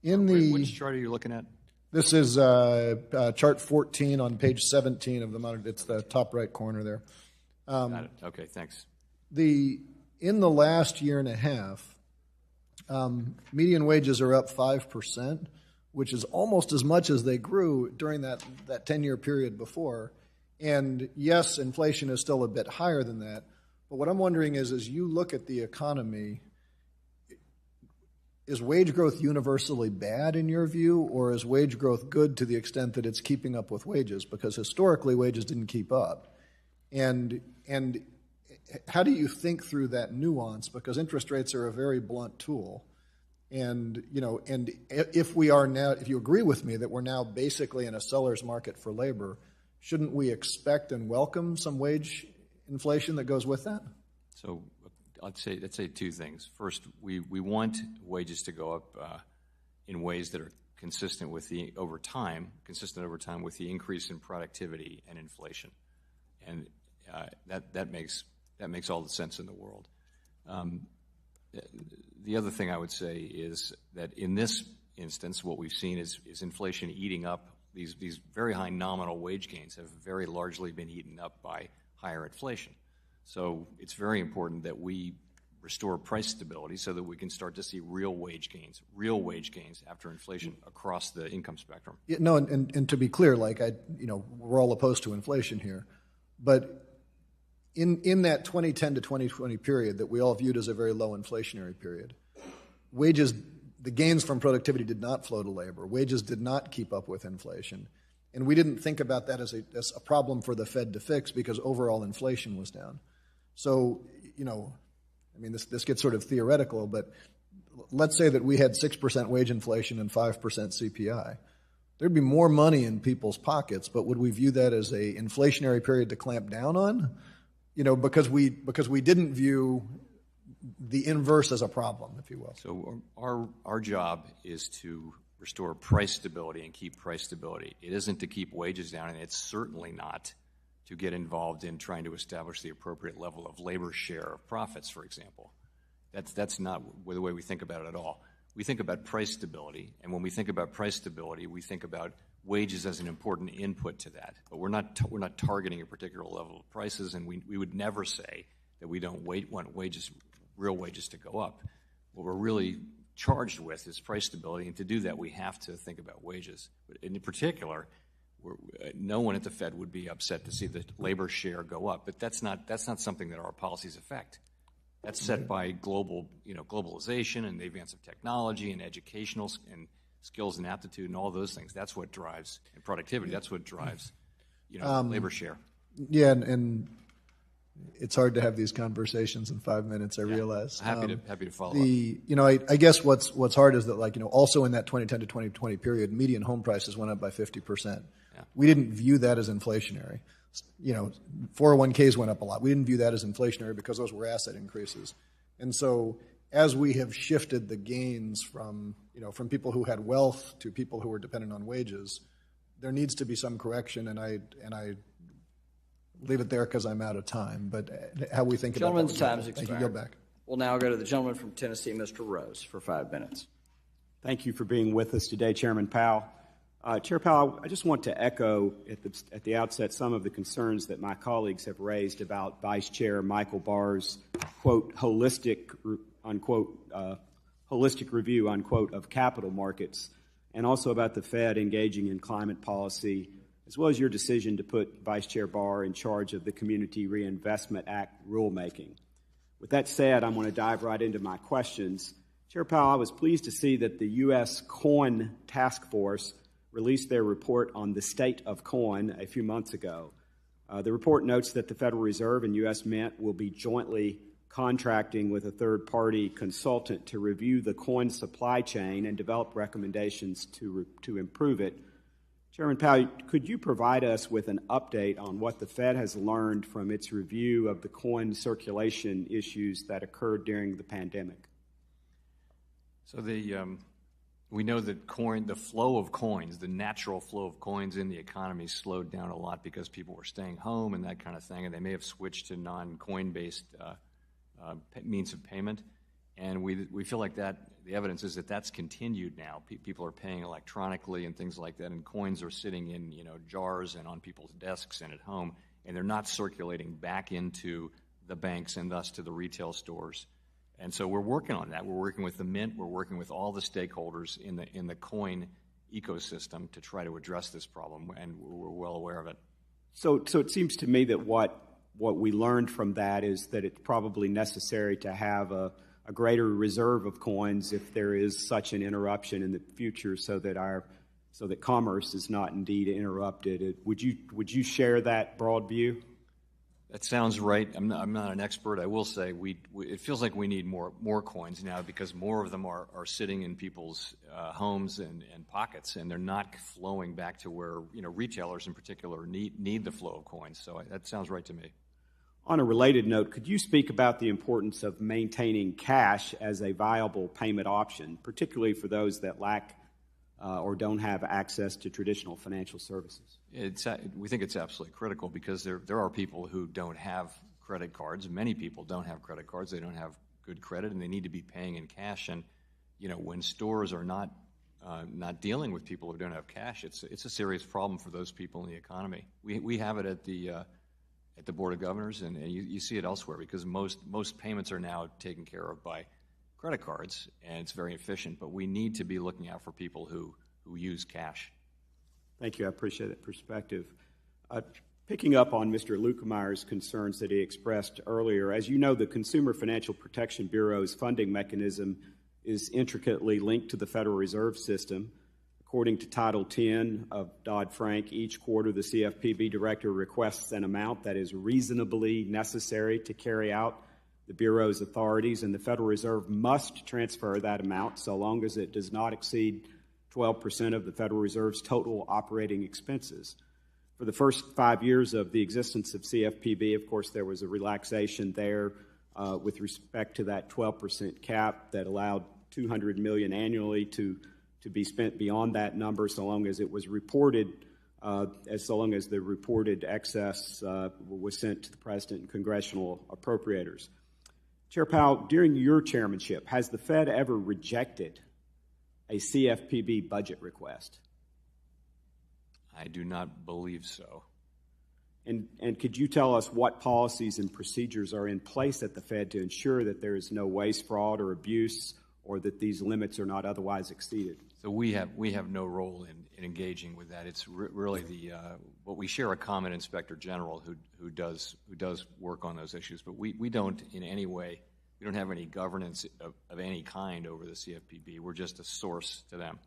Which chart are you looking at? This is chart 14 on page 17 of the monitor. It's the top right corner there. Got it. Okay, thanks. In the last year and a half, median wages are up 5%, which is almost as much as they grew during that 10-year period before. And yes, inflation is still a bit higher than that. But what I'm wondering is, as you look at the economy, is wage growth universally bad in your view, or is wage growth good to the extent that it's keeping up with wages? Because historically, wages didn't keep up. And how do you think through that nuance? Because interest rates are a very blunt tool. And if you agree with me that we're now basically in a seller's market for labor, shouldn't we expect and welcome some wage inflation that goes with that? So I'd say two things. First, we want wages to go up in ways that are consistent over time with the increase in productivity and inflation, and that makes all the sense in the world. The other thing I would say is that in this instance, what we've seen is inflation eating up these very high nominal wage gains have very largely been eaten up by higher inflation. So it's very important that we restore price stability so that we can start to see real wage gains after inflation across the income spectrum. Yeah, no, and to be clear, we're all opposed to inflation here, but in that 2010 to 2020 period that we all viewed as a very low inflationary period, wages, the gains from productivity did not flow to labor. Wages did not keep up with inflation. And we didn't think about that as a problem for the Fed to fix because overall inflation was down. So, I mean, this gets sort of theoretical, but let's say that we had 6% wage inflation and 5% CPI. There'd be more money in people's pockets, but would we view that as a inflationary period to clamp down on? Because we didn't view the inverse as a problem, if you will. So our job is to restore price stability and keep price stability. It isn't to keep wages down, and it's certainly not to get involved in trying to establish the appropriate level of labor share of profits, for example. That's not the way we think about it at all. We think about price stability, and when we think about price stability, we think about wages as an important input to that. But we're not targeting a particular level of prices, and we would never say that we don't want real wages to go up. What we're really charged with is price stability, and to do that, we have to think about wages. But in particular, no one at the Fed would be upset to see the labor share go up, but that's not something that our policies affect. That's set by globalization and the advance of technology and educational and skills and aptitude and all those things. That's what drives and productivity. That's what drives labor share. Yeah, and it's hard to have these conversations in 5 minutes, I realize. Happy to follow up. I guess what's hard is that, also in that 2010 to 2020 period, median home prices went up by 50%. Yeah. We didn't view that as inflationary. 401ks went up a lot. We didn't view that as inflationary because those were asset increases. And so as we have shifted the gains from people who had wealth to people who were dependent on wages, there needs to be some correction, and I leave it there because I'm out of time. But how we think about that. Gentleman's time has expired. Thank you. Go back. We'll now go to the gentleman from Tennessee, Mr. Rose, for 5 minutes. Thank you for being with us today, Chairman Powell. Chair Powell, I just want to echo at the outset some of the concerns that my colleagues have raised about Vice Chair Michael Barr's, quote, holistic review, unquote, of capital markets, and also about the Fed engaging in climate policy, as well as your decision to put Vice Chair Barr in charge of the Community Reinvestment Act rulemaking. With that said, I'm going to dive right into my questions. Chair Powell, I was pleased to see that the U.S. Coin Task Force released their report on the state of coin a few months ago. The report notes that the Federal Reserve and U.S. Mint will be jointly contracting with a third-party consultant to review the coin supply chain and develop recommendations to improve it. Chairman Powell, could you provide us with an update on what the Fed has learned from its review of the coin circulation issues that occurred during the pandemic? So we know that the flow of coins, the natural flow of coins in the economy slowed down a lot because people were staying home and that kind of thing, and they may have switched to non-coin-based means of payment. And we feel like the evidence is that that's continued now. People are paying electronically and things like that, and coins are sitting in jars and on people's desks and at home, and they're not circulating back into the banks and thus to the retail stores. And so we're working on that. We're working with the Mint. We're working with all the stakeholders in the coin ecosystem to try to address this problem, and we're well aware of it. So it seems to me that what we learned from that is that it's probably necessary to have a greater reserve of coins if there is such an interruption in the future, so that commerce is not indeed interrupted. Would you share that broad view? That sounds right. I'm not an expert. I will say it feels like we need more coins now because more of them are sitting in people's homes and pockets, and they're not flowing back to where retailers in particular need the flow of coins. So that sounds right to me. On a related note, could you speak about the importance of maintaining cash as a viable payment option, particularly for those that lack or don't have access to traditional financial services? We think it's absolutely critical because there are people who don't have credit cards. Many people don't have credit cards. They don't have good credit, and they need to be paying in cash. And when stores are not dealing with people who don't have cash, it's a serious problem for those people in the economy. We have it at the Board of Governors, and you see it elsewhere because most payments are now taken care of by credit cards, and it's very efficient, but we need to be looking out for people who use cash. Thank you. I appreciate that perspective. Picking up on Mr. Lukemeier's concerns that he expressed earlier, as you know, the Consumer Financial Protection Bureau's funding mechanism is intricately linked to the Federal Reserve System. According to Title 10 of Dodd-Frank, each quarter the CFPB director requests an amount that is reasonably necessary to carry out the Bureau's authorities, and the Federal Reserve must transfer that amount so long as it does not exceed 12% of the Federal Reserve's total operating expenses. For the first 5 years of the existence of CFPB, of course, there was a relaxation there with respect to that 12% cap that allowed $200 million annually to be spent beyond that number so long as it was reported, so long as the reported excess was sent to the President and congressional appropriators. Chair Powell, during your chairmanship, has the Fed ever rejected a CFPB budget request? I do not believe so. And could you tell us what policies and procedures are in place at the Fed to ensure that there is no waste, fraud, or abuse, or that these limits are not otherwise exceeded? So we have no role in engaging with that. It's really what we share a common inspector general who does work on those issues, but we don't in any way. We don't have any governance of any kind over the CFPB. We're just a source to them.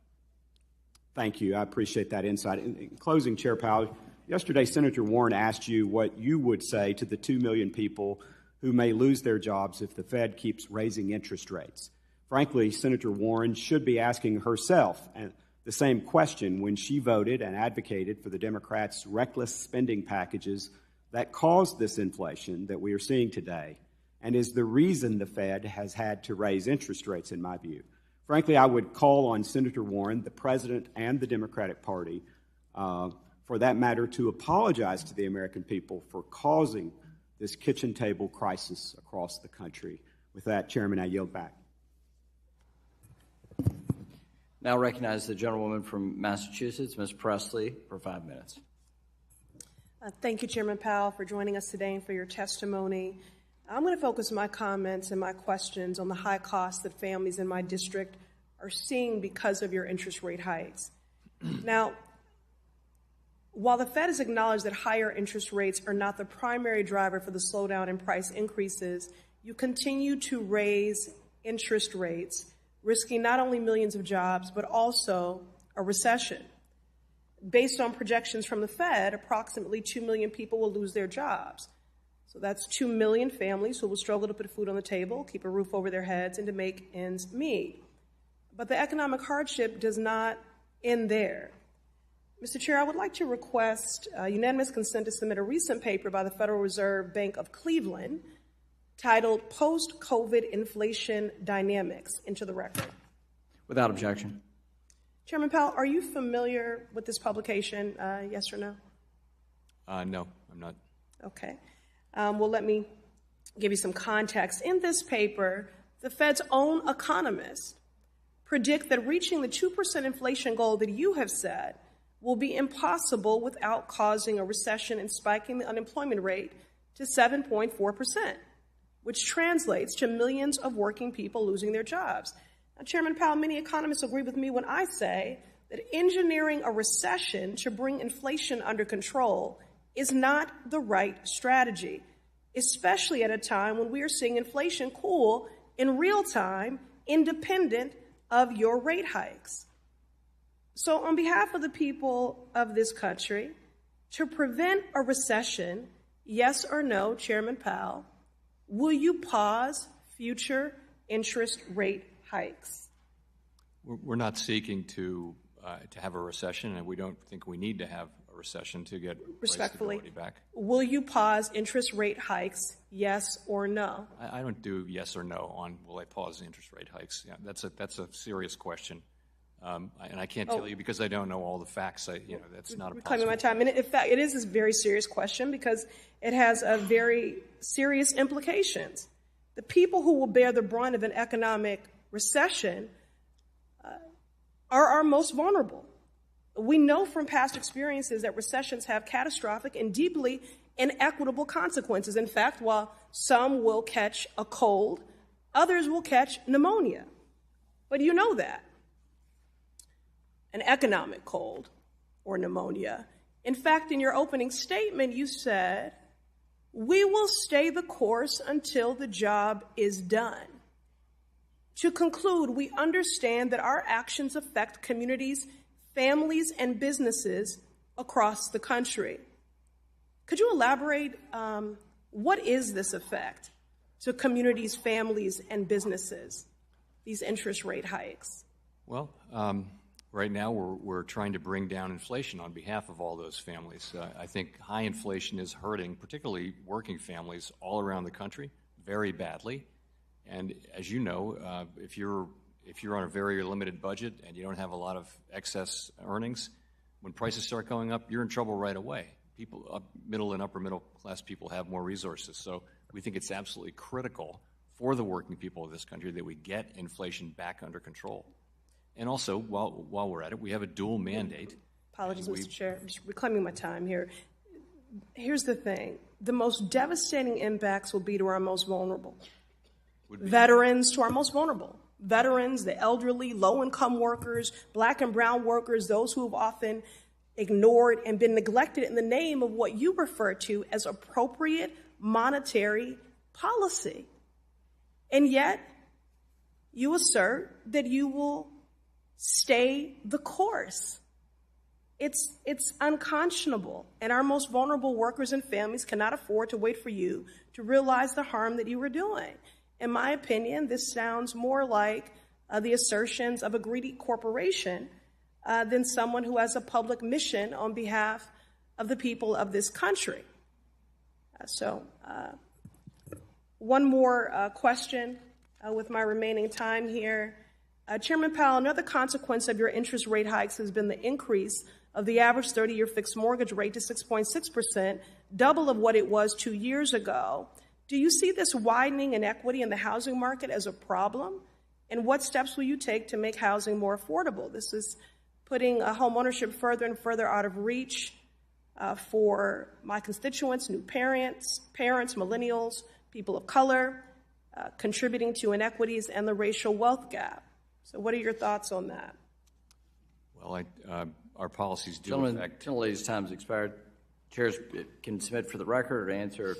Thank you. I appreciate that insight. In closing, Chair Powell, yesterday Senator Warren asked you what you would say to the 2 million people who may lose their jobs if the Fed keeps raising interest rates. Frankly, Senator Warren should be asking herself the same question when she voted and advocated for the Democrats' reckless spending packages that caused this inflation that we are seeing today, and is the reason the Fed has had to raise interest rates, in my view. Frankly, I would call on Senator Warren, the President, and the Democratic Party, for that matter, to apologize to the American people for causing this kitchen table crisis across the country. With that, Chairman, I yield back. Now recognize the gentlewoman from Massachusetts, Ms. Presley, for 5 minutes. Thank you, Chairman Powell, for joining us today and for your testimony. I'm going to focus my comments and my questions on the high costs that families in my district are seeing because of your interest rate hikes. Now, while the Fed has acknowledged that higher interest rates are not the primary driver for the slowdown in price increases, you continue to raise interest rates, risking not only millions of jobs, but also a recession. Based on projections from the Fed, approximately 2 million people will lose their jobs. So that's 2 million families who will struggle to put food on the table, keep a roof over their heads, and to make ends meet. But the economic hardship does not end there. Mr. Chair, I would like to request unanimous consent to submit a recent paper by the Federal Reserve Bank of Cleveland titled Post-COVID Inflation Dynamics into the record. Without objection. Chairman Powell, are you familiar with this publication, yes or no? No, I'm not. Okay. Well, let me give you some context. In this paper, the Fed's own economists predict that reaching the 2% inflation goal that you have set will be impossible without causing a recession and spiking the unemployment rate to 7.4%, which translates to millions of working people losing their jobs. Now, Chairman Powell, many economists agree with me when I say that engineering a recession to bring inflation under control is not the right strategy, especially at a time when we are seeing inflation cool in real time, independent of your rate hikes. So on behalf of the people of this country, to prevent a recession, yes or no, Chairman Powell, will you pause future interest rate hikes? We're not seeking to have a recession, and we don't think we need to have a recession to get Respectfully, price stability back. Will you pause interest rate hikes, yes or no? I don't do yes or no on will I pause interest rate hikes. Yeah, that's a serious question, and I can't tell you because I don't know all the facts. That's not a Reclaiming my time. And in fact, it is a very serious question because it has a very serious implications. The people who will bear the brunt of an economic recession are our most vulnerable. We know from past experiences that recessions have catastrophic and deeply inequitable consequences. In fact, while some will catch a cold, others will catch pneumonia. But you know that. An economic cold or pneumonia. In fact, in your opening statement, you said, "We will stay the course until the job is done." To conclude, we understand that our actions affect communities families and businesses across the country. Could you elaborate, what is this effect to communities, families, and businesses, these interest rate hikes? Well, right now we're trying to bring down inflation on behalf of all those families. I think high inflation is hurting particularly working families all around the country very badly. And as you know, if you're on a very limited budget and you don't have a lot of excess earnings, when prices start going up, you're in trouble right away. People, middle and upper middle class people have more resources. So we think it's absolutely critical for the working people of this country that we get inflation back under control. And also, while we're at it, we have a dual mandate. Apologies, Mr. Chair. I'm just reclaiming my time here. Here's the thing. The most devastating impacts will be to our most vulnerable. Veterans to our most vulnerable. Veterans, the elderly, low-income workers, black and brown workers, those who have often ignored and been neglected in the name of what you refer to as appropriate monetary policy. And yet, you assert that you will stay the course. It's unconscionable, and our most vulnerable workers and families cannot afford to wait for you to realize the harm that you were doing. In my opinion, this sounds more like the assertions of a greedy corporation than someone who has a public mission on behalf of the people of this country. One more question with my remaining time here. Chairman Powell, another consequence of your interest rate hikes has been the increase of the average 30-year fixed mortgage rate to 6.6%, double of what it was 2 years ago. Do you see this widening inequity in the housing market as a problem? And what steps will you take to make housing more affordable? This is putting home ownership further and further out of reach for my constituents, new parents, millennials, people of color, contributing to inequities and the racial wealth gap. So what are your thoughts on that? Well, our policies do Gentlemen, affect... Gentleman's time's expired. Chairs can submit for the record or answer.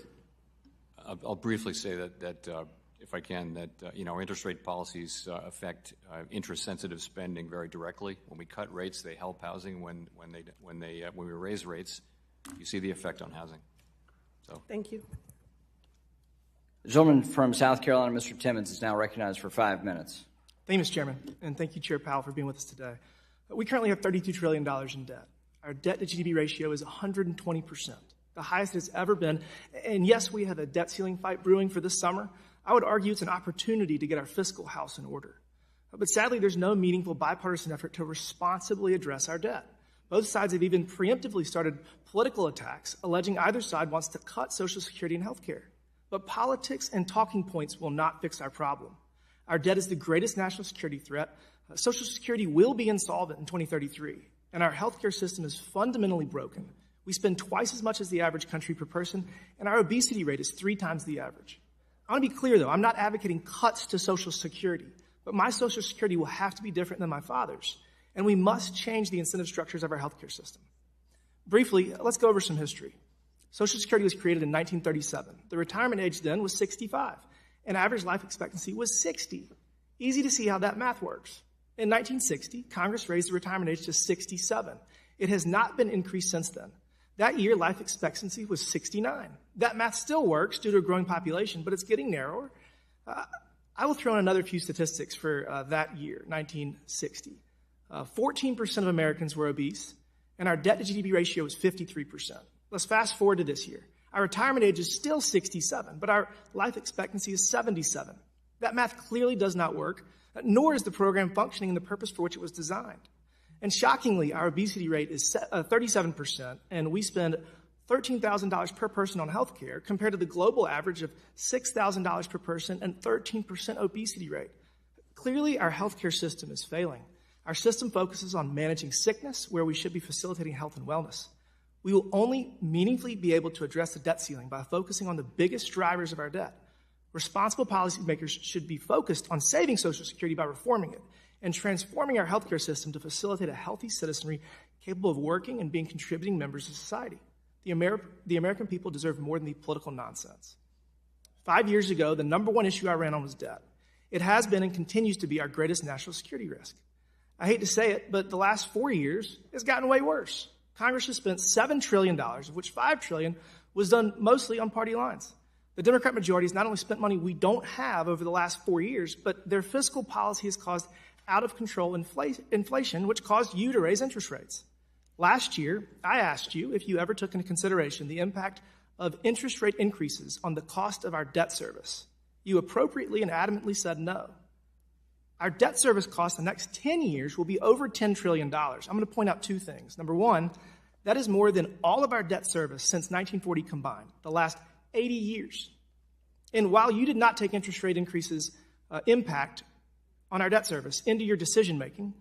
I'll briefly say that if I can, that our interest rate policies affect interest-sensitive spending very directly. When we cut rates, they help housing. When we raise rates, you see the effect on housing. So thank you. The gentleman from South Carolina, Mr. Timmons, is now recognized for 5 minutes. Thank you, Mr. Chairman, and thank you, Chair Powell, for being with us today. We currently have $32 trillion in debt. Our debt-to-GDP ratio is 120%, the highest it's ever been. And yes, we have a debt ceiling fight brewing for this summer. I would argue it's an opportunity to get our fiscal house in order. But sadly, there's no meaningful bipartisan effort to responsibly address our debt. Both sides have even preemptively started political attacks, alleging either side wants to cut Social Security and health care. But politics and talking points will not fix our problem. Our debt is the greatest national security threat. Social Security will be insolvent in 2033, and our healthcare system is fundamentally broken. We spend twice as much as the average country per person, and our obesity rate is 3 times the average. I want to be clear, though, I'm not advocating cuts to Social Security, but my Social Security will have to be different than my father's, and we must change the incentive structures of our healthcare system. Briefly, let's go over some history. Social Security was created in 1937. The retirement age then was 65, and average life expectancy was 60. Easy to see how that math works. In 1960, Congress raised the retirement age to 67. It has not been increased since then. That year, life expectancy was 69. That math still works due to a growing population, but it's getting narrower. I will throw in another few statistics for that year, 1960. 14% of Americans were obese, and our debt-to-GDP ratio was 53%. Let's fast forward to this year. Our retirement age is still 67, but our life expectancy is 77. That math clearly does not work, nor is the program functioning in the purpose for which it was designed. And shockingly, our obesity rate is 37%, and we spend $13,000 per person on health care compared to the global average of $6,000 per person and 13% obesity rate. Clearly, our healthcare system is failing. Our system focuses on managing sickness where we should be facilitating health and wellness. We will only meaningfully be able to address the debt ceiling by focusing on the biggest drivers of our debt. Responsible policymakers should be focused on saving Social Security by reforming it and transforming our healthcare system to facilitate a healthy citizenry capable of working and being contributing members of society. The American people deserve more than the political nonsense. 5 years ago, the number one issue I ran on was debt. It has been and continues to be our greatest national security risk. I hate to say it, but the last 4 years has gotten way worse. Congress has spent $7 trillion, of which $5 trillion was done mostly on party lines. The Democrat majority has not only spent money we don't have over the last 4 years, but their fiscal policy has caused out-of-control inflation, which caused you to raise interest rates. Last year, I asked you if you ever took into consideration the impact of interest rate increases on the cost of our debt service. You appropriately and adamantly said no. Our debt service cost the next 10 years will be over $10 trillion. I'm going to point out two things. Number one, that is more than all of our debt service since 1940 combined, the last 80 years. And while you did not take interest rate increases impact on our debt service into your decision-making,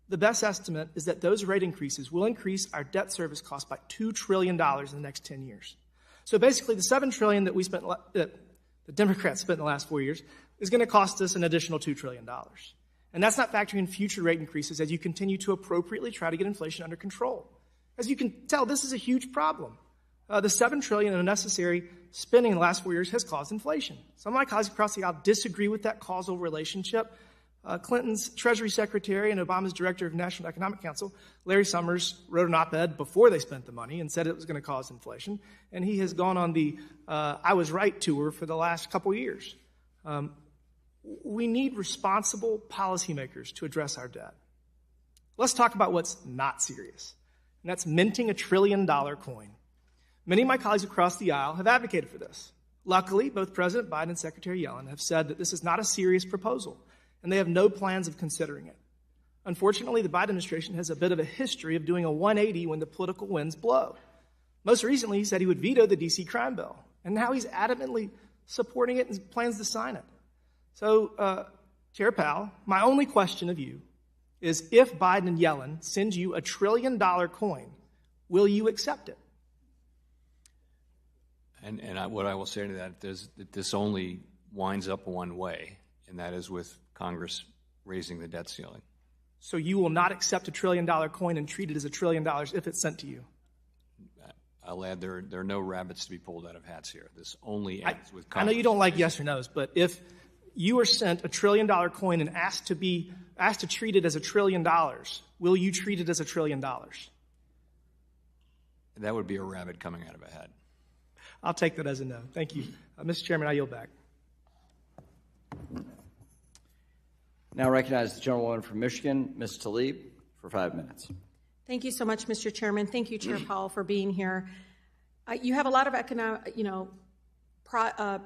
the best estimate is that those rate increases will increase our debt service cost by $2 trillion in the next 10 years. So basically, the $7 trillion that the Democrats spent in the last 4 years is going to cost us an additional $2 trillion. And that's not factoring in future rate increases as you continue to appropriately try to get inflation under control. As you can tell, this is a huge problem. The $7 trillion in unnecessary spending in the last 4 years has caused inflation. Some of my colleagues across the aisle disagree with that causal relationship. Clinton's Treasury Secretary and Obama's Director of National Economic Council, Larry Summers, wrote an op-ed before they spent the money and said it was going to cause inflation. And he has gone on the I was right tour for the last couple years. We need responsible policymakers to address our debt. Let's talk about what's not serious, and that's minting $1 trillion coin. Many of my colleagues across the aisle have advocated for this. Luckily, both President Biden and Secretary Yellen have said that this is not a serious proposal, and they have no plans of considering it. Unfortunately, the Biden administration has a bit of a history of doing a 180 when the political winds blow. Most recently, he said he would veto the D.C. crime bill, and now he's adamantly supporting it and plans to sign it. So, Chair Powell, my only question of you is if Biden and Yellen send you $1 trillion coin, will you accept it? And what I will say to that is that this only winds up one way, and that is with Congress raising the debt ceiling. So you will not accept $1 trillion coin and treat it as $1 trillion if it's sent to you? I'll add there are no rabbits to be pulled out of hats here. This only ends with Congress. I know you don't like yes or no's, but if you are sent $1 trillion coin and asked to treat it as $1 trillion, will you treat it as $1 trillion? That would be a rabbit coming out of a hat. I'll take that as a no. Thank you. Mr. Chairman, I yield back. Now recognize the gentlewoman from Michigan, Ms. Tlaib, for 5 minutes. Thank you so much, Mr. Chairman. Thank you, Chair Powell, for being here. You have a lot of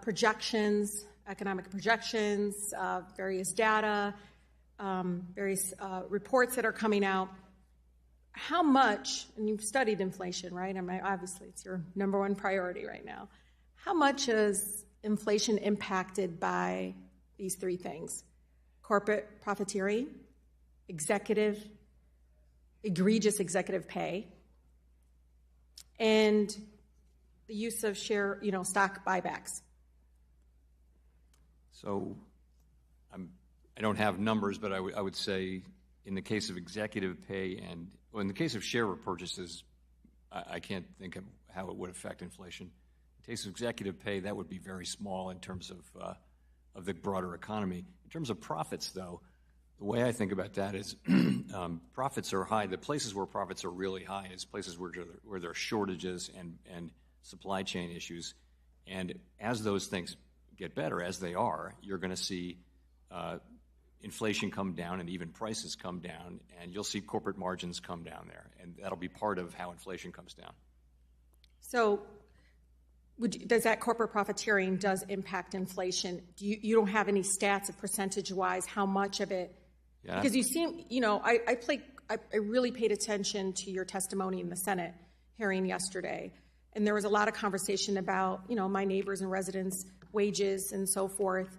projections, economic projections, various data, various reports that are coming out. How much, and you've studied inflation, right? I mean, obviously, it's your number one priority right now. How much is inflation impacted by these three things? Corporate profiteering, egregious executive pay, and the use of stock buybacks. So I don't have numbers, but I would say in the case of executive pay and in the case of share repurchases, I can't think of how it would affect inflation. In the case of executive pay, that would be very small in terms of the broader economy. In terms of profits, though, the way I think about that is profits are high. The places where profits are really high is places where there are shortages and supply chain issues. And as those things get better, as they are, you're going to see inflation come down and even prices come down, and you'll see corporate margins come down there. And that'll be part of how inflation comes down. So does that corporate profiteering does impact inflation? You don't have any stats of percentage-wise how much of it? Yeah. Because you seem, I really paid attention to your testimony in the Senate hearing yesterday, and there was a lot of conversation about, my neighbors and residents' wages and so forth.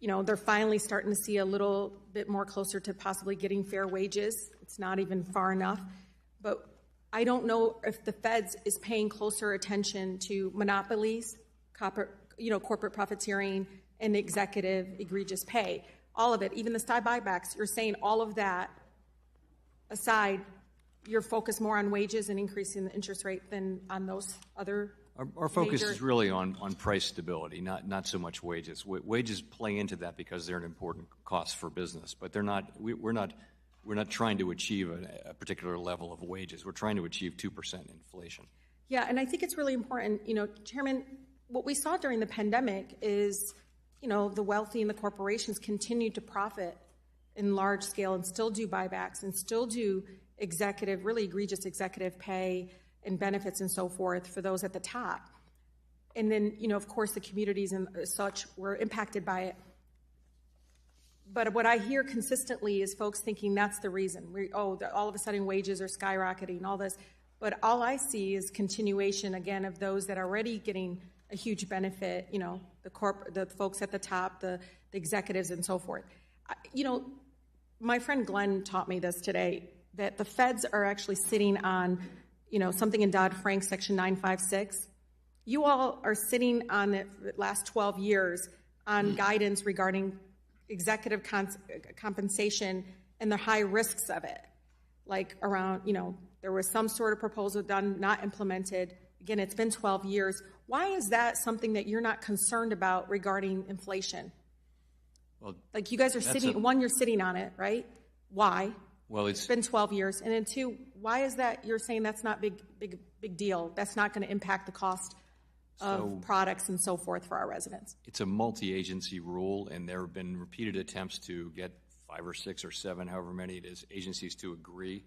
They're finally starting to see a little bit more closer to possibly getting fair wages. It's not even far enough, but I don't know if the Feds is paying closer attention to monopolies, corporate profiteering, and executive egregious pay. All of it, even the stock buybacks, you're saying all of that aside, you're focused more on wages and increasing the interest rate than on those other Our focus is really on price stability, not so much wages. Wages play into that because they're an important cost for business, but they're not. We're not trying to achieve a particular level of wages. We're trying to achieve 2% inflation. Yeah, and I think it's really important, Chairman, what we saw during the pandemic is, the wealthy and the corporations continued to profit in large scale and still do buybacks and still do really egregious executive pay and benefits and so forth for those at the top. And then, of course, the communities and such were impacted by it. But what I hear consistently is folks thinking that's the reason. All of a sudden wages are skyrocketing, all this. But all I see is continuation, again, of those that are already getting a huge benefit, the folks at the top, the executives and so forth. My friend Glenn taught me this today, that the feds are actually sitting on, something in Dodd-Frank, Section 956. You all are sitting on the last 12 years on guidance regarding executive compensation and the high risks of it. Like around, there was some sort of proposal done, not implemented. Again, it's been 12 years. Why is that something that you're not concerned about regarding inflation? Well, like you guys are sitting, one, you're sitting on it, right? Why? Well, it's been 12 years. And then two, why is that you're saying that's not big deal? That's not going to impact the cost of products and so forth for our residents. It's a multi-agency rule, and there have been repeated attempts to get 5 or 6 or 7, however many it is, agencies to agree.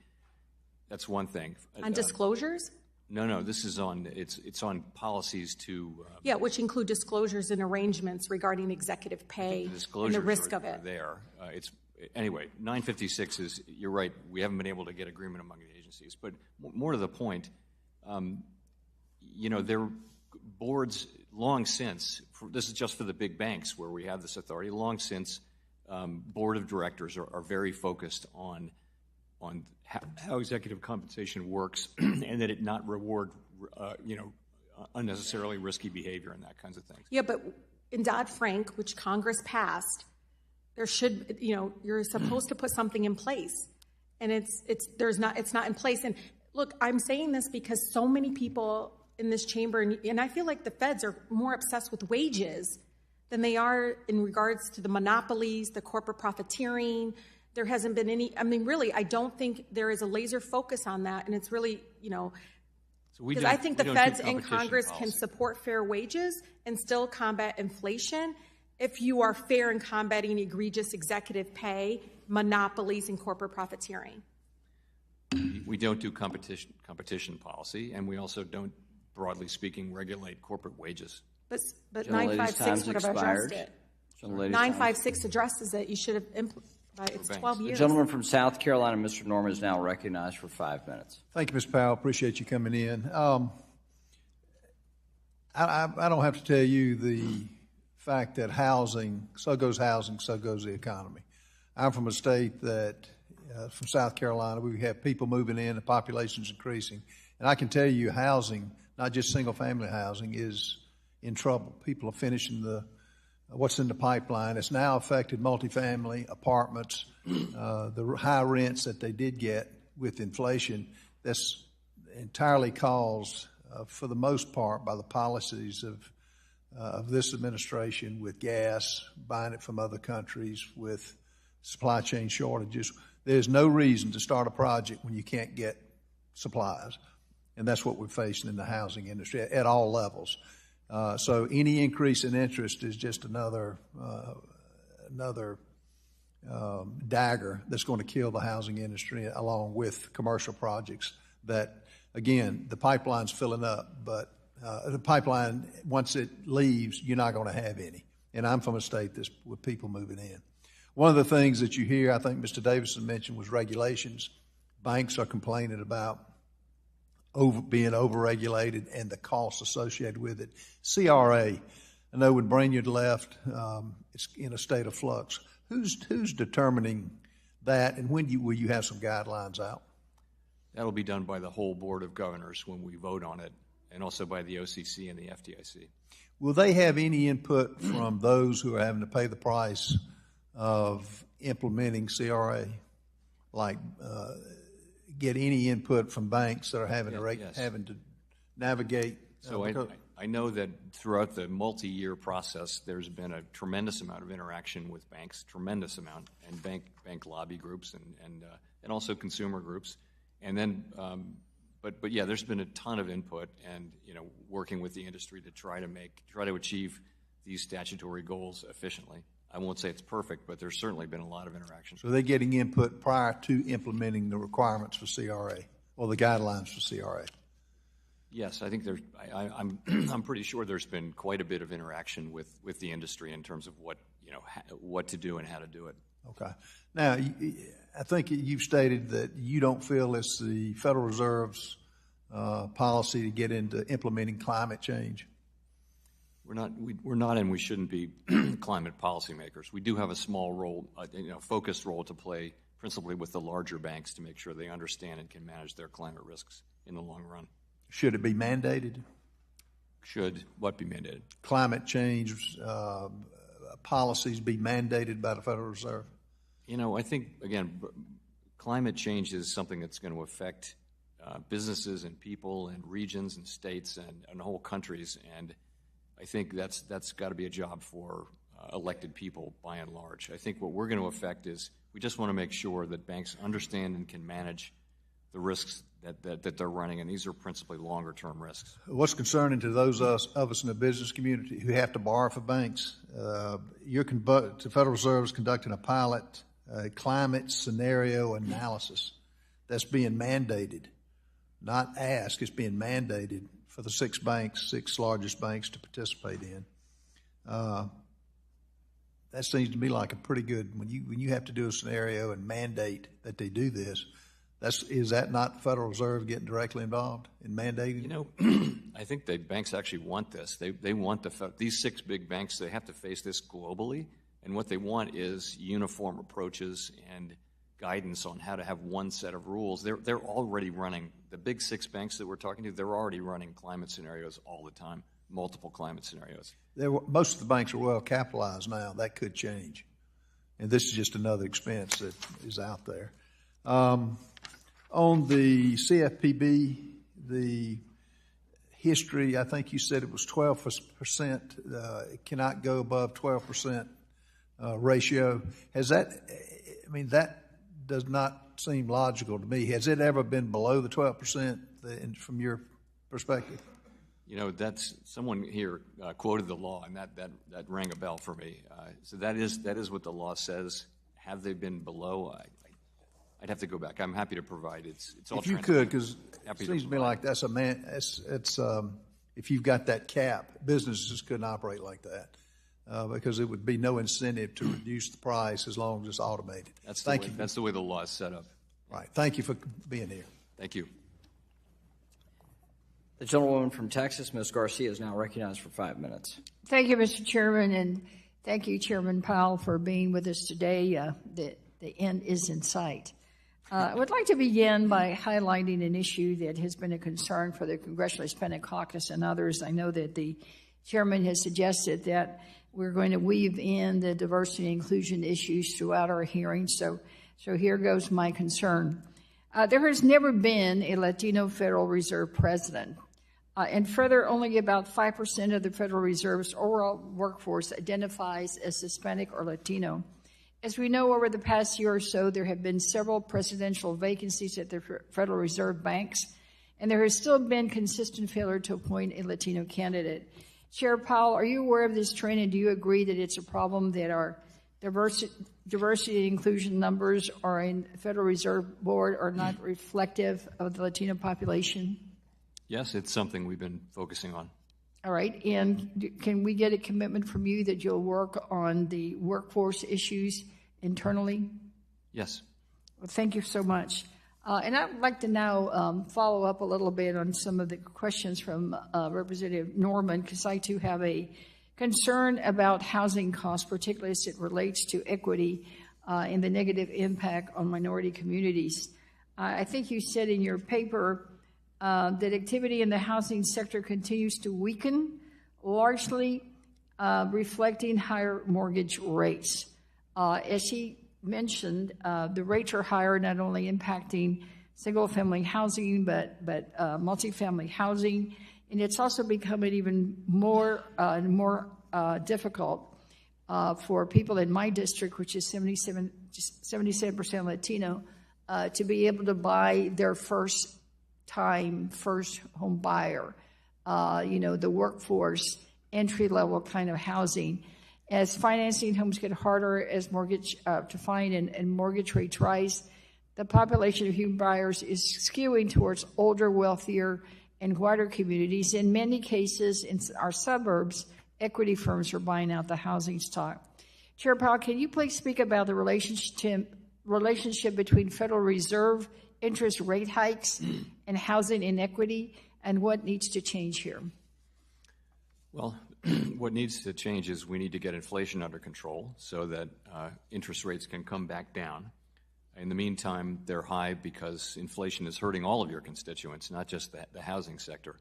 That's one thing. On disclosures? No. This is on. It's on policies to. Which include disclosures and arrangements regarding executive pay and the risk of it. There, anyway. 956 is. You're right. We haven't been able to get agreement among the agencies, but more to the point, their boards long since. This is just for the big banks where we have this authority. Long since, board of directors are very focused on how executive compensation works and that it not reward, unnecessarily risky behavior and that kinds of things. Yeah, but in Dodd-Frank, which Congress passed, there should, you're supposed to put something in place, and it's not in place. And look, I'm saying this because so many people in this chamber, and I feel like the feds are more obsessed with wages than they are in regards to the monopolies, the corporate profiteering. There hasn't been any, really, I don't think there is a laser focus on that. And it's really, because I think the feds and Congress can support fair wages and still combat inflation if you are fair in combating egregious executive pay, monopolies, and corporate profiteering. We don't do competition policy, and we also don't, broadly speaking, regulate corporate wages. But 956 would have addressed it. 956 addresses it. You should have it's 12 years. The gentleman from South Carolina, Mr. Norman, is now recognized for 5 minutes. Thank you, Mr. Powell. Appreciate you coming in. I don't have to tell you the fact that so goes the economy. I'm from a state that, from South Carolina, we have people moving in, the population's increasing. And I can tell you housing, not just single-family housing, is in trouble. People are finishing what's in the pipeline. It's now affected multifamily apartments, the high rents that they did get with inflation. That's entirely caused, for the most part, by the policies of this administration with gas, buying it from other countries, with supply chain shortages. There's no reason to start a project when you can't get supplies. And that's what we're facing in the housing industry at all levels. So any increase in interest is just another dagger that's going to kill the housing industry, along with commercial projects that, again, the pipeline's filling up, but the pipeline, once it leaves, you're not going to have any. And I'm from a state that's with people moving in. One of the things that you hear, I think Mr. Davidson mentioned, was regulations. Banks are complaining about being overregulated and the costs associated with it. CRA, I know when Brainerd left, it's in a state of flux. Who's determining that, and when will you have some guidelines out? That'll be done by the whole Board of Governors when we vote on it, and also by the OCC and the FDIC. Will they have any input from those who are having to pay the price of implementing CRA, like get any input from banks that are having to navigate So I know that throughout the multi-year process, there's been a tremendous amount of interaction with banks, tremendous amount, and bank lobby groups and also consumer groups. And then, but yeah, there's been a ton of input and, working with the industry to try to achieve these statutory goals efficiently. I won't say it's perfect, but there's certainly been a lot of interaction. So they're getting input prior to implementing the requirements for CRA or the guidelines for CRA. Yes, I think I'm pretty sure there's been quite a bit of interaction with the industry in terms of what to do and how to do it. Okay. Now, I think you've stated that you don't feel it's the Federal Reserve's policy to get into implementing climate change. We're not, and we shouldn't be climate policymakers. We do have a small role, focused role to play, principally with the larger banks, to make sure they understand and can manage their climate risks in the long run. Should it be mandated? Should what be mandated? Climate change policies be mandated by the Federal Reserve? I think, again, climate change is something that's going to affect businesses and people and regions and states and whole countries, and I think that's got to be a job for elected people by and large. I think what we're going to affect is we just want to make sure that banks understand and can manage the risks that they're running, and these are principally longer-term risks. What's concerning to those of us in the business community who have to borrow for banks, the Federal Reserve is conducting a pilot climate scenario analysis that's being mandated, not asked, it's being mandated for the six largest banks to participate in. That seems to me like a pretty good, when you have to do a scenario and mandate that they do this, is that not the Federal Reserve getting directly involved in mandating? I think the banks actually want this. They want these six big banks, they have to face this globally, and what they want is uniform approaches and guidance on how to have one set of rules. They're already running, the big six banks that we're talking to, they're already running climate scenarios all the time, multiple climate scenarios. Most of the banks are well capitalized now. That could change. And this is just another expense that is out there. On the CFPB, the history, I think you said it was 12%. It cannot go above 12% ratio. Has that, that does not seem logical to me. Has it ever been below the 12% from your perspective? That's someone here quoted the law, and that rang a bell for me. So that is what the law says. Have they been below? I'd have to go back. I'm happy to provide. It's all. If you could, because it seems to me like that's if you've got that cap, businesses couldn't operate like that because it would be no incentive to reduce the price as long as it's automated. Thank you. That's the way the law is set up. Right. Thank you for being here. Thank you. The gentlewoman from Texas, Ms. Garcia, is now recognized for 5 minutes. Thank you, Mr. Chairman, and thank you, Chairman Powell, for being with us today. The end is in sight. I would like to begin by highlighting an issue that has been a concern for the Congressional Hispanic Caucus and others. I know that the chairman has suggested that we're going to weave in the diversity and inclusion issues throughout our hearings, so here goes my concern. There has never been a Latino Federal Reserve president, and further, only about 5% of the Federal Reserve's overall workforce identifies as Hispanic or Latino. As we know, over the past year or so, there have been several presidential vacancies at the Federal Reserve banks, and there has still been consistent failure to appoint a Latino candidate. Chair Powell, are you aware of this trend, and do you agree that it's a problem that our diversity and inclusion numbers are in the Federal Reserve Board are not reflective of the Latino population? Yes, it's something we've been focusing on. All right, and can we get a commitment from you that you'll work on the workforce issues internally? Yes. Well, thank you so much. And I'd like to now follow up a little bit on some of the questions from Representative Norman, because I too have a concern about housing costs, particularly as it relates to equity and the negative impact on minority communities. I think you said in your paper that activity in the housing sector continues to weaken, largely reflecting higher mortgage rates. As he mentioned, the rates are higher, not only impacting single-family housing, but multifamily housing. And it's also becoming even more difficult for people in my district, which is 77% Latino, to be able to buy their first home buyer, the workforce, entry-level kind of housing. As financing homes get harder, as mortgage to find and mortgage rates rise, the population of home buyers is skewing towards older, wealthier, and whiter communities. In many cases, in our suburbs, equity firms are buying out the housing stock. Chair Powell, can you please speak about the relationship between Federal Reserve interest rate hikes and housing inequity, and what needs to change here? Well, what needs to change is we need to get inflation under control so that interest rates can come back down. In the meantime, they're high because inflation is hurting all of your constituents, not just the housing sector,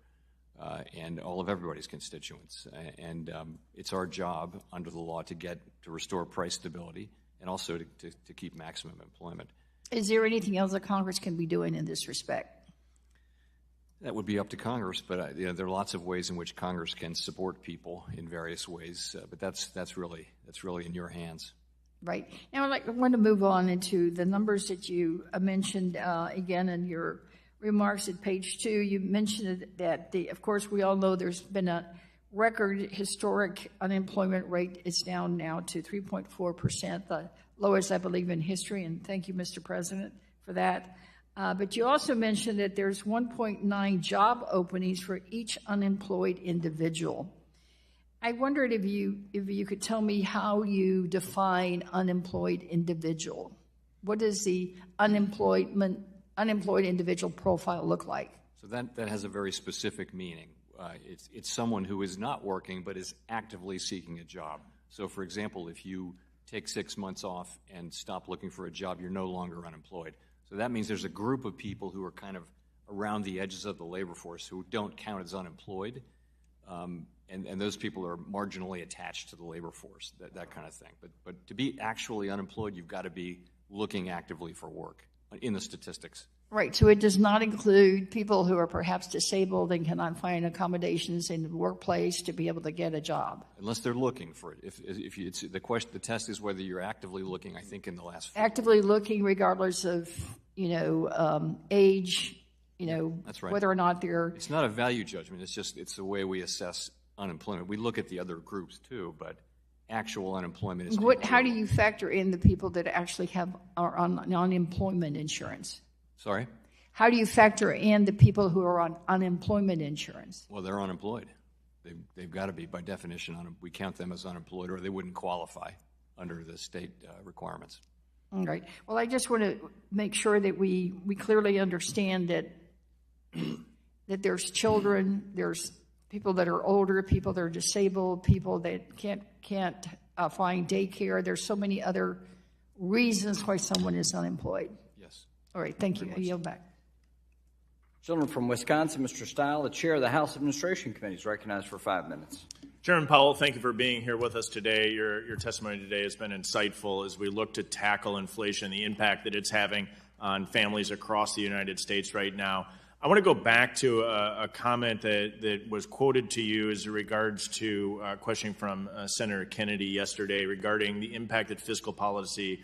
and all of everybody's constituents. And it's our job under the law to restore price stability and also to keep maximum employment. Is there anything else that Congress can be doing in this respect? That would be up to Congress, but there are lots of ways in which Congress can support people in various ways. But that's really in your hands. Right. Now, I want to move on into the numbers that you mentioned again in your remarks at page 2. You mentioned that, of course, we all know there's been a record historic unemployment rate. It's down now to 3.4%, the lowest, I believe, in history. And thank you, Mr. President, for that. But you also mentioned that there's 1.9 job openings for each unemployed individual. I wondered if you could tell me how you define unemployed individual. What does the unemployed individual profile look like? So that has a very specific meaning. It's someone who is not working but is actively seeking a job. So, for example, if you take 6 months off and stop looking for a job, you're no longer unemployed. So that means there's a group of people who are kind of around the edges of the labor force who don't count as unemployed. And those people are marginally attached to the labor force, that kind of thing. But to be actually unemployed, you've got to be looking actively for work in the statistics. Right. So it does not include people who are perhaps disabled and cannot find accommodations in the workplace to be able to get a job. Unless they're looking for it. If it's the test is whether you're actively looking. I think in the last actively looking, regardless of age. That's right. Whether or not they're. It's not a value judgment. It's the way we assess unemployment. We look at the other groups too, but actual unemployment is. How do you factor in the people that actually are on unemployment insurance? Sorry? How do you factor in the people who are on unemployment insurance? Well, they're unemployed. They've got to be, by definition, we count them as unemployed or they wouldn't qualify under the state requirements. All right. Well, I just want to make sure that we clearly understand that there's children, there's people that are older, people that are disabled, people that can't find daycare. There's so many other reasons why someone is unemployed. Yes. All right. Thank you. I yield back. Gentleman from Wisconsin, Mr. Stile, the chair of the House Administration Committee, is recognized for 5 minutes. Chairman Powell, thank you for being here with us today. Your testimony today has been insightful as we look to tackle inflation, the impact that it's having on families across the United States right now. I want to go back to a comment that was quoted to you as regards to a question from Senator Kennedy yesterday regarding the impact that fiscal policy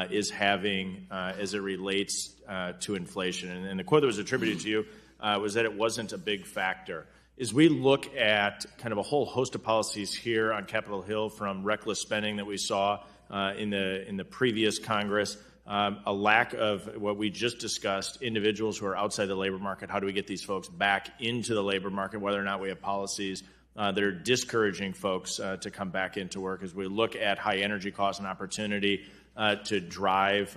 is having as it relates to inflation. And the quote that was attributed to you was that it wasn't a big factor. As we look at kind of a whole host of policies here on Capitol Hill, from reckless spending that we saw in the previous Congress, a lack of what we just discussed, individuals who are outside the labor market, how do we get these folks back into the labor market, whether or not we have policies that are discouraging folks to come back into work, as we look at high energy costs and opportunity to drive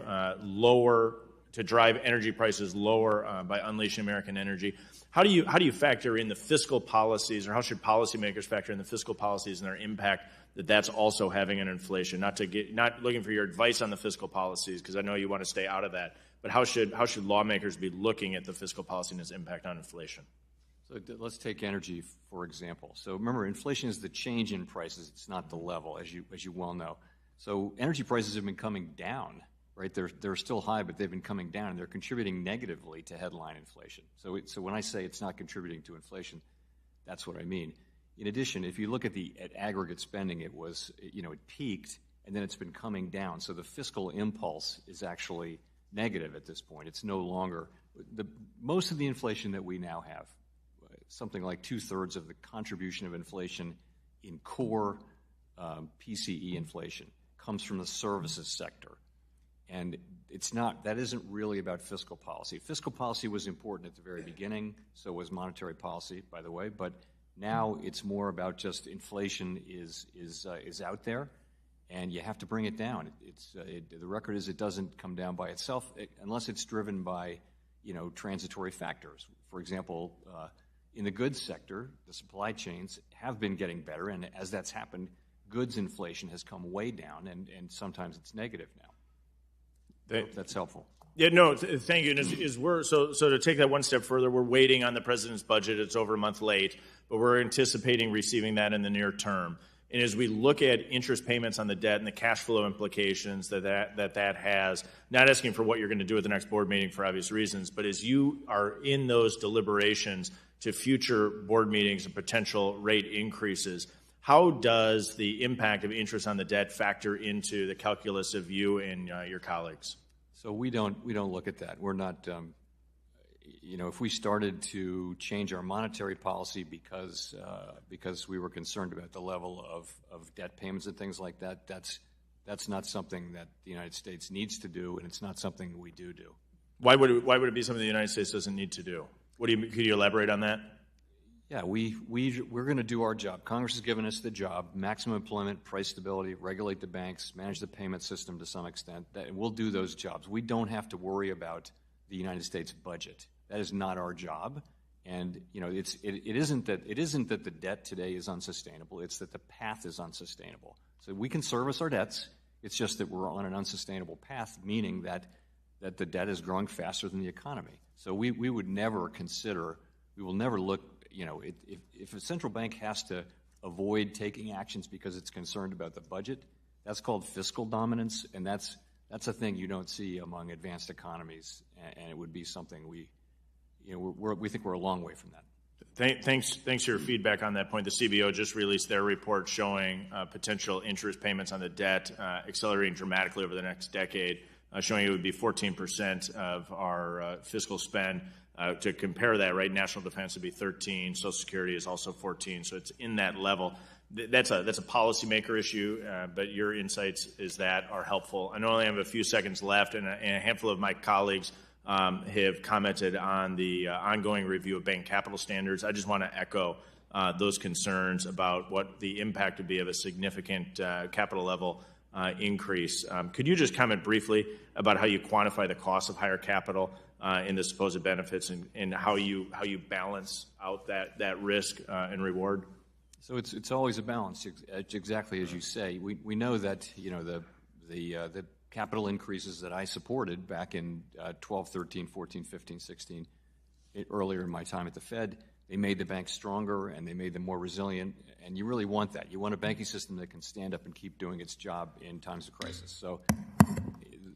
energy prices lower by unleashing American energy. How do you factor in the fiscal policies, or how should policymakers factor in the fiscal policies and their impact that's also having an inflation? Not looking for your advice on the fiscal policies, because I know you want to stay out of that, but how should lawmakers be looking at the fiscal policy and its impact on inflation? So let's take energy, for example. So remember, inflation is the change in prices. It's not the level, as you well know. So energy prices have been coming down, right? They're still high, but they've been coming down, and they're contributing negatively to headline inflation. So when I say it's not contributing to inflation, That's what I mean. In addition, if you look at aggregate spending, it was, it peaked, and then it's been coming down. So the fiscal impulse is actually negative at this point. It's no longer most of the inflation that we now have, something like 2/3 of the contribution of inflation in core PCE inflation comes from the services sector. And that isn't really about fiscal policy. Fiscal policy was important at the very beginning, so was monetary policy, by the way, but now it's more about just inflation is out there, and you have to bring it down. The record is it doesn't come down by itself unless it's driven by, transitory factors. For example, in the goods sector, the supply chains have been getting better, and as that's happened, goods inflation has come way down, and sometimes it's negative now. I hope that's helpful. Yeah, no, thank you. And so to take that one step further, we're waiting on the president's budget. It's over a month late, but we're anticipating receiving that in the near term. And as we look at interest payments on the debt and the cash flow implications that has, not asking for what you're going to do at the next board meeting for obvious reasons, but as you are in those deliberations to future board meetings and potential rate increases, how does the impact of interest on the debt factor into the calculus of you and your colleagues? So we don't look at that. We're not, if we started to change our monetary policy because we were concerned about the level of debt payments and things like that, that's not something that the United States needs to do, and it's not something we do. Why would it be something the United States doesn't need to do? Could you elaborate on that? Yeah, we're going to do our job. Congress has given us the job: maximum employment, price stability, regulate the banks, manage the payment system to some extent. We'll do those jobs. We don't have to worry about the United States budget. That is not our job. And it isn't that the debt today is unsustainable. It's that the path is unsustainable. So we can service our debts. It's just that we're on an unsustainable path, meaning that the debt is growing faster than the economy. So we would never consider. We will never look. If a central bank has to avoid taking actions because it's concerned about the budget, that's called fiscal dominance, and that's a thing you don't see among advanced economies, and it would be something we think we're a long way from that. Thanks for your feedback on that point. The CBO just released their report showing potential interest payments on the debt accelerating dramatically over the next decade, showing it would be 14% of our fiscal spend. To compare that, right, national defense would be 13, Social Security is also 14, so it's in that level. That's a policymaker issue, but your insights are helpful. I know I only have a few seconds left, and a handful of my colleagues have commented on the ongoing review of bank capital standards. I just want to echo those concerns about what the impact would be of a significant capital level increase. Could you just comment briefly about how you quantify the cost of higher capital in the supposed benefits and how you balance out that risk and reward? So it's always a balance. It's exactly as you say. We know that the capital increases that I supported back in 12, 13, 14, 15, 16, earlier in my time at the Fed, they made the banks stronger and they made them more resilient. And you really want that. You want a banking system that can stand up and keep doing its job in times of crisis. So.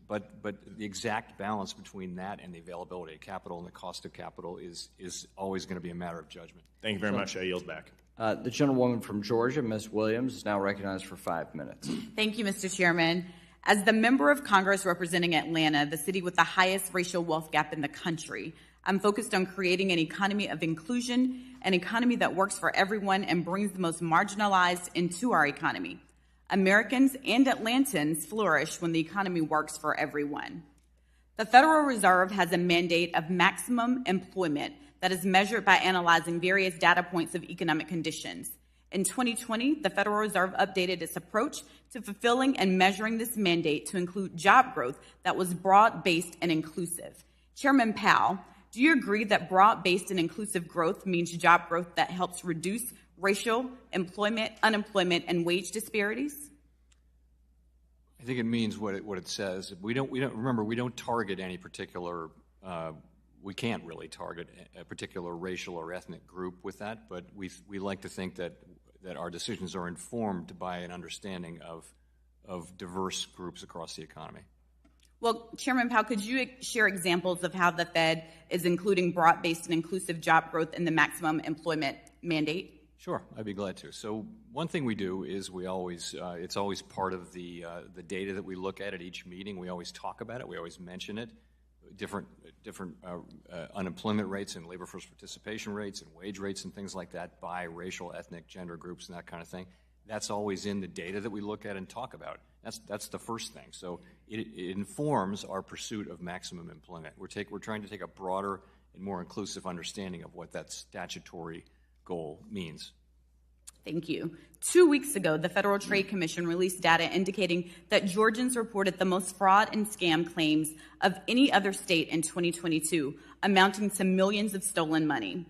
But the exact balance between that and the availability of capital and the cost of capital is always going to be a matter of judgment. Thank you very much. I yield back. The gentlewoman from Georgia, Ms. Williams, is now recognized for 5 minutes. Thank you, Mr. Chairman. As the member of Congress representing Atlanta, the city with the highest racial wealth gap in the country, I'm focused on creating an economy of inclusion, an economy that works for everyone and brings the most marginalized into our economy. Americans and Atlantans flourish when the economy works for everyone. The Federal Reserve has a mandate of maximum employment that is measured by analyzing various data points of economic conditions. In 2020, the Federal Reserve updated its approach to fulfilling and measuring this mandate to include job growth that was broad-based and inclusive. Chairman Powell, do you agree that broad-based and inclusive growth means job growth that helps reduce racial, employment, unemployment, and wage disparities? I think it means what it says. We don't target any particular. We can't really target a particular racial or ethnic group with that, but we like to think that our decisions are informed by an understanding of diverse groups across the economy. Well, Chairman Powell, could you share examples of how the Fed is including broad-based and inclusive job growth in the maximum employment mandate? Sure, I'd be glad to. So one thing we do is we always, it's always part of the data that we look at each meeting. We always talk about it. We always mention it. Different unemployment rates and labor force participation rates and wage rates and things like that by racial, ethnic, gender groups and that kind of thing. That's always in the data that we look at and talk about. That's the first thing. So it informs our pursuit of maximum employment. We're trying to take a broader and more inclusive understanding of what that statutory goal means. Thank you. 2 weeks ago, the Federal Trade Commission released data indicating that Georgians reported the most fraud and scam claims of any other state in 2022, amounting to millions of stolen money.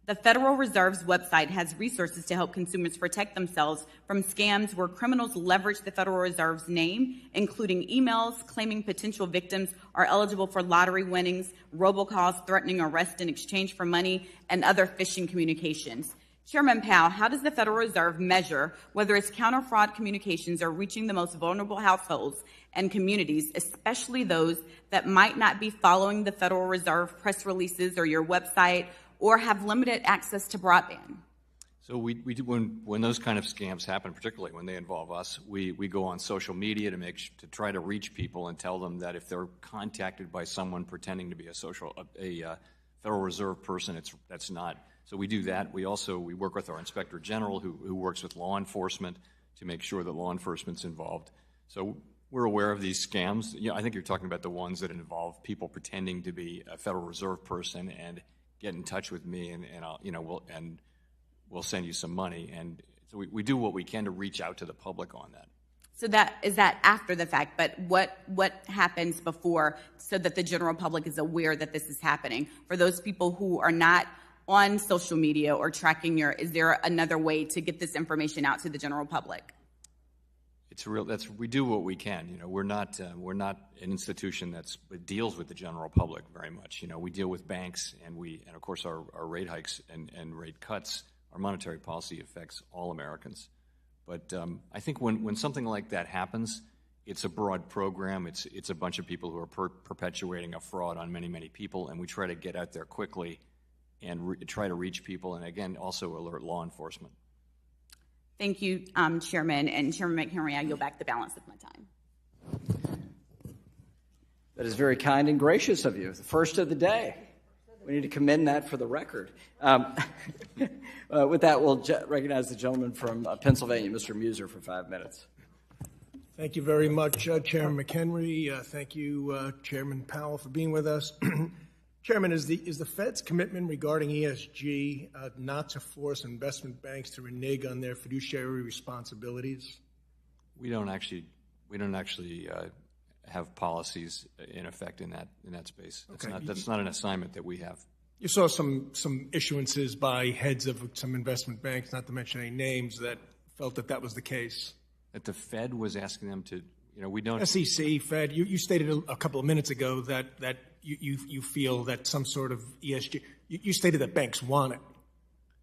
The Federal Reserve's website has resources to help consumers protect themselves from scams where criminals leverage the Federal Reserve's name, including emails claiming potential victims are eligible for lottery winnings, robocalls threatening arrest in exchange for money, and other phishing communications. Chairman Powell, how does the Federal Reserve measure whether its counter-fraud communications are reaching the most vulnerable households and communities, especially those that might not be following the Federal Reserve press releases or your website or have limited access to broadband? So we do, when those kind of scams happen, particularly when they involve us, we go on social media to try to reach people and tell them that if they're contacted by someone pretending to be a Federal Reserve person, that's not. So we do that. We work with our Inspector General who works with law enforcement to make sure that law enforcement's involved. So we're aware of these scams. I think you're talking about the ones that involve people pretending to be a Federal Reserve person and get in touch with me and we'll send you some money. And so we do what we can to reach out to the public on that. So is that after the fact, but what happens before so that the general public is aware that this is happening? For those people who are not on social media or tracking is there another way to get this information out to the general public? We do what we can. We're not an institution that deals with the general public very much. We deal with banks and of course our rate hikes and rate cuts, our monetary policy affects all Americans. But I think when something like that happens, it's a broad program. It's a bunch of people who are perpetuating a fraud on many, many people, and we try to get out there quickly and try to reach people, and again, also alert law enforcement. Thank you, Chairman. And Chairman McHenry, I yield back the balance of my time. That is very kind and gracious of you. The first of the day. We need to commend that for the record. With that, we'll recognize the gentleman from Pennsylvania, Mr. Muser, for 5 minutes. Thank you very much, Chairman McHenry. Thank you, Chairman Powell, for being with us. Chairman, is the Fed's commitment regarding ESG not to force investment banks to renege on their fiduciary responsibilities? We don't actually have policies in effect in that space. That's not an assignment that we have. You saw some issuances by heads of some investment banks, not to mention any names, that felt that was the case. That the Fed was asking them to, we don't. SEC, Fed. You stated a couple of minutes ago that you feel that some sort of ESG. You stated that banks want it,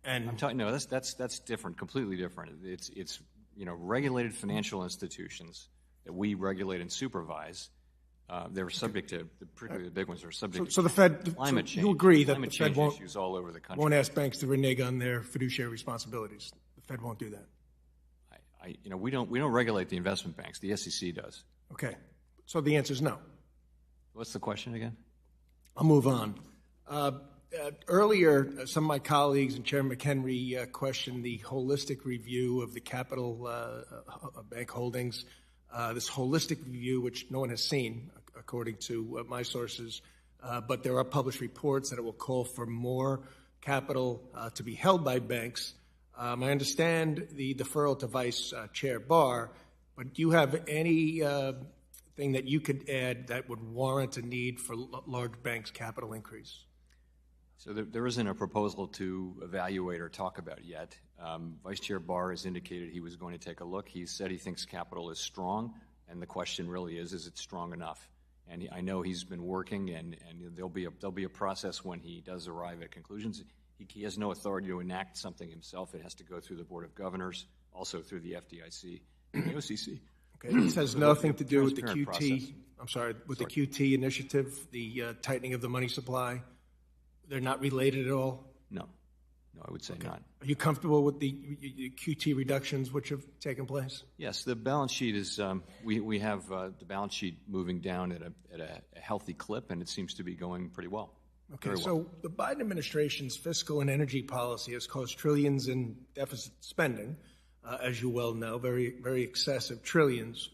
and I'm talking. No, that's different, completely different. It's regulated financial institutions that we regulate and supervise. They're subject to, particularly the big ones, are subject to the Fed. Climate change. You agree that climate the Fed change issues all over the country. Won't ask banks to renege on their fiduciary responsibilities. The Fed won't do that. We don't regulate the investment banks. The SEC does. Okay, so the answer is no. What's the question again? I'll move on. Earlier, some of my colleagues and Chairman McHenry questioned the holistic review of the capital bank holdings. This holistic review, which no one has seen, according to my sources, but there are published reports that it will call for more capital to be held by banks. I understand the deferral to Vice Chair Barr, but do you have any thing that you could add that would warrant a need for large banks' capital increase? So there isn't a proposal to evaluate or talk about yet. Vice Chair Barr has indicated he was going to take a look. He said he thinks capital is strong, and the question really is it strong enough? And I know he's been working, and there'll be a process when he does arrive at conclusions. He has no authority to enact something himself. It has to go through the Board of Governors, also through the FDIC and the OCC. Okay, this has nothing to do with the QT. Process. I'm sorry, with the QT initiative, the tightening of the money supply. They're not related at all. No. No, I would say not. Are you comfortable with the QT reductions which have taken place? Yes, the balance sheet is, we have the balance sheet moving down at a healthy clip, and it seems to be going pretty well. Okay, so the Biden administration's fiscal and energy policy has caused trillions in deficit spending, as you well know, very, very excessive trillions.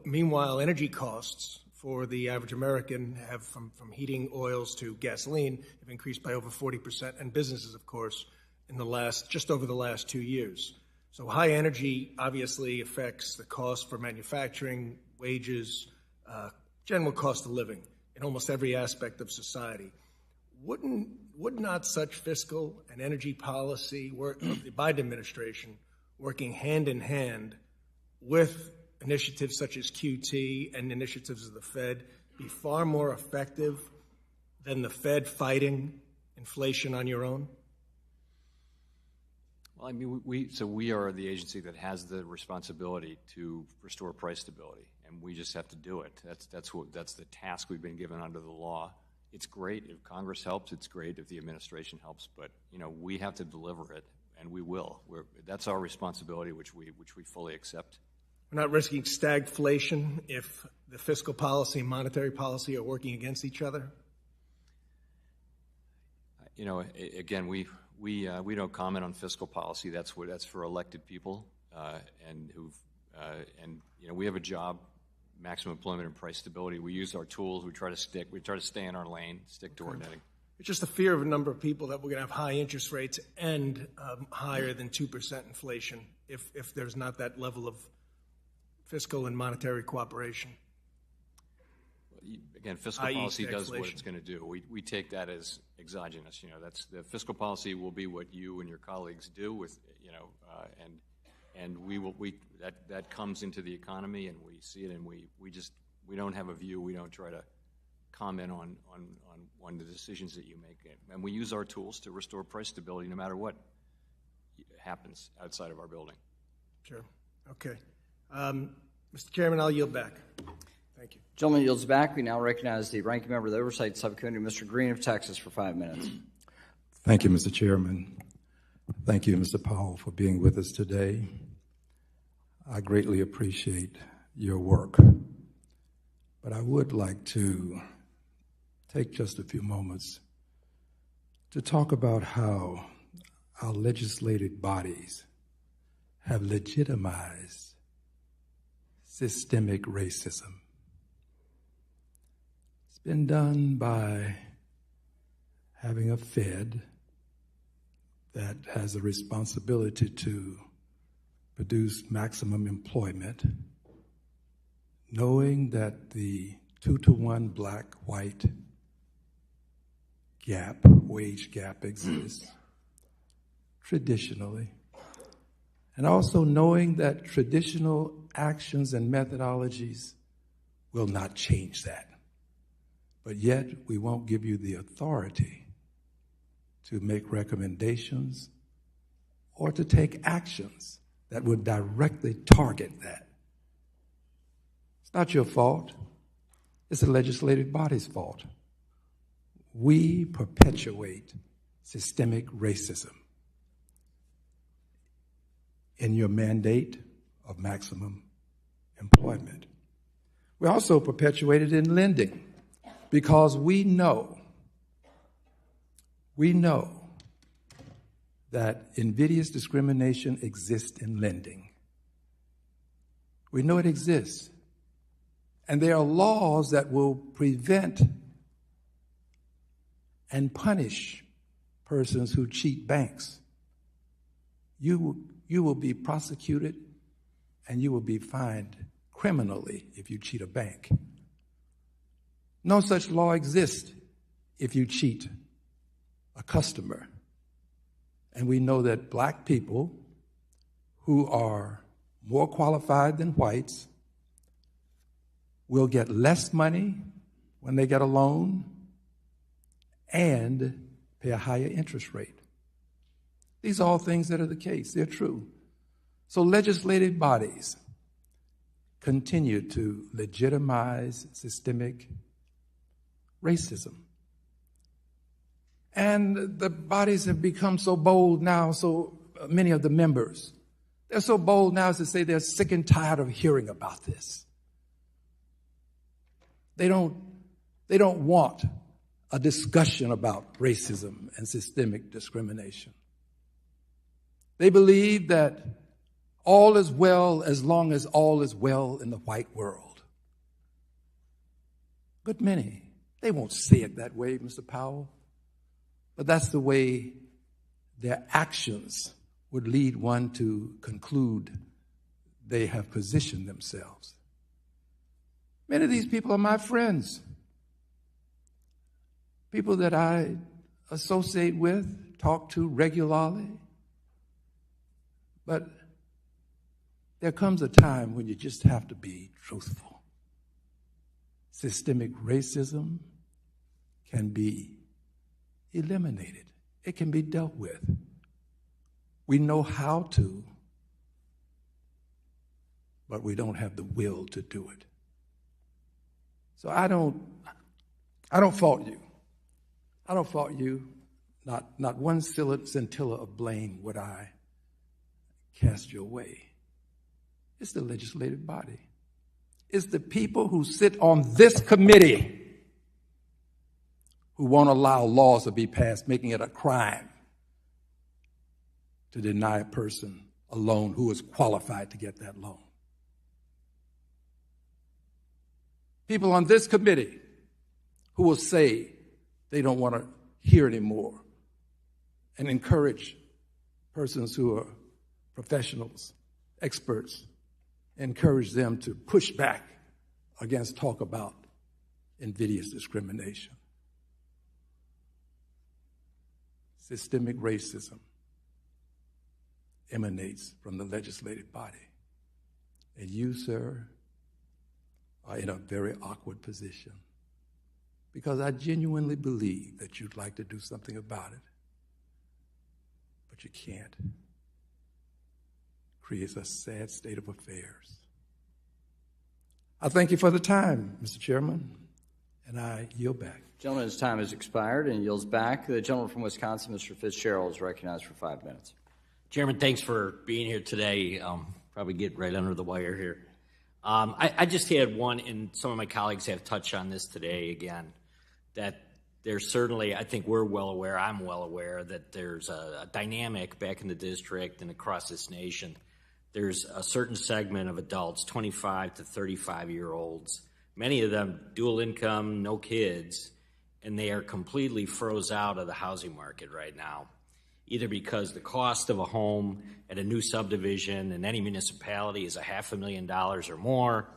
Meanwhile, energy costs for the average American have, from heating oils to gasoline, have increased by over 40%, and businesses, of course, in just over the last 2 years. So high energy obviously affects the cost for manufacturing, wages, general cost of living in almost every aspect of society. Would not such fiscal and energy policy work of the Biden administration working hand in hand with initiatives such as QT and initiatives of the Fed be far more effective than the Fed fighting inflation on your own? Well, I mean, we are the agency that has the responsibility to restore price stability, and we just have to do it. That's the task we've been given under the law. It's great if Congress helps. It's great if the administration helps, but we have to deliver it, and we will. That's our responsibility, which we fully accept. We're not risking stagflation if the fiscal policy and monetary policy are working against each other? Again, we don't comment on fiscal policy. That's for elected people, and we have a job, maximum employment and price stability. We use our tools. We try to stay in our lane, stick to our knitting. It's just the fear of a number of people that we're going to have high interest rates and higher than 2% inflation if there's not that level of fiscal and monetary cooperation. Again, fiscal policy does what it's going to do. We take that as exogenous. That's the fiscal policy will be what you and your colleagues do with, and that comes into the economy, and we see it, and we don't have a view. We don't try to comment on the decisions that you make, and we use our tools to restore price stability no matter what happens outside of our building. Sure. Okay. Mr. Chairman, I'll yield back. Thank you. Gentleman yields back. We now recognize the ranking member of the Oversight Subcommittee, Mr. Green of Texas, for 5 minutes. Thank you, Mr. Chairman. Thank you, Mr. Powell, for being with us today. I greatly appreciate your work, but I would like to take just a few moments to talk about how our legislative bodies have legitimized systemic racism. It's been done by having a Fed that has a responsibility to produce maximum employment, knowing that the 2-to-1 black-white wage gap exists traditionally, and also knowing that traditional actions and methodologies will not change that. But yet, we won't give you the authority to make recommendations or to take actions that would directly target that. It's not your fault. It's the legislative body's fault. We perpetuate systemic racism in your mandate of maximum employment. We also perpetuate it in lending because we know that invidious discrimination exists in lending. We know it exists. And there are laws that will prevent and punish persons who cheat banks. You will be prosecuted and you will be fined criminally if you cheat a bank. No such law exists if you cheat a customer. And we know that black people who are more qualified than whites will get less money when they get a loan and pay a higher interest rate. These are all things that are the case. They're true. So legislative bodies continue to legitimize systemic racism. And the bodies have become so bold now, so many of the members, they're so bold now as to say they're sick and tired of hearing about this. They don't want a discussion about racism and systemic discrimination. They believe that all is well as long as all is well in the white world. But many, they won't say it that way, Mr. Powell, but that's the way their actions would lead one to conclude they have positioned themselves. Many of these people are my friends, people that I associate with, talk to regularly. But there comes a time when you just have to be truthful. Systemic racism can be eliminated. It can be dealt with. We know how to, but we don't have the will to do it. So I don't fault you. I don't fault you. Not one scintilla of blame would I cast your way. It's the legislative body. It's the people who sit on this committee who won't allow laws to be passed, making it a crime to deny a person a loan who is qualified to get that loan. People on this committee who will say they don't want to hear anymore and encourage persons who are professionals, experts, encourage them to push back against talk about invidious discrimination. Systemic racism emanates from the legislative body. And you, sir, are in a very awkward position because I genuinely believe that you'd like to do something about it, but you can't. It creates a sad state of affairs. I thank you for the time, Mr. Chairman, and I yield back. Gentleman's time has expired and yields back. The gentleman from Wisconsin, Mr. Fitzgerald, is recognized for 5 minutes. Chairman, thanks for being here today. Probably get right under the wire here. I just had one, and some of my colleagues have touched on this today again, that there's certainly, I think we're well aware, I'm well aware, that there's a dynamic back in the district and across this nation. There's a certain segment of adults, 25 to 35-year-olds, many of them dual income, no kids, and they are completely froze out of the housing market right now, either because the cost of a home at a new subdivision in any municipality is $500,000 or more.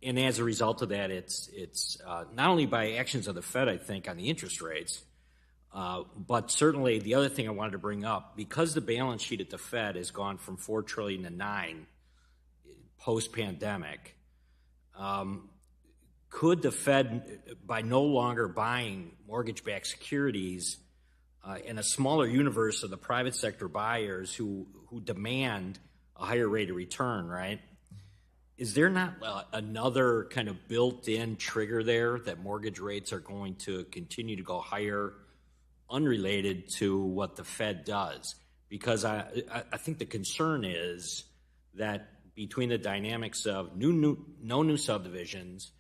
And as a result of that, it's not only by actions of the Fed, I think, on the interest rates, but certainly the other thing I wanted to bring up, because the balance sheet at the Fed has gone from $4 trillion to $9 trillion post-pandemic, could the Fed, by no longer buying mortgage-backed securities, in a smaller universe of the private sector buyers who demand a higher rate of return, right? Is there not another kind of built-in trigger there that mortgage rates are going to continue to go higher, unrelated to what the Fed does? Because I think the concern is that between the dynamics of no new subdivisions,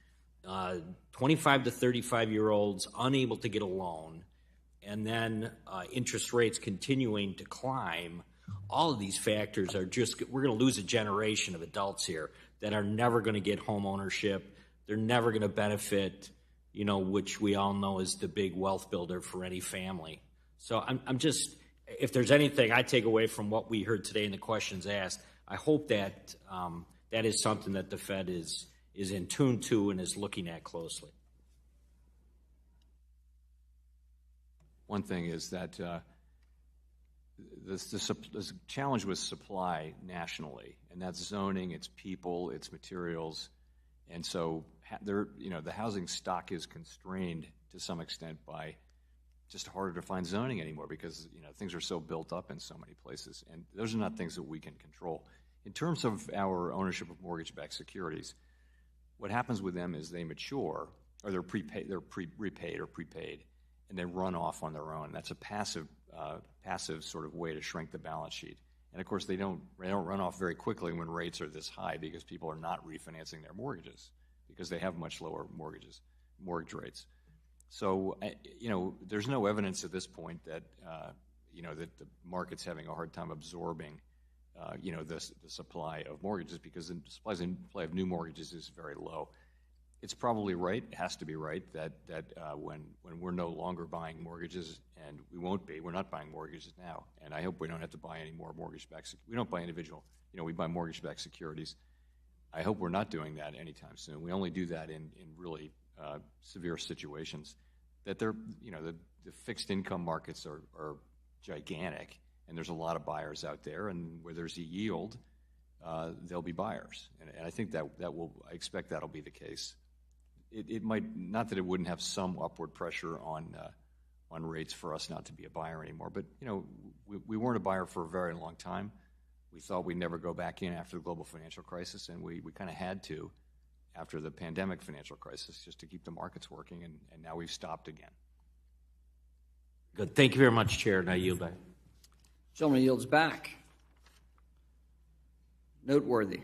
25 to 35-year-olds unable to get a loan, and then interest rates continuing to climb, all of these factors are just, we're going to lose a generation of adults here that are never going to get home ownership. They're never going to benefit, which we all know is the big wealth builder for any family. So I'm just, if there's anything I take away from what we heard today in the questions asked, I hope that that is something that the Fed is in tune to and is looking at closely. One thing is that the challenge with supply nationally, and that's zoning, it's people, it's materials, and so the housing stock is constrained to some extent by just harder to find zoning anymore because things are so built up in so many places, and those are not things that we can control. In terms of our ownership of mortgage-backed securities, what happens with them is they mature, or they're repaid or prepaid. and they run off on their own. That's a passive sort of way to shrink the balance sheet. And of course, they don't run off very quickly when rates are this high because people are not refinancing their mortgages because they have much lower mortgage rates. So, there's no evidence at this point that, that the market's having a hard time absorbing, the supply of mortgages because the supply of new mortgages is very low. It's probably right, it has to be right, that when we're no longer buying mortgages, and we're not buying mortgages now, and I hope we don't have to buy any more mortgage-backed, we don't buy individual, we buy mortgage-backed securities. I hope we're not doing that anytime soon. We only do that in really severe situations. That the fixed income markets are gigantic, and there's a lot of buyers out there, and where there's a yield, there'll be buyers. And I think I expect that'll be the case. It might, not that it wouldn't have some upward pressure on rates for us not to be a buyer anymore, but we weren't a buyer for a very long time. We thought we'd never go back in after the global financial crisis, and we kind of had to after the pandemic financial crisis just to keep the markets working, and now we've stopped again. Good. Thank you very much, Chair, and I yield back. Gentleman yields back. Noteworthy.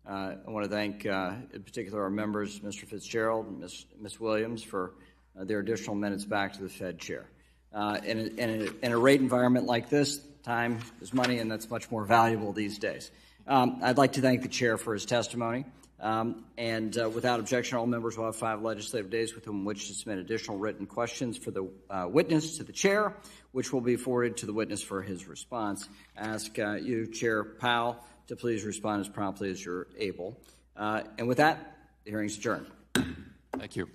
I want to thank, in particular, our members, Mr. Fitzgerald and Ms. Williams, for their additional minutes back to the Fed chair. In a rate environment like this, time is money, and that's much more valuable these days. I'd like to thank the chair for his testimony. Without objection, all members will have 5 legislative days within which to submit additional written questions for the witness to the chair, which will be forwarded to the witness for his response. I ask you, Chair Powell, to please respond as promptly as you're able. And with that, the hearing is adjourned. Thank you.